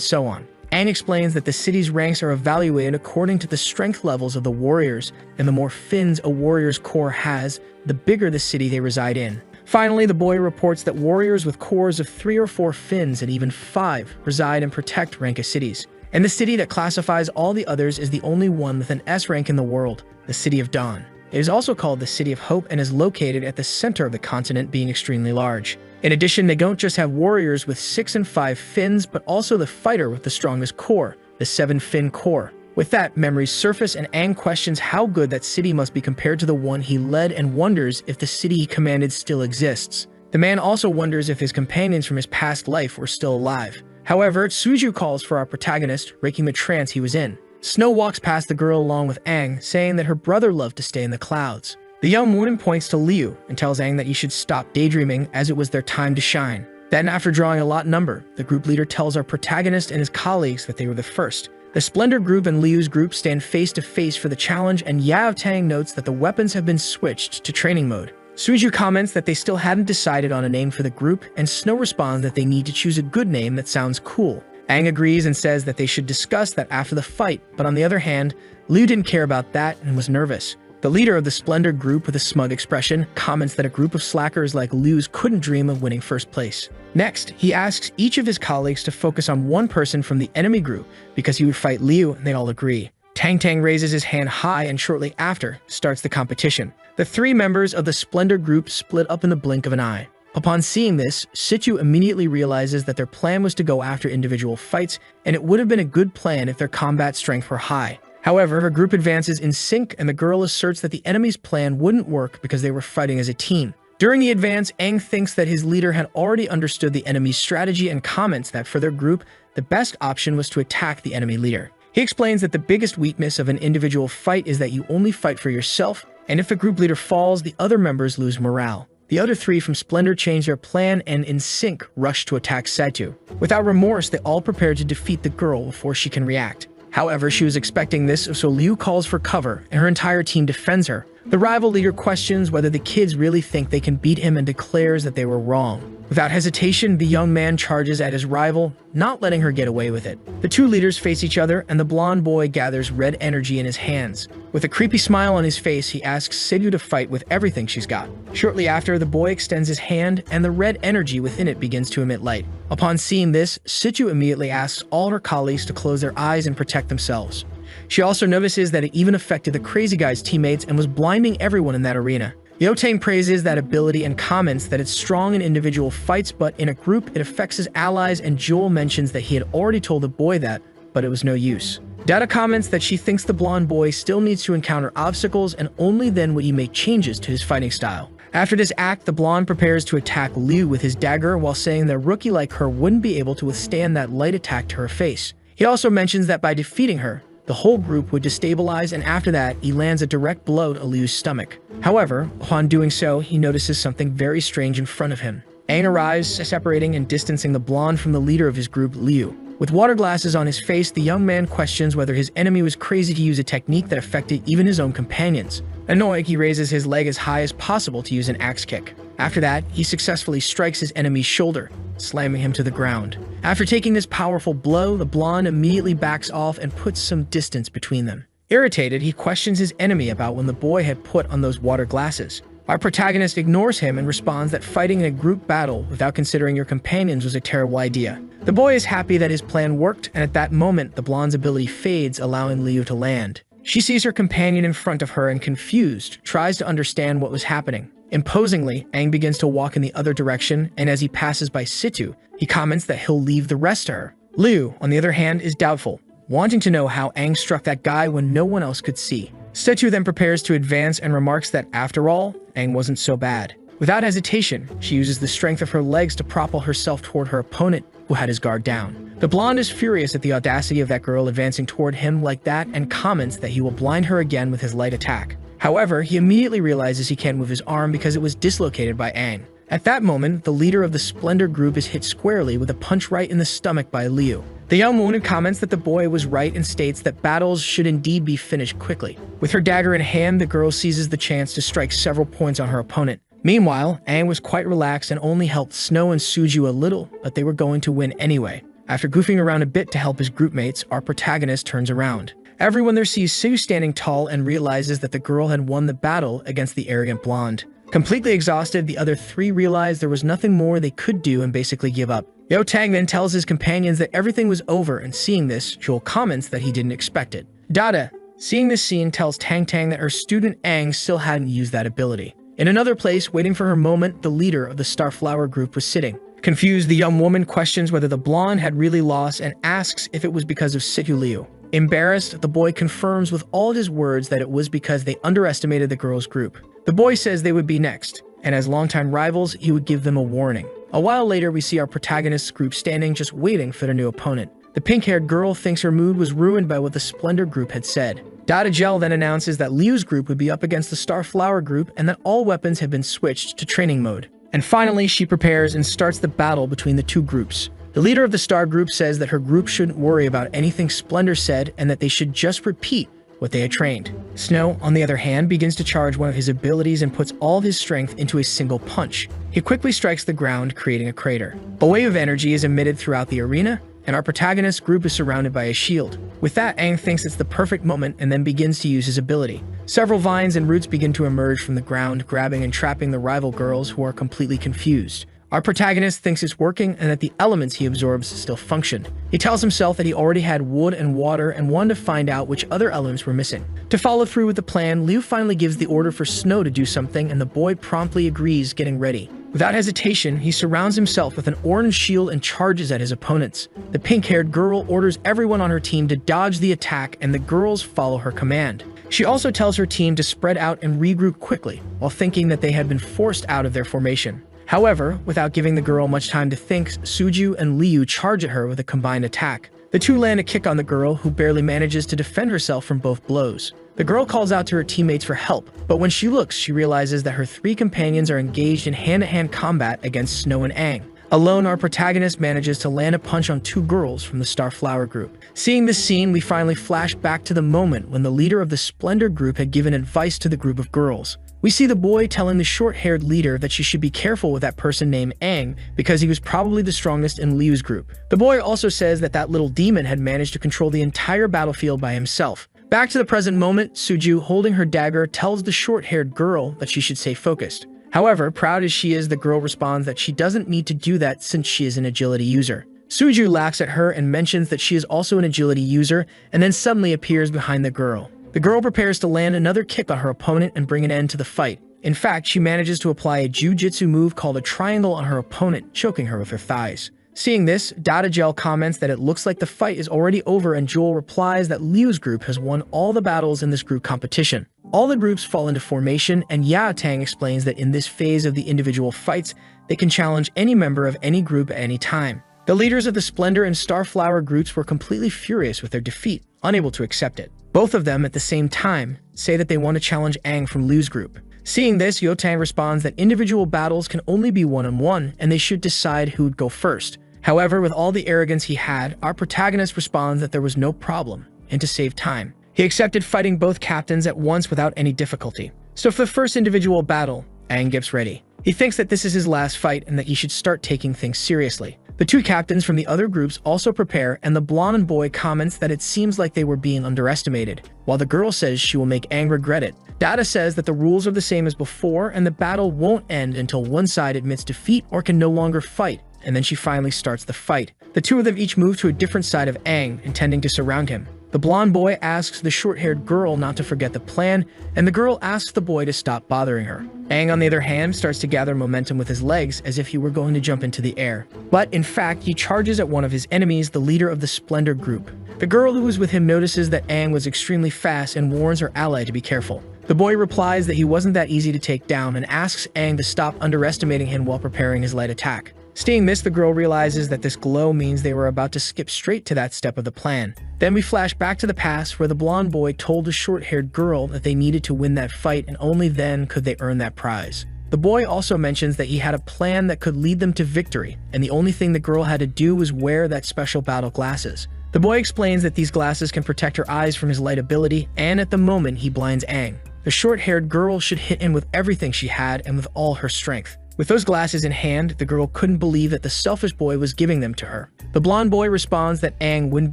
[SPEAKER 1] so on. Aang explains that the city's ranks are evaluated according to the strength levels of the warriors, and the more fins a warrior's core has, the bigger the city they reside in. Finally, the boy reports that warriors with cores of 3 or 4 fins and even 5 reside and protect rank cities. And the city that classifies all the others is the only one with an S rank in the world, the City of Dawn. It is also called the City of Hope and is located at the center of the continent, being extremely large. In addition, they don't just have warriors with 6 and 5 fins, but also the fighter with the strongest core, the 7-fin core. With that, memories surface and Aang questions how good that city must be compared to the one he led and wonders if the city he commanded still exists. The man also wonders if his companions from his past life were still alive. However, Suju calls for our protagonist, breaking the trance he was in. Snow walks past the girl along with Aang, saying that her brother loved to stay in the clouds. The young woman points to Liu and tells Aang that he should stop daydreaming as it was their time to shine. Then, after drawing a lot number, the group leader tells our protagonist and his colleagues that they were the first. The Splendor group and Liu's group stand face to face for the challenge, and Yao Tang notes that the weapons have been switched to training mode. Suju comments that they still hadn't decided on a name for the group, and Snow responds that they need to choose a good name that sounds cool. Aang agrees and says that they should discuss that after the fight, but on the other hand, Liu didn't care about that and was nervous. The leader of the Splendor group, with a smug expression, comments that a group of slackers like Liu's couldn't dream of winning first place. Next, he asks each of his colleagues to focus on one person from the enemy group because he would fight Liu, and they all agree. Tang Tang raises his hand high and shortly after starts the competition. The 3 members of the Splendor group split up in the blink of an eye. Upon seeing this, Situ immediately realizes that their plan was to go after individual fights, and it would have been a good plan if their combat strength were high. However, her group advances in sync, and the girl asserts that the enemy's plan wouldn't work because they were fighting as a team. During the advance, Aang thinks that his leader had already understood the enemy's strategy and comments that for their group, the best option was to attack the enemy leader. He explains that the biggest weakness of an individual fight is that you only fight for yourself, and if a group leader falls, the other members lose morale. The other 3 from Splendor change their plan and, in sync, rush to attack Saitu. Without remorse, they all prepare to defeat the girl before she can react. However, she was expecting this, so Liu calls for cover, and her entire team defends her. The rival leader questions whether the kids really think they can beat him and declares that they were wrong. Without hesitation, the young man charges at his rival, not letting her get away with it. The 2 leaders face each other, and the blonde boy gathers red energy in his hands. With a creepy smile on his face, he asks Sidhu to fight with everything she's got. Shortly after, the boy extends his hand, and the red energy within it begins to emit light. Upon seeing this, Sidhu immediately asks all her colleagues to close their eyes and protect themselves. She also notices that it even affected the crazy guy's teammates and was blinding everyone in that arena. Yao Tang praises that ability and comments that it's strong in individual fights, but in a group it affects his allies, and Jewel mentions that he had already told the boy that, but it was no use. Data comments that she thinks the blonde boy still needs to encounter obstacles, and only then would he make changes to his fighting style. After this act, the blonde prepares to attack Liu with his dagger while saying that a rookie like her wouldn't be able to withstand that light attack to her face. He also mentions that by defeating her, the whole group would destabilize, and after that, he lands a direct blow to Liu's stomach. However, upon doing so, he notices something very strange in front of him. Aang arrives, separating and distancing the blonde from the leader of his group, Liu. With water glasses on his face, the young man questions whether his enemy was crazy to use a technique that affected even his own companions. Annoyed, he raises his leg as high as possible to use an axe kick. After that, he successfully strikes his enemy's shoulder, slamming him to the ground. After taking this powerful blow, the blonde immediately backs off and puts some distance between them. Irritated, he questions his enemy about when the boy had put on those water glasses. Our protagonist ignores him and responds that fighting in a group battle without considering your companions was a terrible idea. The boy is happy that his plan worked, and at that moment, the blonde's ability fades, allowing Liu to land. She sees her companion in front of her and, confused, tries to understand what was happening. Imposingly, Aang begins to walk in the other direction, and as he passes by Situ, he comments that he'll leave the rest to her. Liu, on the other hand, is doubtful, wanting to know how Aang struck that guy when no one else could see. Situ then prepares to advance and remarks that, after all, Aang wasn't so bad. Without hesitation, she uses the strength of her legs to propel herself toward her opponent, who had his guard down. The blonde is furious at the audacity of that girl advancing toward him like that and comments that he will blind her again with his light attack. However, he immediately realizes he can't move his arm because it was dislocated by Aang. At that moment, the leader of the Splendor group is hit squarely with a punch right in the stomach by Liu. The young woman comments that the boy was right and states that battles should indeed be finished quickly. With her dagger in hand, the girl seizes the chance to strike several points on her opponent. Meanwhile, Aang was quite relaxed and only helped Snow and Suju a little, but they were going to win anyway. After goofing around a bit to help his groupmates, our protagonist turns around. Everyone there sees Su standing tall and realizes that the girl had won the battle against the arrogant blonde. Completely exhausted, the other three realized there was nothing more they could do and basically give up. Yo Tang then tells his companions that everything was over, and seeing this, Joel comments that he didn't expect it. Dada, seeing this scene, tells Tang Tang that her student Aang still hadn't used that ability. In another place, waiting for her moment, the leader of the Starflower group was sitting. Confused, the young woman questions whether the blonde had really lost and asks if it was because of Situ Liu. Embarrassed, the boy confirms with all his words that it was because they underestimated the girls' group. The boy says they would be next, and as longtime rivals, he would give them a warning. A while later, we see our protagonist's group standing just waiting for their new opponent. The pink-haired girl thinks her mood was ruined by what the Splendor group had said. Dada Gel then announces that Liu's group would be up against the Starflower group and that all weapons had been switched to training mode. And finally, she prepares and starts the battle between the two groups. The leader of the Star group says that her group shouldn't worry about anything Splendor said and that they should just repeat what they had trained. Snow, on the other hand, begins to charge one of his abilities and puts all of his strength into a single punch. He quickly strikes the ground, creating a crater. A wave of energy is emitted throughout the arena, and our protagonist's group is surrounded by a shield. With that, Aang thinks it's the perfect moment and then begins to use his ability. Several vines and roots begin to emerge from the ground, grabbing and trapping the rival girls who are completely confused. Our protagonist thinks it's working and that the elements he absorbs still function. He tells himself that he already had wood and water and wanted to find out which other elements were missing. To follow through with the plan, Liu finally gives the order for Snow to do something and the boy promptly agrees, getting ready. Without hesitation, he surrounds himself with an orange shield and charges at his opponents. The pink-haired girl orders everyone on her team to dodge the attack and the girls follow her command. She also tells her team to spread out and regroup quickly, while thinking that they had been forced out of their formation. However, without giving the girl much time to think, Suju and Liu charge at her with a combined attack. The two land a kick on the girl, who barely manages to defend herself from both blows. The girl calls out to her teammates for help, but when she looks, she realizes that her three companions are engaged in hand-to-hand combat against Snow and Aang. Alone, our protagonist manages to land a punch on two girls from the Starflower group. Seeing this scene, we finally flash back to the moment when the leader of the Splendor group had given advice to the group of girls. We see the boy telling the short-haired leader that she should be careful with that person named Aang because he was probably the strongest in Liu's group. The boy also says that that little demon had managed to control the entire battlefield by himself. Back to the present moment, Suju, holding her dagger, tells the short-haired girl that she should stay focused. However, proud as she is, the girl responds that she doesn't need to do that since she is an agility user. Suju laughs at her and mentions that she is also an agility user and then suddenly appears behind the girl. The girl prepares to land another kick on her opponent and bring an end to the fight. In fact, she manages to apply a jujitsu move called a triangle on her opponent, choking her with her thighs. Seeing this, Dada Gel comments that it looks like the fight is already over and Joel replies that Liu's group has won all the battles in this group competition. All the groups fall into formation and Tang explains that in this phase of the individual fights, they can challenge any member of any group at any time. The leaders of the Splendor and Starflower groups were completely furious with their defeat, unable to accept it. Both of them, at the same time, say that they want to challenge Aang from Liu's group. Seeing this, Tang responds that individual battles can only be one-on-one and they should decide who would go first. However, with all the arrogance he had, our protagonist responds that there was no problem, and to save time, he accepted fighting both captains at once without any difficulty. So for the first individual battle, Aang gets ready. He thinks that this is his last fight and that he should start taking things seriously. The two captains from the other groups also prepare, and the blonde boy comments that it seems like they were being underestimated, while the girl says she will make Aang regret it. Dada says that the rules are the same as before, and the battle won't end until one side admits defeat or can no longer fight, and then she finally starts the fight. The two of them each move to a different side of Aang, intending to surround him. The blonde boy asks the short-haired girl not to forget the plan, and the girl asks the boy to stop bothering her. Aang, on the other hand, starts to gather momentum with his legs as if he were going to jump into the air. But in fact, he charges at one of his enemies, the leader of the Splendor group. The girl who was with him notices that Aang was extremely fast and warns her ally to be careful. The boy replies that he wasn't that easy to take down and asks Aang to stop underestimating him while preparing his light attack. Seeing this, the girl realizes that this glow means they were about to skip straight to that step of the plan. Then we flash back to the past where the blonde boy told the short-haired girl that they needed to win that fight and only then could they earn that prize. The boy also mentions that he had a plan that could lead them to victory, and the only thing the girl had to do was wear that special battle glasses. The boy explains that these glasses can protect her eyes from his light ability, and at the moment he blinds Aang. The short-haired girl should hit him with everything she had and with all her strength. With those glasses in hand, the girl couldn't believe that the selfish boy was giving them to her. The blonde boy responds that Aang wouldn't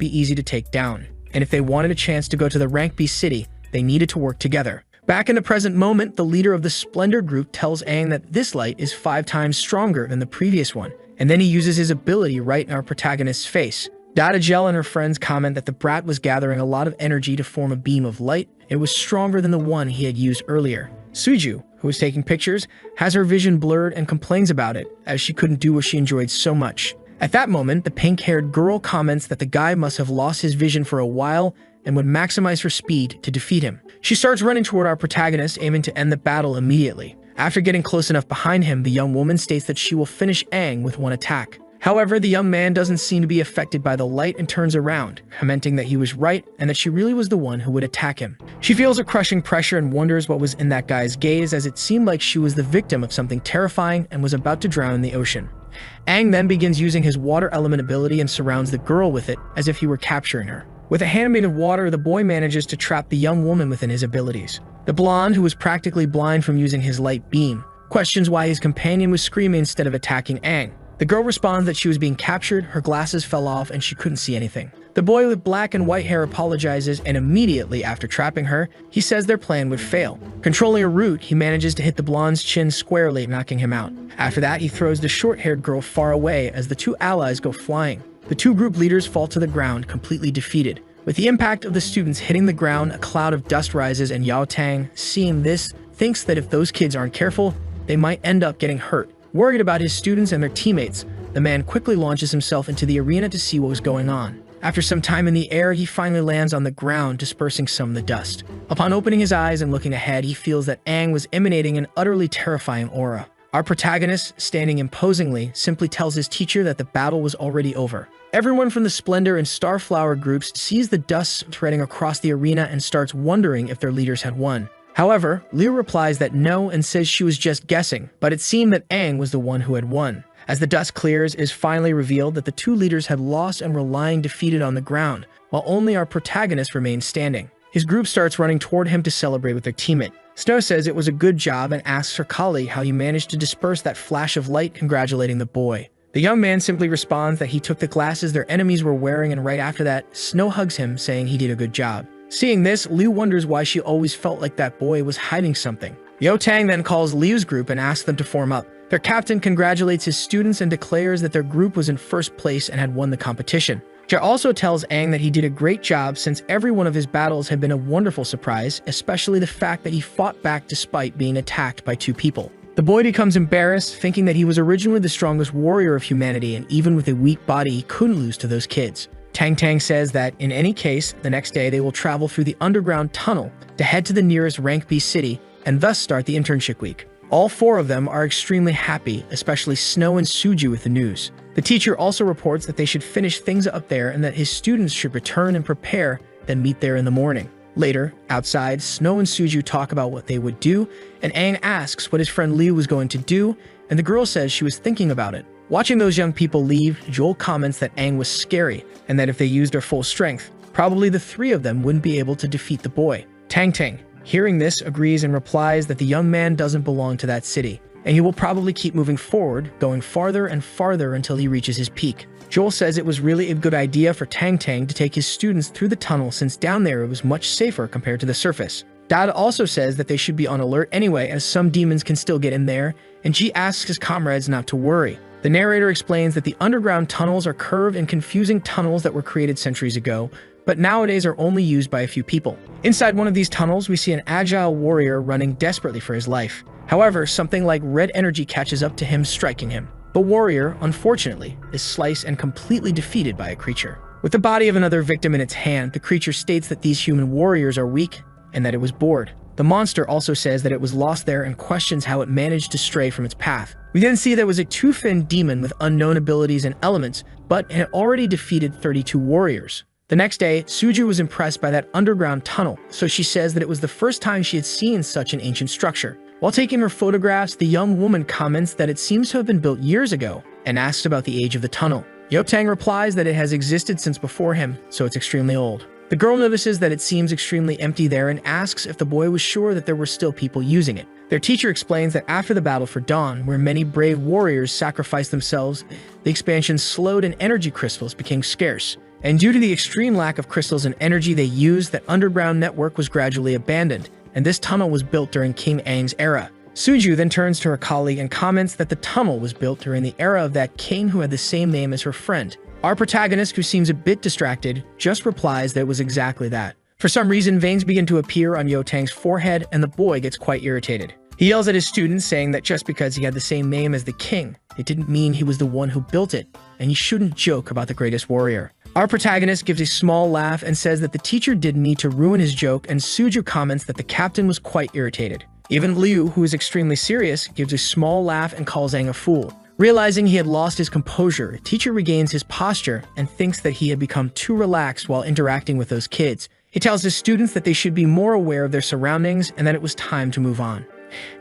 [SPEAKER 1] be easy to take down, and if they wanted a chance to go to the Rank B city, they needed to work together. Back in the present moment, the leader of the Splendor group tells Aang that this light is 5 times stronger than the previous one, and then he uses his ability right in our protagonist's face. Dada Gel and her friends comment that the brat was gathering a lot of energy to form a beam of light. It was stronger than the one he had used earlier. Suju, who was taking pictures, has her vision blurred and complains about it, as she couldn't do what she enjoyed so much. At that moment, the pink-haired girl comments that the guy must have lost his vision for a while and would maximize her speed to defeat him. She starts running toward our protagonist, aiming to end the battle immediately. After getting close enough behind him, the young woman states that she will finish Aang with one attack. However, the young man doesn't seem to be affected by the light and turns around, commenting that he was right and that she really was the one who would attack him. She feels a crushing pressure and wonders what was in that guy's gaze, as it seemed like she was the victim of something terrifying and was about to drown in the ocean. Aang then begins using his water element ability and surrounds the girl with it as if he were capturing her. With a hand made of water, the boy manages to trap the young woman within his abilities. The blonde, who was practically blind from using his light beam, questions why his companion was screaming instead of attacking Aang. The girl responds that she was being captured, her glasses fell off, and she couldn't see anything. The boy with black and white hair apologizes, and immediately after trapping her, he says their plan would fail. Controlling a root, he manages to hit the blonde's chin squarely, knocking him out. After that, he throws the short-haired girl far away as the 2 allies go flying. The 2 group leaders fall to the ground, completely defeated. With the impact of the students hitting the ground, a cloud of dust rises, and Yao Tang, seeing this, thinks that if those kids aren't careful, they might end up getting hurt. Worried about his students and their teammates, the man quickly launches himself into the arena to see what was going on. After some time in the air, he finally lands on the ground, dispersing some of the dust. Upon opening his eyes and looking ahead, he feels that Aang was emanating an utterly terrifying aura. Our protagonist, standing imposingly, simply tells his teacher that the battle was already over. Everyone from the Splendor and Starflower groups sees the dust spreading across the arena and starts wondering if their leaders had won. However, Liu replies that no and says she was just guessing, but it seemed that Aang was the one who had won. As the dust clears, it is finally revealed that the 2 leaders had lost and were lying defeated on the ground, while only our protagonist remained standing. His group starts running toward him to celebrate with their teammate. Snow says it was a good job and asks her colleague how he managed to disperse that flash of light, congratulating the boy. The young man simply responds that he took the glasses their enemies were wearing, and right after that, Snow hugs him, saying he did a good job. Seeing this, Liu wonders why she always felt like that boy was hiding something. Yao Tang then calls Liu's group and asks them to form up. Their captain congratulates his students and declares that their group was in first place and had won the competition. Jia also tells Aang that he did a great job since every one of his battles had been a wonderful surprise, especially the fact that he fought back despite being attacked by 2 people. The boy becomes embarrassed, thinking that he was originally the strongest warrior of humanity, and even with a weak body, he couldn't lose to those kids. Tang Tang says that, in any case, the next day they will travel through the underground tunnel to head to the nearest Rank B city and thus start the internship week. All 4 of them are extremely happy, especially Snow and Suju, with the news. The teacher also reports that they should finish things up there and that his students should return and prepare, then meet there in the morning. Later, outside, Snow and Suju talk about what they would do, and Aang asks what his friend Liu was going to do, and the girl says she was thinking about it. Watching those young people leave, Joel comments that Aang was scary, and that if they used their full strength, probably the 3 of them wouldn't be able to defeat the boy. Tang Tang, hearing this, agrees and replies that the young man doesn't belong to that city, and he will probably keep moving forward, going farther and farther until he reaches his peak. Joel says it was really a good idea for Tang Tang to take his students through the tunnel since down there it was much safer compared to the surface. Dada also says that they should be on alert anyway, as some demons can still get in there, and Ji asks his comrades not to worry. The narrator explains that the underground tunnels are curved and confusing tunnels that were created centuries ago, but nowadays are only used by a few people. Inside one of these tunnels, we see an agile warrior running desperately for his life. However, something like red energy catches up to him, striking him. The warrior, unfortunately, is sliced and completely defeated by a creature. With the body of another victim in its hand, the creature states that these human warriors are weak and that it was bored. The monster also says that it was lost there and questions how it managed to stray from its path. We then see there was a 2-finned demon with unknown abilities and elements, but it had already defeated 32 warriors. The next day, Suju was impressed by that underground tunnel, so she says that it was the first time she had seen such an ancient structure. While taking her photographs, the young woman comments that it seems to have been built years ago and asks about the age of the tunnel. Tang replies that it has existed since before him, so it's extremely old. The girl notices that it seems extremely empty there and asks if the boy was sure that there were still people using it. Their teacher explains that after the battle for Dawn, where many brave warriors sacrificed themselves, the expansion slowed and energy crystals became scarce. And due to the extreme lack of crystals and energy they used, that underground network was gradually abandoned, and this tunnel was built during King Aang's era. Suju then turns to her colleague and comments that the tunnel was built during the era of that king who had the same name as her friend. Our protagonist, who seems a bit distracted, just replies that it was exactly that. For some reason, veins begin to appear on Tang's forehead, and the boy gets quite irritated. He yells at his students, saying that just because he had the same name as the king, it didn't mean he was the one who built it, and he shouldn't joke about the greatest warrior. Our protagonist gives a small laugh and says that the teacher didn't need to ruin his joke, and Suju comments that the captain was quite irritated. Even Liu, who is extremely serious, gives a small laugh and calls Aang a fool. Realizing he had lost his composure, teacher regains his posture and thinks that he had become too relaxed while interacting with those kids. He tells his students that they should be more aware of their surroundings and that it was time to move on.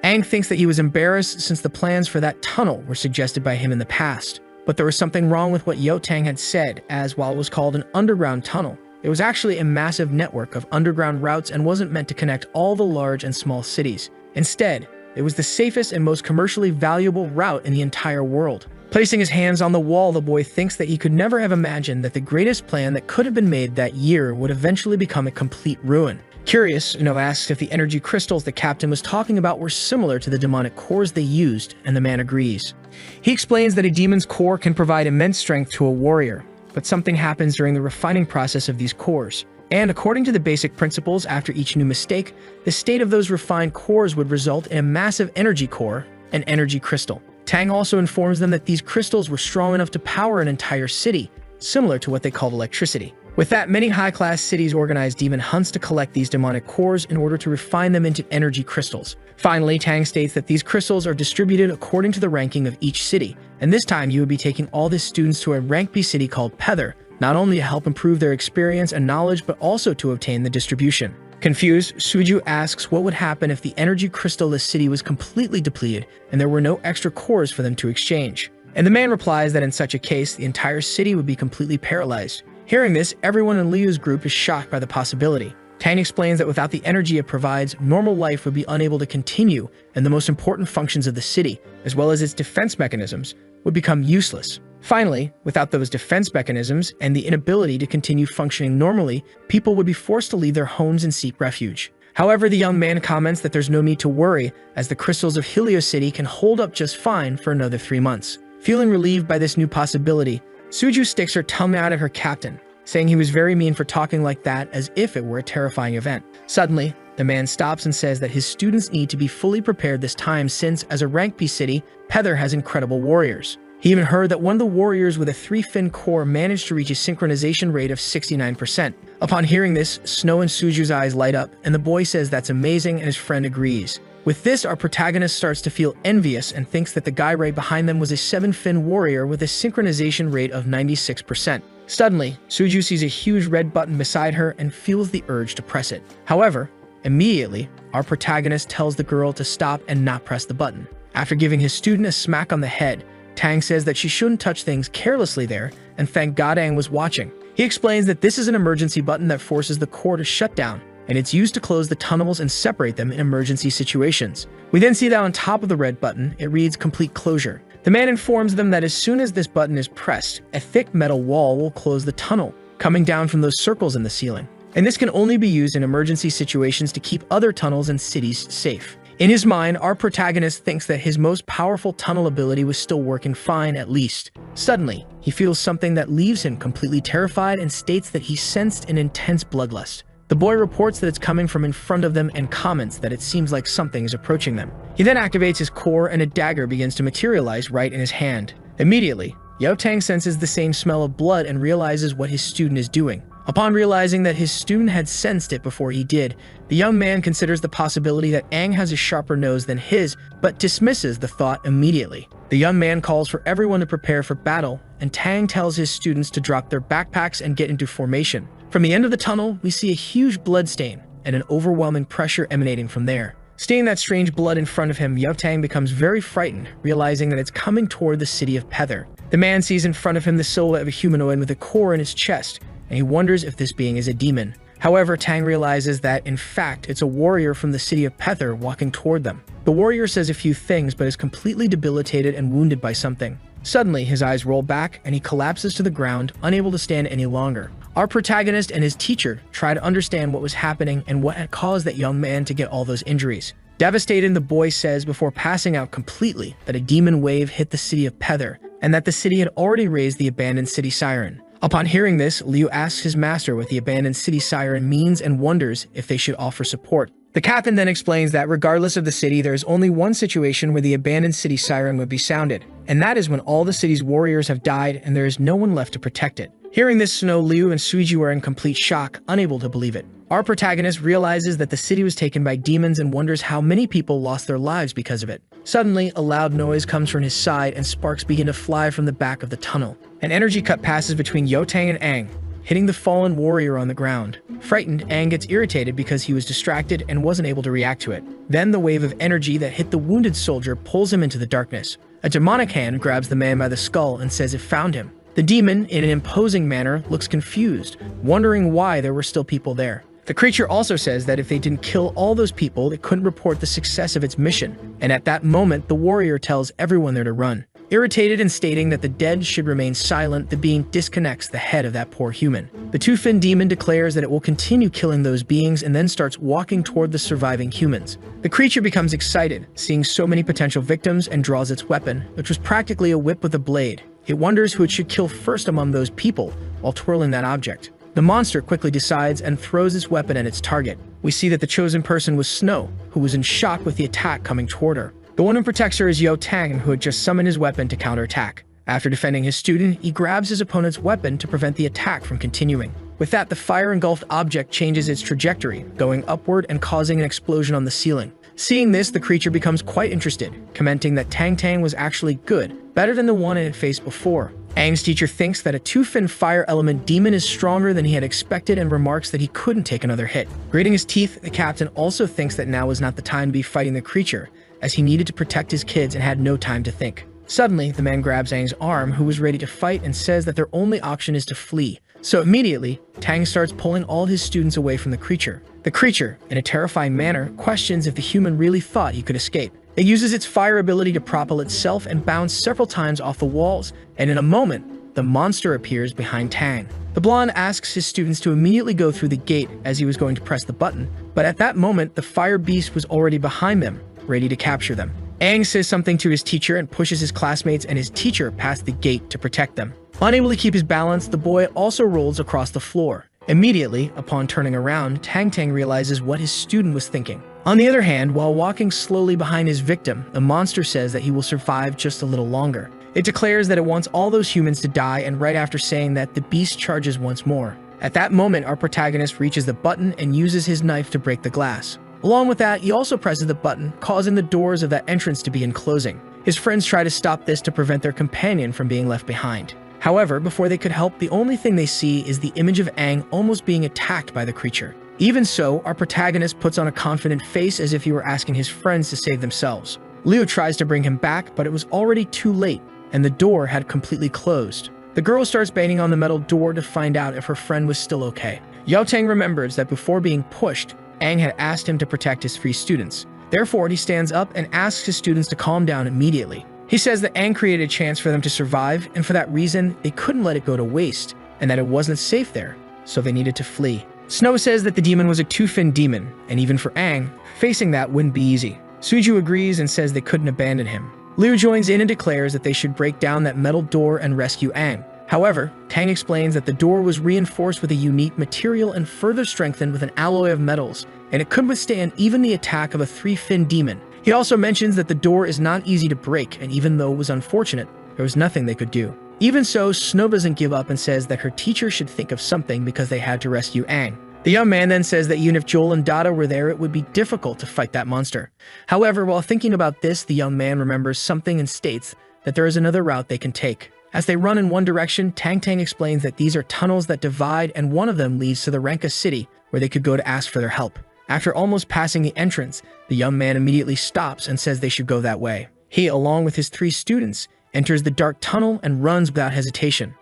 [SPEAKER 1] Aang thinks that he was embarrassed since the plans for that tunnel were suggested by him in the past. But there was something wrong with what Tang had said, as while it was called an underground tunnel, it was actually a massive network of underground routes and wasn't meant to connect all the large and small cities. Instead, it was the safest and most commercially valuable route in the entire world. Placing his hands on the wall, the boy thinks that he could never have imagined that the greatest plan that could have been made that year would eventually become a complete ruin. Curious, asks if the energy crystals the captain was talking about were similar to the demonic cores they used, and the man agrees. He explains that a demon's core can provide immense strength to a warrior, but something happens during the refining process of these cores. And according to the basic principles, after each new mistake, the state of those refined cores would result in a massive energy core, an energy crystal. Tang also informs them that these crystals were strong enough to power an entire city, similar to what they called electricity. With that, many high-class cities organized demon hunts to collect these demonic cores in order to refine them into energy crystals. Finally, Tang states that these crystals are distributed according to the ranking of each city, and this time you would be taking all the students to a rank B city called Peather, not only to help improve their experience and knowledge, but also to obtain the distribution. Confused, Suju asks what would happen if the energy crystal-less city was completely depleted and there were no extra cores for them to exchange. And the man replies that in such a case, the entire city would be completely paralyzed. Hearing this, everyone in Liu's group is shocked by the possibility. Tang explains that without the energy it provides, normal life would be unable to continue, and the most important functions of the city, as well as its defense mechanisms, would become useless. Finally, without those defense mechanisms and the inability to continue functioning normally, people would be forced to leave their homes and seek refuge. However, the young man comments that there's no need to worry, as the crystals of Helio City can hold up just fine for another 3 months. Feeling relieved by this new possibility, Suju sticks her tongue out at her captain, saying he was very mean for talking like that as if it were a terrifying event. Suddenly, the man stops and says that his students need to be fully prepared this time since, as a rank B city, Peather has incredible warriors. He even heard that one of the warriors with a 3-fin core managed to reach a synchronization rate of 69%. Upon hearing this, Snow and Suju's eyes light up, and the boy says that's amazing and his friend agrees. With this, our protagonist starts to feel envious and thinks that the guy right behind them was a 7-fin warrior with a synchronization rate of 96%. Suddenly, Suju sees a huge red button beside her and feels the urge to press it. However, immediately, our protagonist tells the girl to stop and not press the button. After giving his student a smack on the head, Tang says that she shouldn't touch things carelessly there, and thank God Aang was watching. He explains that this is an emergency button that forces the core to shut down, and it's used to close the tunnels and separate them in emergency situations. We then see that on top of the red button, it reads complete closure. The man informs them that as soon as this button is pressed, a thick metal wall will close the tunnel, coming down from those circles in the ceiling. And this can only be used in emergency situations to keep other tunnels and cities safe. In his mind, our protagonist thinks that his most powerful tunnel ability was still working fine at least. Suddenly, he feels something that leaves him completely terrified and states that he sensed an intense bloodlust. The boy reports that it's coming from in front of them and comments that it seems like something is approaching them. He then activates his core and a dagger begins to materialize right in his hand. Immediately, Tang senses the same smell of blood and realizes what his student is doing. Upon realizing that his student had sensed it before he did, the young man considers the possibility that Aang has a sharper nose than his, but dismisses the thought immediately. The young man calls for everyone to prepare for battle, and Tang tells his students to drop their backpacks and get into formation. From the end of the tunnel, we see a huge blood stain and an overwhelming pressure emanating from there. Seeing that strange blood in front of him, Tang becomes very frightened, realizing that it's coming toward the city of Pether. The man sees in front of him the silhouette of a humanoid with a core in his chest, and he wonders if this being is a demon. However, Tang realizes that, in fact, it's a warrior from the city of Pether walking toward them. The warrior says a few things, but is completely debilitated and wounded by something. Suddenly, his eyes roll back, and he collapses to the ground, unable to stand any longer. Our protagonist and his teacher try to understand what was happening and what had caused that young man to get all those injuries. Devastated, the boy says before passing out completely that a demon wave hit the city of Pether, and that the city had already raised the abandoned city siren. Upon hearing this, Liu asks his master what the abandoned city siren means and wonders if they should offer support. The captain then explains that regardless of the city, there is only one situation where the abandoned city siren would be sounded, and that is when all the city's warriors have died and there is no one left to protect it. Hearing this, Snow, Liu, and Suiju are in complete shock, unable to believe it. Our protagonist realizes that the city was taken by demons and wonders how many people lost their lives because of it. Suddenly, a loud noise comes from his side and sparks begin to fly from the back of the tunnel. An energy cut passes between Tang and Aang, hitting the fallen warrior on the ground. Frightened, Aang gets irritated because he was distracted and wasn't able to react to it. Then the wave of energy that hit the wounded soldier pulls him into the darkness. A demonic hand grabs the man by the skull and says it found him. The demon, in an imposing manner, looks confused, wondering why there were still people there. The creature also says that if they didn't kill all those people, it couldn't report the success of its mission, and at that moment, the warrior tells everyone there to run. Irritated and stating that the dead should remain silent, the being disconnects the head of that poor human. The two-fin demon declares that it will continue killing those beings and then starts walking toward the surviving humans. The creature becomes excited, seeing so many potential victims, and draws its weapon, which was practically a whip with a blade. It wonders who it should kill first among those people while twirling that object. The monster quickly decides and throws its weapon at its target. We see that the chosen person was Snow, who was in shock with the attack coming toward her. The one who protects her is Tang, who had just summoned his weapon to counterattack. After defending his student, he grabs his opponent's weapon to prevent the attack from continuing. With that, the fire-engulfed object changes its trajectory, going upward and causing an explosion on the ceiling. Seeing this, the creature becomes quite interested, commenting that Tang was actually good, better than the one it had faced before. Aang's teacher thinks that a two-fin fire element demon is stronger than he had expected and remarks that he couldn't take another hit. Grating his teeth, the captain also thinks that now is not the time to be fighting the creature, as he needed to protect his kids and had no time to think. Suddenly, the man grabs Aang's arm, who was ready to fight, and says that their only option is to flee. So immediately, Tang starts pulling all his students away from the creature. The creature, in a terrifying manner, questions if the human really thought he could escape. It uses its fire ability to propel itself and bounce several times off the walls, and in a moment, the monster appears behind Tang. The blonde asks his students to immediately go through the gate as he was going to press the button, but at that moment, the fire beast was already behind them, ready to capture them. Aang says something to his teacher and pushes his classmates and his teacher past the gate to protect them. Unable to keep his balance, the boy also rolls across the floor. Immediately, upon turning around, Tang realizes what his student was thinking. On the other hand, while walking slowly behind his victim, the monster says that he will survive just a little longer. It declares that it wants all those humans to die, and right after saying that, the beast charges once more. At that moment, our protagonist reaches the button and uses his knife to break the glass. Along with that, he also presses the button, causing the doors of that entrance to begin closing. His friends try to stop this to prevent their companion from being left behind. However, before they could help, the only thing they see is the image of Aang almost being attacked by the creature. Even so, our protagonist puts on a confident face as if he were asking his friends to save themselves. Liu tries to bring him back, but it was already too late, and the door had completely closed. The girl starts banging on the metal door to find out if her friend was still okay. Tang remembers that before being pushed, Aang had asked him to protect his free students. Therefore, he stands up and asks his students to calm down immediately. He says that Aang created a chance for them to survive, and for that reason, they couldn't let it go to waste, and that it wasn't safe there, so they needed to flee. Snow says that the demon was a two-fin demon, and even for Aang, facing that wouldn't be easy. Suju agrees and says they couldn't abandon him. Liu joins in and declares that they should break down that metal door and rescue Aang. However, Tang explains that the door was reinforced with a unique material and further strengthened with an alloy of metals, and it could withstand even the attack of a three-fin demon. He also mentions that the door is not easy to break, and even though it was unfortunate, there was nothing they could do. Even so, Snow doesn't give up and says that her teacher should think of something because they had to rescue Aang. The young man then says that even if Joel and Dada were there, it would be difficult to fight that monster. However, while thinking about this, the young man remembers something and states that there is another route they can take. As they run in one direction, Tang explains that these are tunnels that divide, and one of them leads to the Renka city, where they could go to ask for their help. After almost passing the entrance, the young man immediately stops and says they should go that way. He, along with his 3 students, enters the dark tunnel and runs without hesitation.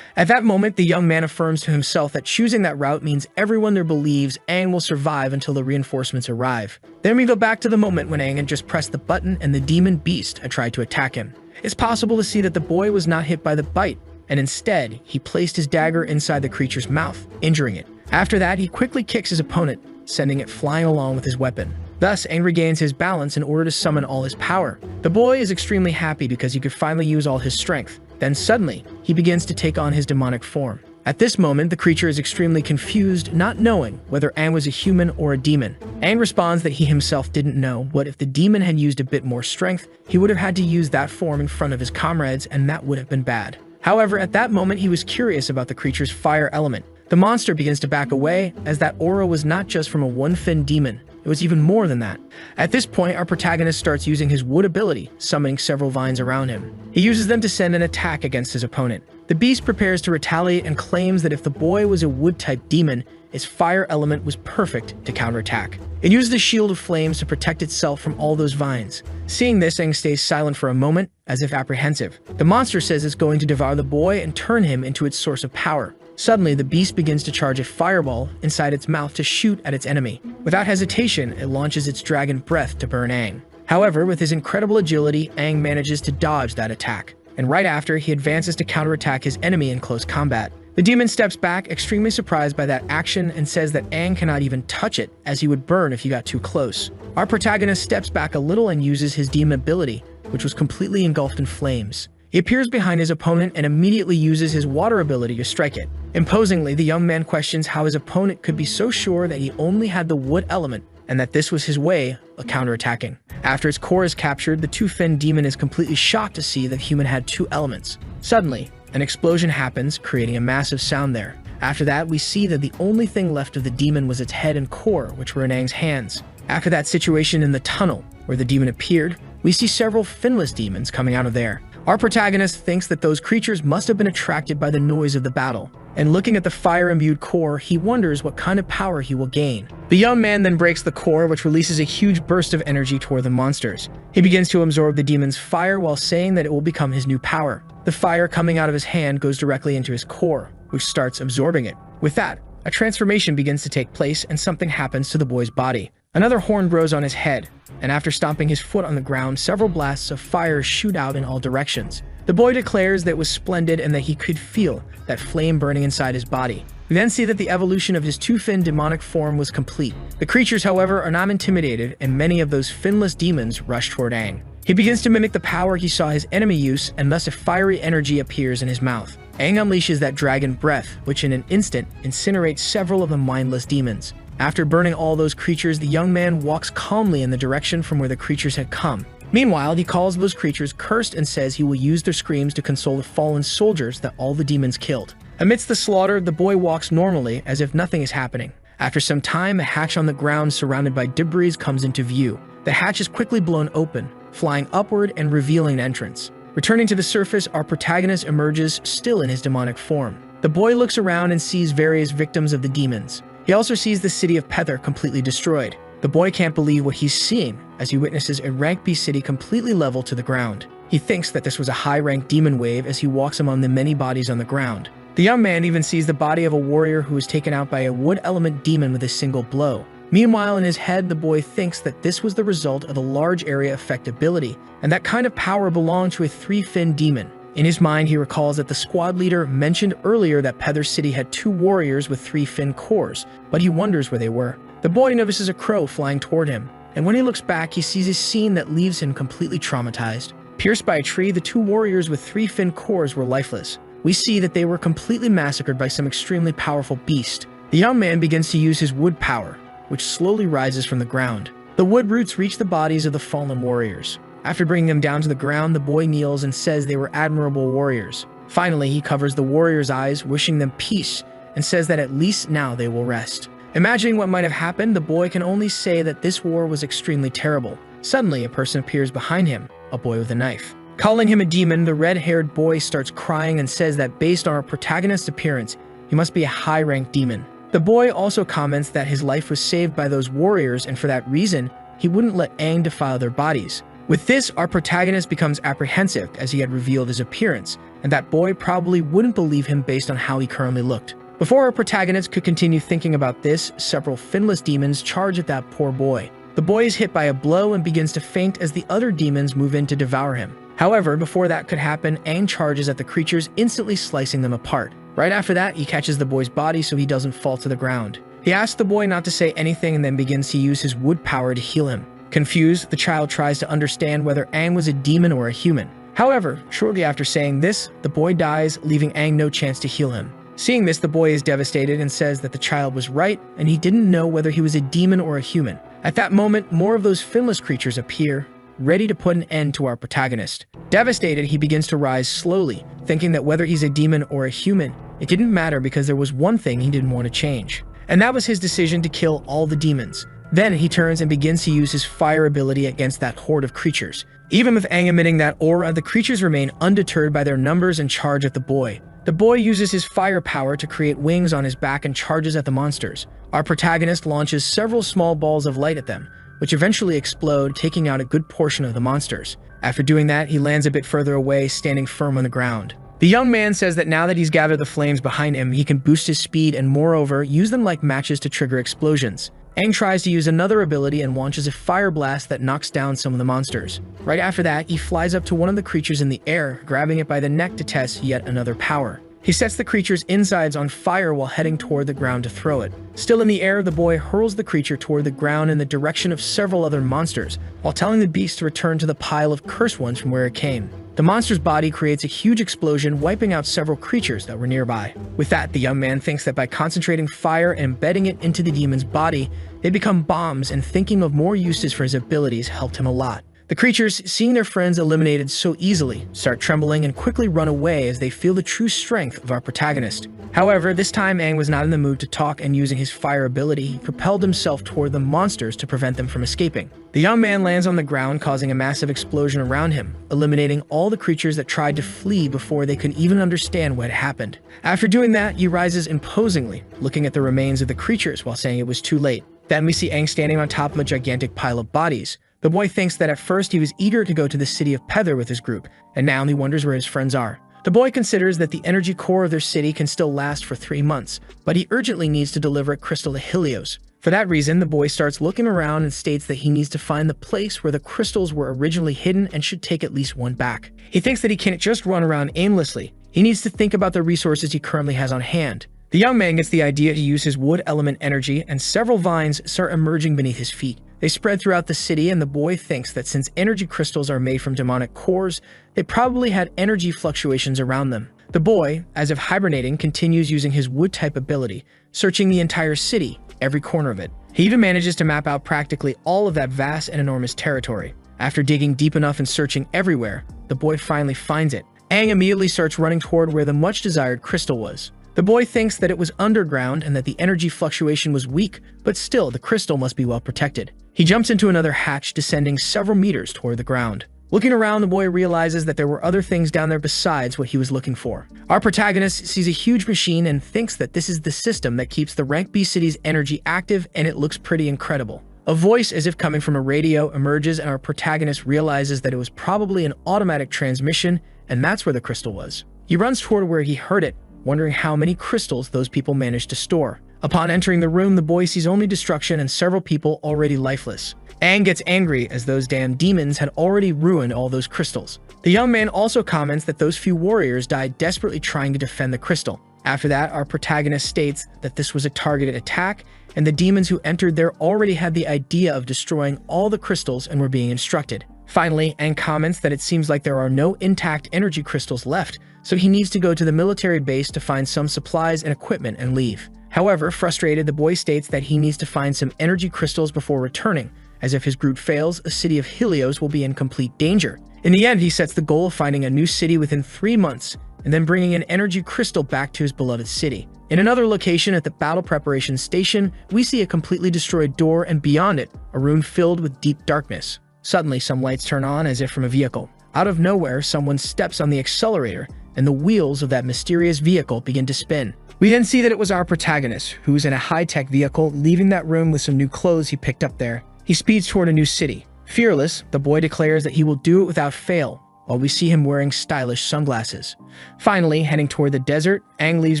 [SPEAKER 1] At that moment, the young man affirms to himself that choosing that route means everyone there believes Aang will survive until the reinforcements arrive. Then we go back to the moment when Aang had just pressed the button and the demon beast had tried to attack him. It's possible to see that the boy was not hit by the bite, and instead, he placed his dagger inside the creature's mouth, injuring it. After that, he quickly kicks his opponent, sending it flying along with his weapon. Thus, Aang regains his balance in order to summon all his power. The boy is extremely happy because he could finally use all his strength. Then suddenly, he begins to take on his demonic form. At this moment, the creature is extremely confused, not knowing whether Aang was a human or a demon. Aang responds that he himself didn't know, but if the demon had used a bit more strength, he would have had to use that form in front of his comrades, and that would have been bad. However, at that moment, he was curious about the creature's fire element. The monster begins to back away, as that aura was not just from a one-fin demon. It was even more than that. At this point, our protagonist starts using his wood ability, summoning several vines around him. He uses them to send an attack against his opponent. The beast prepares to retaliate and claims that if the boy was a wood-type demon, its fire element was perfect to counterattack. It uses the shield of flames to protect itself from all those vines. Seeing this, Aang stays silent for a moment, as if apprehensive. The monster says it's going to devour the boy and turn him into its source of power. Suddenly, the beast begins to charge a fireball inside its mouth to shoot at its enemy. Without hesitation, it launches its dragon breath to burn Aang. However, with his incredible agility, Aang manages to dodge that attack. And right after, he advances to counterattack his enemy in close combat. The demon steps back, extremely surprised by that action, and says that Aang cannot even touch it, as he would burn if he got too close. Our protagonist steps back a little and uses his demon ability, which was completely engulfed in flames. He appears behind his opponent and immediately uses his water ability to strike it. Imposingly, the young man questions how his opponent could be so sure that he only had the wood element and that this was his way of counterattacking. After its core is captured, the 2-fin demon is completely shocked to see that human had 2 elements. Suddenly, an explosion happens, creating a massive sound there. After that, we see that the only thing left of the demon was its head and core, which were in Aang's hands. After that situation in the tunnel, where the demon appeared, we see several finless demons coming out of there. Our protagonist thinks that those creatures must have been attracted by the noise of the battle, and looking at the fire-imbued core, he wonders what kind of power he will gain. The young man then breaks the core, which releases a huge burst of energy toward the monsters. He begins to absorb the demon's fire while saying that it will become his new power. The fire coming out of his hand goes directly into his core, which starts absorbing it. With that, a transformation begins to take place and something happens to the boy's body. Another horn grows on his head, and after stomping his foot on the ground, several blasts of fire shoot out in all directions. The boy declares that it was splendid and that he could feel that flame burning inside his body. We then see that the evolution of his 2-fin demonic form was complete. The creatures, however, are not intimidated, and many of those finless demons rush toward Aang. He begins to mimic the power he saw his enemy use, and thus a fiery energy appears in his mouth. Aang unleashes that dragon breath, which in an instant incinerates several of the mindless demons. After burning all those creatures, the young man walks calmly in the direction from where the creatures had come. Meanwhile, he calls those creatures cursed and says he will use their screams to console the fallen soldiers that all the demons killed. Amidst the slaughter, the boy walks normally as if nothing is happening. After some time, a hatch on the ground surrounded by debris comes into view. The hatch is quickly blown open, flying upward and revealing an entrance. Returning to the surface, our protagonist emerges still in his demonic form. The boy looks around and sees various victims of the demons. He also sees the city of Pether completely destroyed. The boy can't believe what he's seeing as he witnesses a rank B city completely leveled to the ground. He thinks that this was a high-rank demon wave as he walks among the many bodies on the ground. The young man even sees the body of a warrior who was taken out by a wood element demon with a single blow. Meanwhile, in his head, the boy thinks that this was the result of a large area effect ability, and that kind of power belonged to a 3-fin demon. In his mind, he recalls that the squad leader mentioned earlier that Pether City had 2 warriors with 3-fin cores, but he wonders where they were. The boy notices a crow flying toward him, and when he looks back, he sees a scene that leaves him completely traumatized. Pierced by a tree, the 2 warriors with 3-fin cores were lifeless. We see that they were completely massacred by some extremely powerful beast. The young man begins to use his wood power, which slowly rises from the ground. The wood roots reach the bodies of the fallen warriors. After bringing them down to the ground, the boy kneels and says they were admirable warriors. Finally, he covers the warriors' eyes, wishing them peace, and says that at least now they will rest. Imagining what might have happened, the boy can only say that this war was extremely terrible. Suddenly, a person appears behind him, a boy with a knife. Calling him a demon, the red-haired boy starts crying and says that based on our protagonist's appearance, he must be a high-ranked demon. The boy also comments that his life was saved by those warriors, and for that reason, he wouldn't let Aang defile their bodies. With this, our protagonist becomes apprehensive as he had revealed his appearance, and that boy probably wouldn't believe him based on how he currently looked. Before our protagonist could continue thinking about this, several finless demons charge at that poor boy. The boy is hit by a blow and begins to faint as the other demons move in to devour him. However, before that could happen, Aang charges at the creatures, instantly slicing them apart. Right after that, he catches the boy's body so he doesn't fall to the ground. He asks the boy not to say anything and then begins to use his wood power to heal him. Confused, the child tries to understand whether Aang was a demon or a human. However, shortly after saying this, the boy dies, leaving Aang no chance to heal him. Seeing this, the boy is devastated and says that the child was right and he didn't know whether he was a demon or a human. At that moment, more of those finless creatures appear, ready to put an end to our protagonist. Devastated, he begins to rise slowly, thinking that whether he's a demon or a human, it didn't matter because there was one thing he didn't want to change. And that was his decision to kill all the demons. Then he turns and begins to use his fire ability against that horde of creatures. Even with Aang emitting that aura, the creatures remain undeterred by their numbers and charge at the boy. The boy uses his fire power to create wings on his back and charges at the monsters. Our protagonist launches several small balls of light at them, which eventually explode, taking out a good portion of the monsters. After doing that, he lands a bit further away, standing firm on the ground. The young man says that now that he's gathered the flames behind him, he can boost his speed and moreover, use them like matches to trigger explosions. Aang tries to use another ability and launches a fire blast that knocks down some of the monsters. Right after that, he flies up to one of the creatures in the air, grabbing it by the neck to test yet another power. He sets the creature's insides on fire while heading toward the ground to throw it. Still in the air, the boy hurls the creature toward the ground in the direction of several other monsters, while telling the beast to return to the pile of cursed ones from where it came. The monster's body creates a huge explosion, wiping out several creatures that were nearby. With that, the young man thinks that by concentrating fire and embedding it into the demon's body, they become bombs, and thinking of more uses for his abilities helped him a lot. The creatures, seeing their friends eliminated so easily, start trembling and quickly run away as they feel the true strength of our protagonist. However, this time Aang was not in the mood to talk, and using his fire ability, he propelled himself toward the monsters to prevent them from escaping. The young man lands on the ground, causing a massive explosion around him, eliminating all the creatures that tried to flee before they could even understand what had happened. After doing that, he rises imposingly, looking at the remains of the creatures while saying it was too late. Then we see Aang standing on top of a gigantic pile of bodies. The boy thinks that at first he was eager to go to the city of Peather with his group, and now he wonders where his friends are. The boy considers that the energy core of their city can still last for 3 months, but he urgently needs to deliver a crystal to Helios. For that reason, the boy starts looking around and states that he needs to find the place where the crystals were originally hidden and should take at least one back. He thinks that he can't just run around aimlessly. He needs to think about the resources he currently has on hand. The young man gets the idea to use his wood element energy, and several vines start emerging beneath his feet. They spread throughout the city, and the boy thinks that since energy crystals are made from demonic cores, they probably had energy fluctuations around them. The boy, as if hibernating, continues using his wood-type ability, searching the entire city, every corner of it. He even manages to map out practically all of that vast and enormous territory. After digging deep enough and searching everywhere, the boy finally finds it. Aang immediately starts running toward where the much-desired crystal was. The boy thinks that it was underground and that the energy fluctuation was weak, but still the crystal must be well protected. He jumps into another hatch, descending several meters toward the ground. Looking around, the boy realizes that there were other things down there besides what he was looking for. Our protagonist sees a huge machine and thinks that this is the system that keeps the Rank B city's energy active, and it looks pretty incredible. A voice, as if coming from a radio, emerges, and our protagonist realizes that it was probably an automatic transmission, and that's where the crystal was. He runs toward where he heard it, wondering how many crystals those people managed to store. Upon entering the room, the boy sees only destruction and several people already lifeless. Aang gets angry as those damn demons had already ruined all those crystals. The young man also comments that those few warriors died desperately trying to defend the crystal. After that, our protagonist states that this was a targeted attack, and the demons who entered there already had the idea of destroying all the crystals and were being instructed. Finally, Aang comments that it seems like there are no intact energy crystals left, so he needs to go to the military base to find some supplies and equipment and leave. However, frustrated, the boy states that he needs to find some energy crystals before returning, as if his group fails, a city of Helios will be in complete danger. In the end, he sets the goal of finding a new city within 3 months, and then bringing an energy crystal back to his beloved city. In another location at the battle preparation station, we see a completely destroyed door, and beyond it, a room filled with deep darkness. Suddenly, some lights turn on as if from a vehicle. Out of nowhere, someone steps on the accelerator, and the wheels of that mysterious vehicle begin to spin. We then see that it was our protagonist, who's in a high-tech vehicle, leaving that room with some new clothes he picked up there. He speeds toward a new city. Fearless, the boy declares that he will do it without fail, while we see him wearing stylish sunglasses. Finally, heading toward the desert, Aang leaves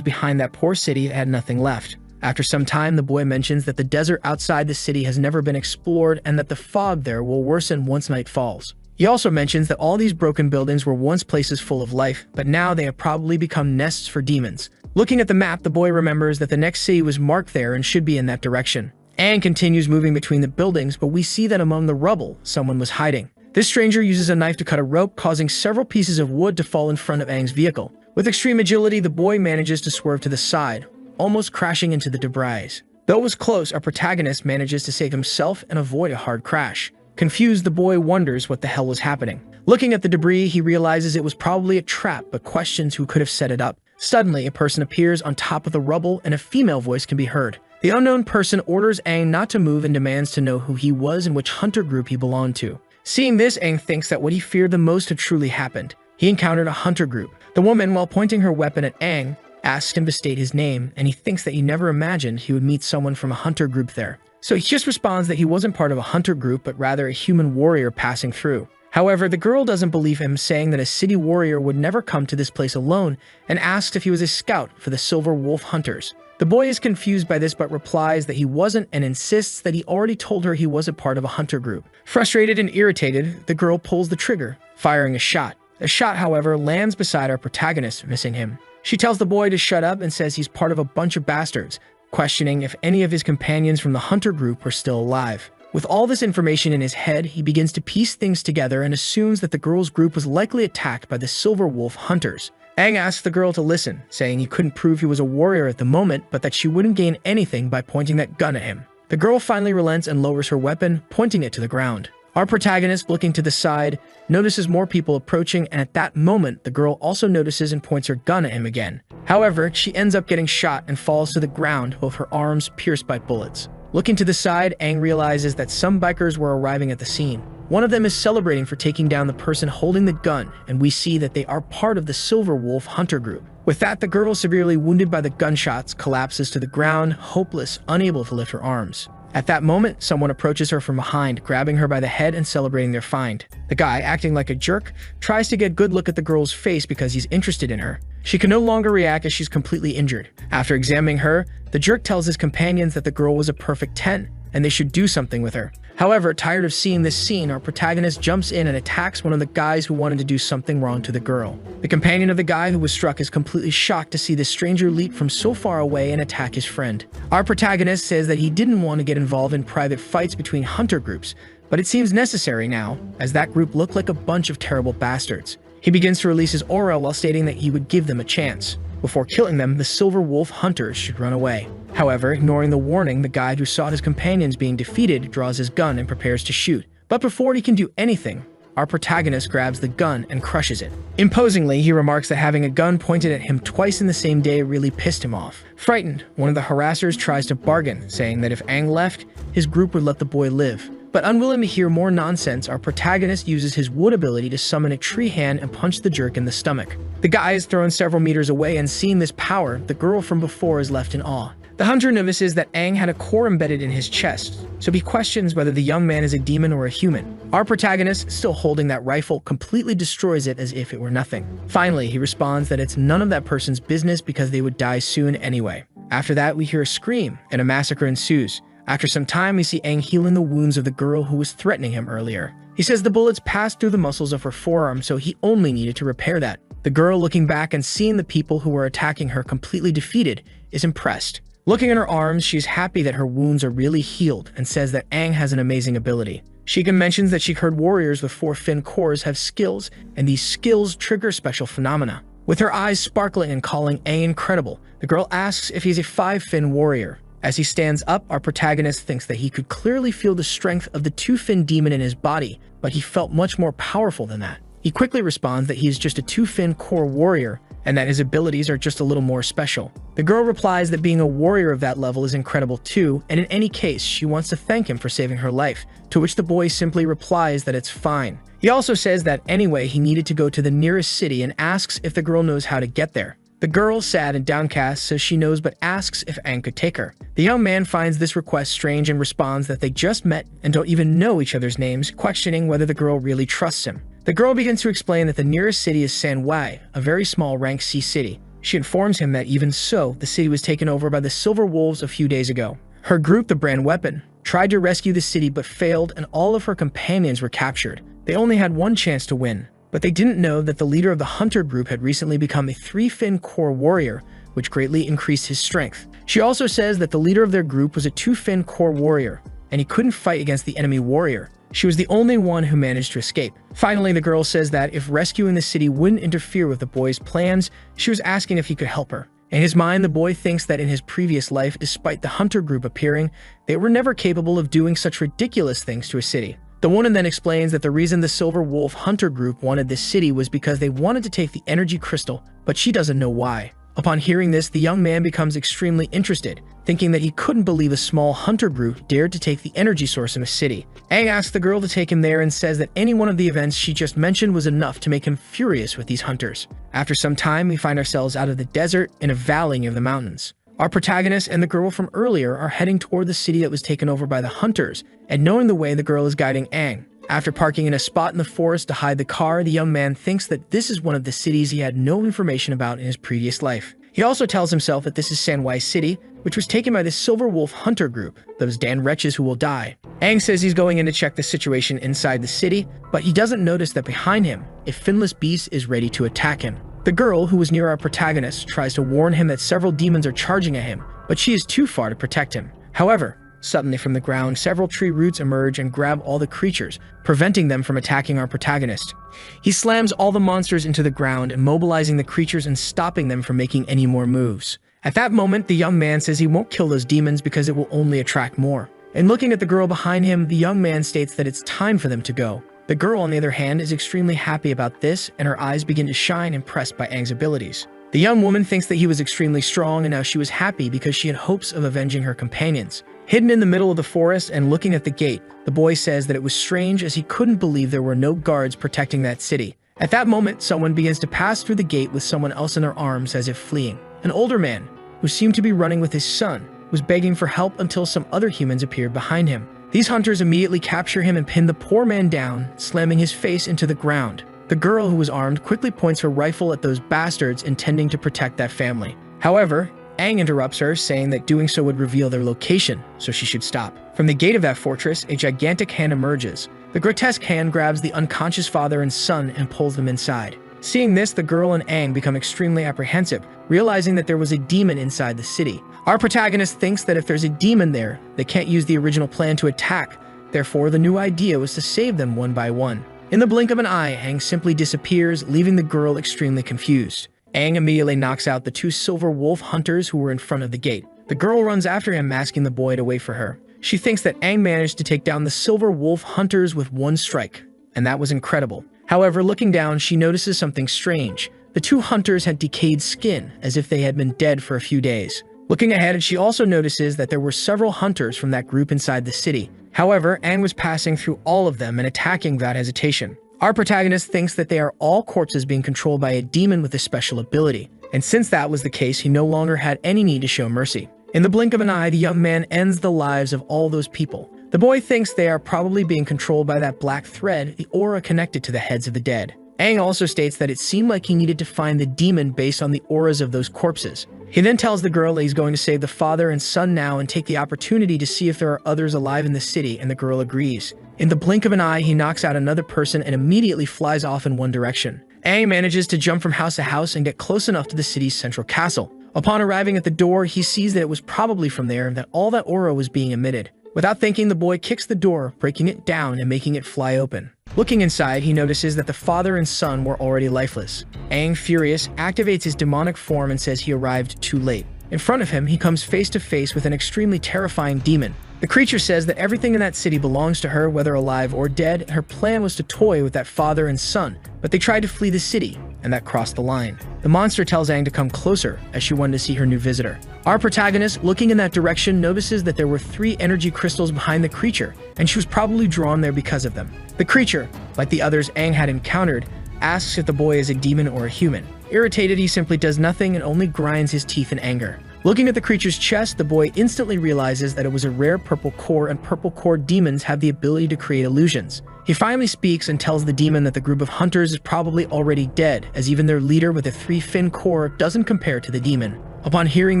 [SPEAKER 1] behind that poor city that had nothing left. After some time, the boy mentions that the desert outside the city has never been explored and that the fog there will worsen once night falls. He also mentions that all these broken buildings were once places full of life, but now they have probably become nests for demons. Looking at the map, the boy remembers that the next city was marked there and should be in that direction. Aang continues moving between the buildings, but we see that among the rubble, someone was hiding. This stranger uses a knife to cut a rope, causing several pieces of wood to fall in front of Aang's vehicle. With extreme agility, the boy manages to swerve to the side, almost crashing into the debris. Though it was close, our protagonist manages to save himself and avoid a hard crash. Confused, the boy wonders what the hell was happening. Looking at the debris, he realizes it was probably a trap, but questions who could have set it up. Suddenly, a person appears on top of the rubble and a female voice can be heard. The unknown person orders Aang not to move and demands to know who he was and which hunter group he belonged to. Seeing this, Aang thinks that what he feared the most had truly happened. He encountered a hunter group. The woman, while pointing her weapon at Aang, asks him to state his name, and he thinks that he never imagined he would meet someone from a hunter group there. So he just responds that he wasn't part of a hunter group, but rather a human warrior passing through. However, the girl doesn't believe him, saying that a city warrior would never come to this place alone, and asks if he was a scout for the Silver Wolf Hunters. The boy is confused by this but replies that he wasn't and insists that he already told her he was a part of a hunter group. Frustrated and irritated, the girl pulls the trigger, firing a shot. The shot, however, lands beside our protagonist, missing him. She tells the boy to shut up and says he's part of a bunch of bastards, questioning if any of his companions from the hunter group were still alive. With all this information in his head, he begins to piece things together and assumes that the girl's group was likely attacked by the Silver Wolf Hunters. Aang asks the girl to listen, saying he couldn't prove he was a warrior at the moment, but that she wouldn't gain anything by pointing that gun at him. The girl finally relents and lowers her weapon, pointing it to the ground. Our protagonist, looking to the side, notices more people approaching, and at that moment, the girl also notices and points her gun at him again. However, she ends up getting shot and falls to the ground, both her arms pierced by bullets. Looking to the side, Aang realizes that some bikers were arriving at the scene. One of them is celebrating for taking down the person holding the gun, and we see that they are part of the Silver Wolf Hunter group. With that, the girl, severely wounded by the gunshots, collapses to the ground, hopeless, unable to lift her arms. At that moment, someone approaches her from behind, grabbing her by the head and celebrating their find. The guy, acting like a jerk, tries to get a good look at the girl's face because he's interested in her. She can no longer react as she's completely injured. After examining her, the jerk tells his companions that the girl was a perfect 10, and they should do something with her. However, tired of seeing this scene, our protagonist jumps in and attacks one of the guys who wanted to do something wrong to the girl. The companion of the guy who was struck is completely shocked to see this stranger leap from so far away and attack his friend. Our protagonist says that he didn't want to get involved in private fights between hunter groups, but it seems necessary now, as that group looked like a bunch of terrible bastards. He begins to release his aura while stating that he would give them a chance. Before killing them, the Silver Wolf Hunters should run away. However, ignoring the warning, the guide who saw his companions being defeated draws his gun and prepares to shoot. But before he can do anything, our protagonist grabs the gun and crushes it. Imposingly, he remarks that having a gun pointed at him twice in the same day really pissed him off. Frightened, one of the harassers tries to bargain, saying that if Aang left, his group would let the boy live. But unwilling to hear more nonsense, our protagonist uses his wood ability to summon a tree hand and punch the jerk in the stomach. The guy is thrown several meters away, and seeing this power, the girl from before is left in awe. The hunter notices that Aang had a core embedded in his chest, so he questions whether the young man is a demon or a human. Our protagonist, still holding that rifle, completely destroys it as if it were nothing. Finally, he responds that it's none of that person's business because they would die soon anyway. After that, we hear a scream, and a massacre ensues. After some time, we see Aang healing the wounds of the girl who was threatening him earlier. He says the bullets passed through the muscles of her forearm, so he only needed to repair that. The girl, looking back and seeing the people who were attacking her completely defeated, is impressed. Looking at her arms, she's happy that her wounds are really healed and says that Aang has an amazing ability. Sheikah mentions that she heard warriors with 4 fin cores have skills, and these skills trigger special phenomena. With her eyes sparkling and calling Aang incredible, the girl asks if he's a 5-fin warrior. As he stands up, our protagonist thinks that he could clearly feel the strength of the 2-fin demon in his body, but he felt much more powerful than that. He quickly responds that he is just a 2-fin core warrior, and that his abilities are just a little more special. The girl replies that being a warrior of that level is incredible too, and in any case, she wants to thank him for saving her life, to which the boy simply replies that it's fine. He also says that anyway he needed to go to the nearest city and asks if the girl knows how to get there. The girl, sad and downcast, says she knows but asks if Aang could take her. The young man finds this request strange and responds that they just met and don't even know each other's names, questioning whether the girl really trusts him. The girl begins to explain that the nearest city is Sanwai, a very small rank C city. She informs him that even so, the city was taken over by the Silver Wolves a few days ago. Her group, the Brand Weapon, tried to rescue the city but failed, and all of her companions were captured. They only had one chance to win, but they didn't know that the leader of the Hunter group had recently become a 3-fin core warrior, which greatly increased his strength. She also says that the leader of their group was a 2-fin core warrior, and he couldn't fight against the enemy warrior. She was the only one who managed to escape. Finally, the girl says that if rescuing the city wouldn't interfere with the boy's plans, she was asking if he could help her. In his mind, the boy thinks that in his previous life, despite the Hunter group appearing, they were never capable of doing such ridiculous things to a city. The woman then explains that the reason the Silver Wolf Hunter group wanted this city was because they wanted to take the energy crystal, but she doesn't know why. Upon hearing this, the young man becomes extremely interested, thinking that he couldn't believe a small hunter group dared to take the energy source in a city. Aang asks the girl to take him there and says that any one of the events she just mentioned was enough to make him furious with these hunters. After some time, we find ourselves out of the desert in a valley near the mountains. Our protagonist and the girl from earlier are heading toward the city that was taken over by the hunters, and knowing the way, the girl is guiding Aang. After parking in a spot in the forest to hide the car, the young man thinks that this is one of the cities he had no information about in his previous life. He also tells himself that this is Sanwai City, which was taken by the Silver Wolf Hunter group, those damn wretches who will die. Aang says he's going in to check the situation inside the city, but he doesn't notice that behind him, a finless beast is ready to attack him. The girl, who was near our protagonist, tries to warn him that several demons are charging at him, but she is too far to protect him. However, suddenly from the ground, several tree roots emerge and grab all the creatures, preventing them from attacking our protagonist. He slams all the monsters into the ground, immobilizing the creatures and stopping them from making any more moves. At that moment, the young man says he won't kill those demons because it will only attract more. And looking at the girl behind him, the young man states that it's time for them to go. The girl, on the other hand, is extremely happy about this, and her eyes begin to shine, impressed by Aang's abilities. The young woman thinks that he was extremely strong, and now she was happy because she had hopes of avenging her companions. Hidden in the middle of the forest and looking at the gate, the boy says that it was strange as he couldn't believe there were no guards protecting that city. At that moment, someone begins to pass through the gate with someone else in their arms as if fleeing. An older man, who seemed to be running with his son, was begging for help until some other humans appeared behind him. These hunters immediately capture him and pin the poor man down, slamming his face into the ground. The girl, who was armed, quickly points her rifle at those bastards, intending to protect that family. However, Aang interrupts her, saying that doing so would reveal their location, so she should stop. From the gate of that fortress, a gigantic hand emerges. The grotesque hand grabs the unconscious father and son and pulls them inside. Seeing this, the girl and Aang become extremely apprehensive, realizing that there was a demon inside the city. Our protagonist thinks that if there's a demon there, they can't use the original plan to attack. Therefore, the new idea was to save them one by one. In the blink of an eye, Aang simply disappears, leaving the girl extremely confused. Aang immediately knocks out the 2 Silver Wolf hunters who were in front of the gate. The girl runs after him, asking the boy to wait for her. She thinks that Aang managed to take down the Silver Wolf hunters with one strike, and that was incredible. However, looking down, she notices something strange. The 2 hunters had decayed skin, as if they had been dead for a few days. Looking ahead, she also notices that there were several hunters from that group inside the city. However, Aang was passing through all of them and attacking without hesitation. Our protagonist thinks that they are all corpses being controlled by a demon with a special ability, and since that was the case, he no longer had any need to show mercy. In the blink of an eye, the young man ends the lives of all those people. The boy thinks they are probably being controlled by that black thread, the aura connected to the heads of the dead. Aang also states that it seemed like he needed to find the demon based on the auras of those corpses. He then tells the girl that he's going to save the father and son now and take the opportunity to see if there are others alive in the city, and the girl agrees. In the blink of an eye, he knocks out another person and immediately flies off in one direction. Aang manages to jump from house to house and get close enough to the city's central castle. Upon arriving at the door, he sees that it was probably from there that all that aura was being emitted. Without thinking, the boy kicks the door, breaking it down and making it fly open. Looking inside, he notices that the father and son were already lifeless. Aang, furious, activates his demonic form and says he arrived too late. In front of him, he comes face to face with an extremely terrifying demon. The creature says that everything in that city belongs to her, whether alive or dead, and her plan was to toy with that father and son, but they tried to flee the city, and that crossed the line. The monster tells Aang to come closer, as she wanted to see her new visitor. Our protagonist, looking in that direction, notices that there were 3 energy crystals behind the creature, and she was probably drawn there because of them. The creature, like the others Aang had encountered, asks if the boy is a demon or a human. Irritated, he simply does nothing and only grinds his teeth in anger. Looking at the creature's chest, the boy instantly realizes that it was a rare purple core, and purple core demons have the ability to create illusions. He finally speaks and tells the demon that the group of hunters is probably already dead, as even their leader with a 3-fin core doesn't compare to the demon. Upon hearing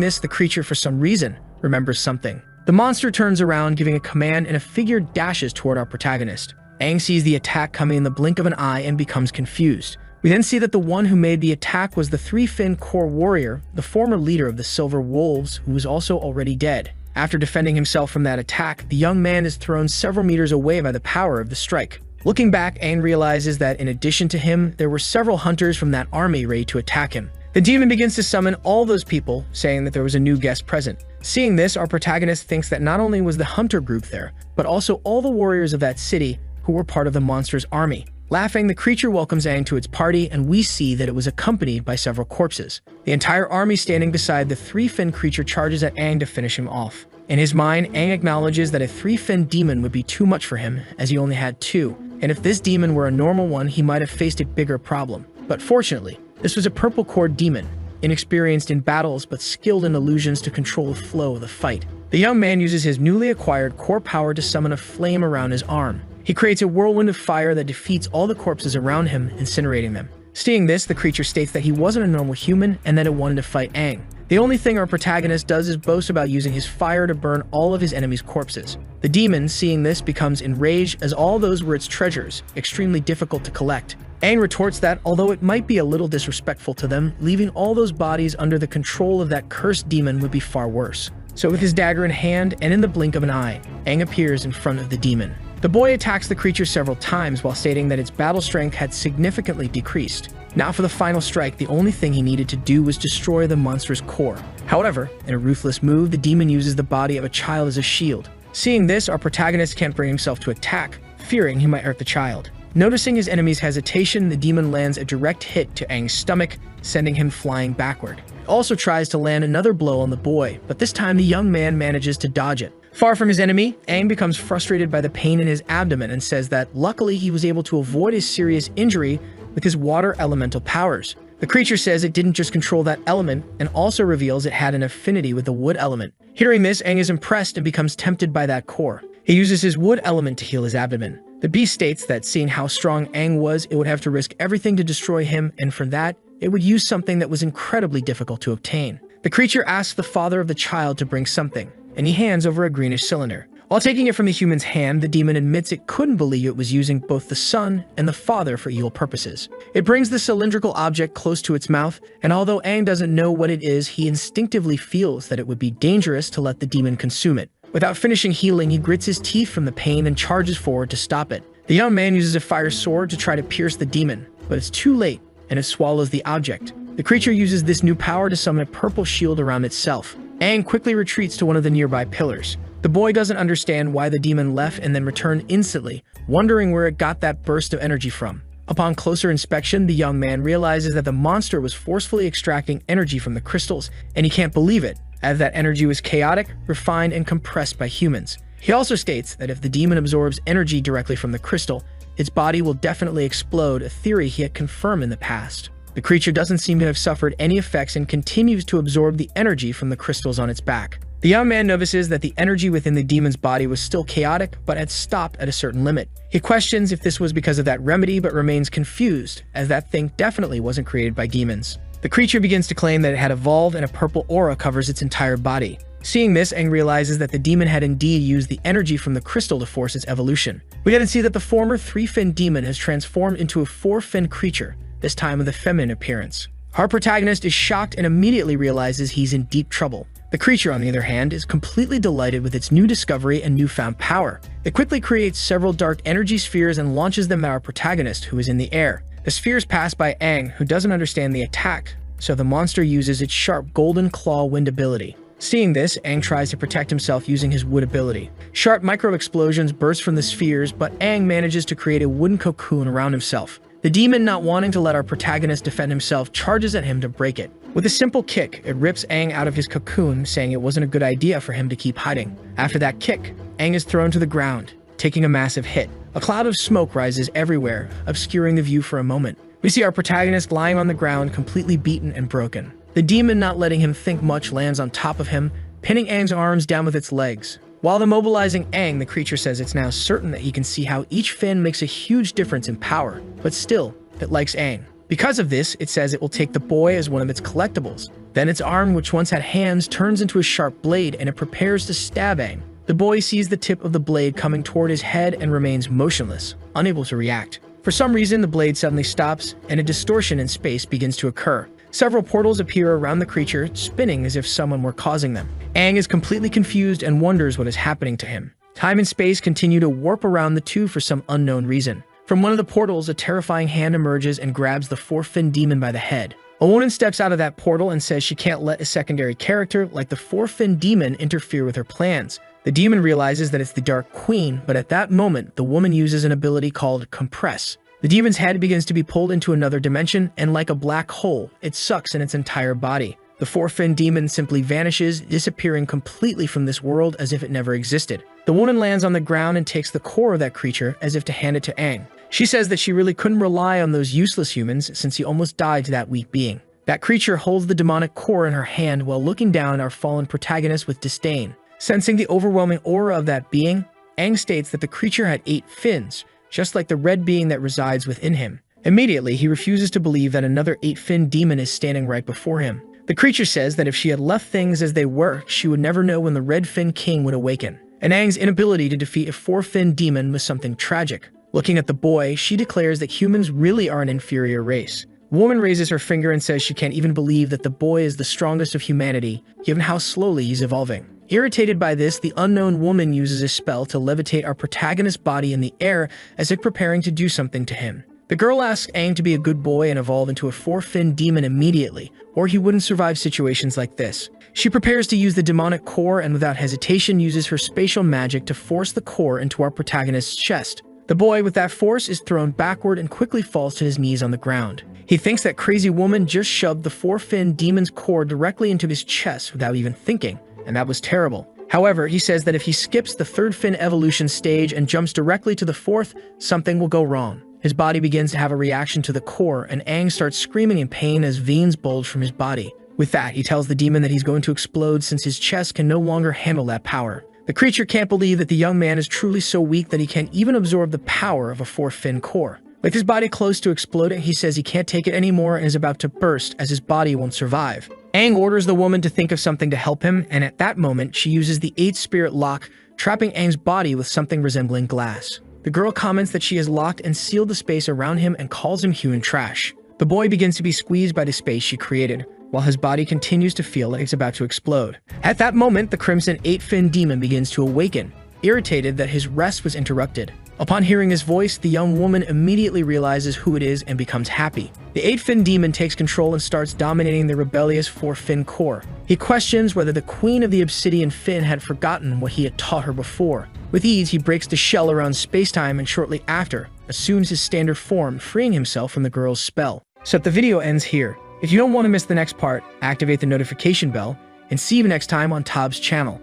[SPEAKER 1] this, the creature, for some reason, remembers something. The monster turns around, giving a command, and a figure dashes toward our protagonist. Aang sees the attack coming in the blink of an eye and becomes confused. We then see that the one who made the attack was the 3-fin core warrior, the former leader of the Silver Wolves, who was also already dead. After defending himself from that attack, the young man is thrown several meters away by the power of the strike. Looking back, Aang realizes that in addition to him, there were several hunters from that army ready to attack him. The demon begins to summon all those people, saying that there was a new guest present. Seeing this, our protagonist thinks that not only was the hunter group there, but also all the warriors of that city who were part of the monster's army. Laughing, the creature welcomes Aang to its party, and we see that it was accompanied by several corpses. The entire army standing beside the 3-fin creature charges at Aang to finish him off. In his mind, Aang acknowledges that a 3-fin demon would be too much for him, as he only had 2, and if this demon were a normal one, he might have faced a bigger problem. But fortunately, this was a purple core demon, inexperienced in battles but skilled in illusions to control the flow of the fight. The young man uses his newly acquired core power to summon a flame around his arm. He creates a whirlwind of fire that defeats all the corpses around him, incinerating them. Seeing this, the creature states that he wasn't a normal human and that it wanted to fight Aang. The only thing our protagonist does is boast about using his fire to burn all of his enemies' corpses. The demon, seeing this, becomes enraged, as all those were its treasures, extremely difficult to collect. Aang retorts that, although it might be a little disrespectful to them, leaving all those bodies under the control of that cursed demon would be far worse. So with his dagger in hand, and in the blink of an eye, Aang appears in front of the demon. The boy attacks the creature several times while stating that its battle strength had significantly decreased. Now for the final strike, the only thing he needed to do was destroy the monster's core. However, in a ruthless move, the demon uses the body of a child as a shield. Seeing this, our protagonist can't bring himself to attack, fearing he might hurt the child. Noticing his enemy's hesitation, the demon lands a direct hit to Aang's stomach, sending him flying backward. It also tries to land another blow on the boy, but this time the young man manages to dodge it. Far from his enemy, Aang becomes frustrated by the pain in his abdomen and says that luckily he was able to avoid a serious injury with his water elemental powers. The creature says it didn't just control that element, and also reveals it had an affinity with the wood element. Hearing this, Aang is impressed and becomes tempted by that core. He uses his wood element to heal his abdomen. The beast states that seeing how strong Aang was, it would have to risk everything to destroy him, and for that, it would use something that was incredibly difficult to obtain. The creature asks the father of the child to bring something, and he hands over a greenish cylinder. While taking it from the human's hand, the demon admits it couldn't believe it was using both the son and the father for evil purposes. It brings the cylindrical object close to its mouth, and although Aang doesn't know what it is, he instinctively feels that it would be dangerous to let the demon consume it. Without finishing healing, he grits his teeth from the pain and charges forward to stop it. The young man uses a fire sword to try to pierce the demon, but it's too late, and it swallows the object. The creature uses this new power to summon a purple shield around itself. Aang quickly retreats to one of the nearby pillars. The boy doesn't understand why the demon left and then returned instantly, wondering where it got that burst of energy from. Upon closer inspection, the young man realizes that the monster was forcefully extracting energy from the crystals, and he can't believe it, as that energy was chaotic, refined, and compressed by humans. He also states that if the demon absorbs energy directly from the crystal, its body will definitely explode, a theory he had confirmed in the past. The creature doesn't seem to have suffered any effects and continues to absorb the energy from the crystals on its back. The young man notices that the energy within the demon's body was still chaotic, but had stopped at a certain limit. He questions if this was because of that remedy, but remains confused, as that thing definitely wasn't created by demons. The creature begins to claim that it had evolved and a purple aura covers its entire body. Seeing this, Aang realizes that the demon had indeed used the energy from the crystal to force its evolution. We then see that the former 3-fin demon has transformed into a 4-fin creature, this time with a feminine appearance. Our protagonist is shocked and immediately realizes he's in deep trouble. The creature, on the other hand, is completely delighted with its new discovery and newfound power. It quickly creates several dark energy spheres and launches them at our protagonist, who is in the air. The spheres pass by Aang, who doesn't understand the attack, so the monster uses its sharp golden claw wind ability. Seeing this, Aang tries to protect himself using his wood ability. Sharp micro-explosions burst from the spheres, but Aang manages to create a wooden cocoon around himself. The demon, not wanting to let our protagonist defend himself, charges at him to break it. With a simple kick, it rips Aang out of his cocoon, saying it wasn't a good idea for him to keep hiding. After that kick, Aang is thrown to the ground, taking a massive hit. A cloud of smoke rises everywhere, obscuring the view for a moment. We see our protagonist lying on the ground, completely beaten and broken. The demon, not letting him think much, lands on top of him, pinning Aang's arms down with its legs. While immobilizing Aang, the creature says it's now certain that he can see how each fin makes a huge difference in power, but still, it likes Aang. Because of this, it says it will take the boy as one of its collectibles. Then its arm, which once had hands, turns into a sharp blade and it prepares to stab Aang. The boy sees the tip of the blade coming toward his head and remains motionless, unable to react. For some reason, the blade suddenly stops and a distortion in space begins to occur. Several portals appear around the creature, spinning as if someone were causing them. Aang is completely confused and wonders what is happening to him. Time and space continue to warp around the two for some unknown reason. From one of the portals, a terrifying hand emerges and grabs the four-fin demon by the head. A woman steps out of that portal and says she can't let a secondary character like the four-fin demon interfere with her plans. The demon realizes that it's the Dark Queen, but at that moment, the woman uses an ability called Compress. The demon's head begins to be pulled into another dimension, and like a black hole, it sucks in its entire body. The four-fin demon simply vanishes, disappearing completely from this world as if it never existed. The woman lands on the ground and takes the core of that creature as if to hand it to Aang. She says that she really couldn't rely on those useless humans since he almost died to that weak being. That creature holds the demonic core in her hand while looking down at our fallen protagonist with disdain. Sensing the overwhelming aura of that being, Aang states that the creature had 8 fins, just like the red being that resides within him. Immediately, he refuses to believe that another 8-fin demon is standing right before him. The creature says that if she had left things as they were, she would never know when the Red Fin King would awaken. And Aang's inability to defeat a 4-fin demon was something tragic. Looking at the boy, she declares that humans really are an inferior race. The woman raises her finger and says she can't even believe that the boy is the strongest of humanity, given how slowly he's evolving. Irritated by this, the unknown woman uses a spell to levitate our protagonist's body in the air as if preparing to do something to him. The girl asks Aang to be a good boy and evolve into a 4-fin demon immediately, or he wouldn't survive situations like this. She prepares to use the demonic core and without hesitation uses her spatial magic to force the core into our protagonist's chest. The boy, with that force, is thrown backward and quickly falls to his knees on the ground. He thinks that crazy woman just shoved the 4-fin demon's core directly into his chest without even thinking, and that was terrible. However, he says that if he skips the 3rd fin evolution stage and jumps directly to the 4th, something will go wrong. His body begins to have a reaction to the core, and Aang starts screaming in pain as veins bulge from his body. With that, he tells the demon that he's going to explode since his chest can no longer handle that power. The creature can't believe that the young man is truly so weak that he can't even absorb the power of a 4-fin core. With his body close to exploding, he says he can't take it anymore and is about to burst as his body won't survive. Aang orders the woman to think of something to help him, and at that moment, she uses the 8-spirit lock, trapping Aang's body with something resembling glass. The girl comments that she has locked and sealed the space around him and calls him human trash. The boy begins to be squeezed by the space she created, while his body continues to feel like it's about to explode. At that moment, the Crimson 8-fin demon begins to awaken, irritated that his rest was interrupted. Upon hearing his voice, the young woman immediately realizes who it is and becomes happy. The 8-fin demon takes control and starts dominating the rebellious 4-fin core. He questions whether the Queen of the Obsidian Fin had forgotten what he had taught her before. With ease, he breaks the shell around space-time and shortly after, assumes his standard form, freeing himself from the girl's spell. So the video ends here. If you don't want to miss the next part, activate the notification bell, and see you next time on Tob's channel.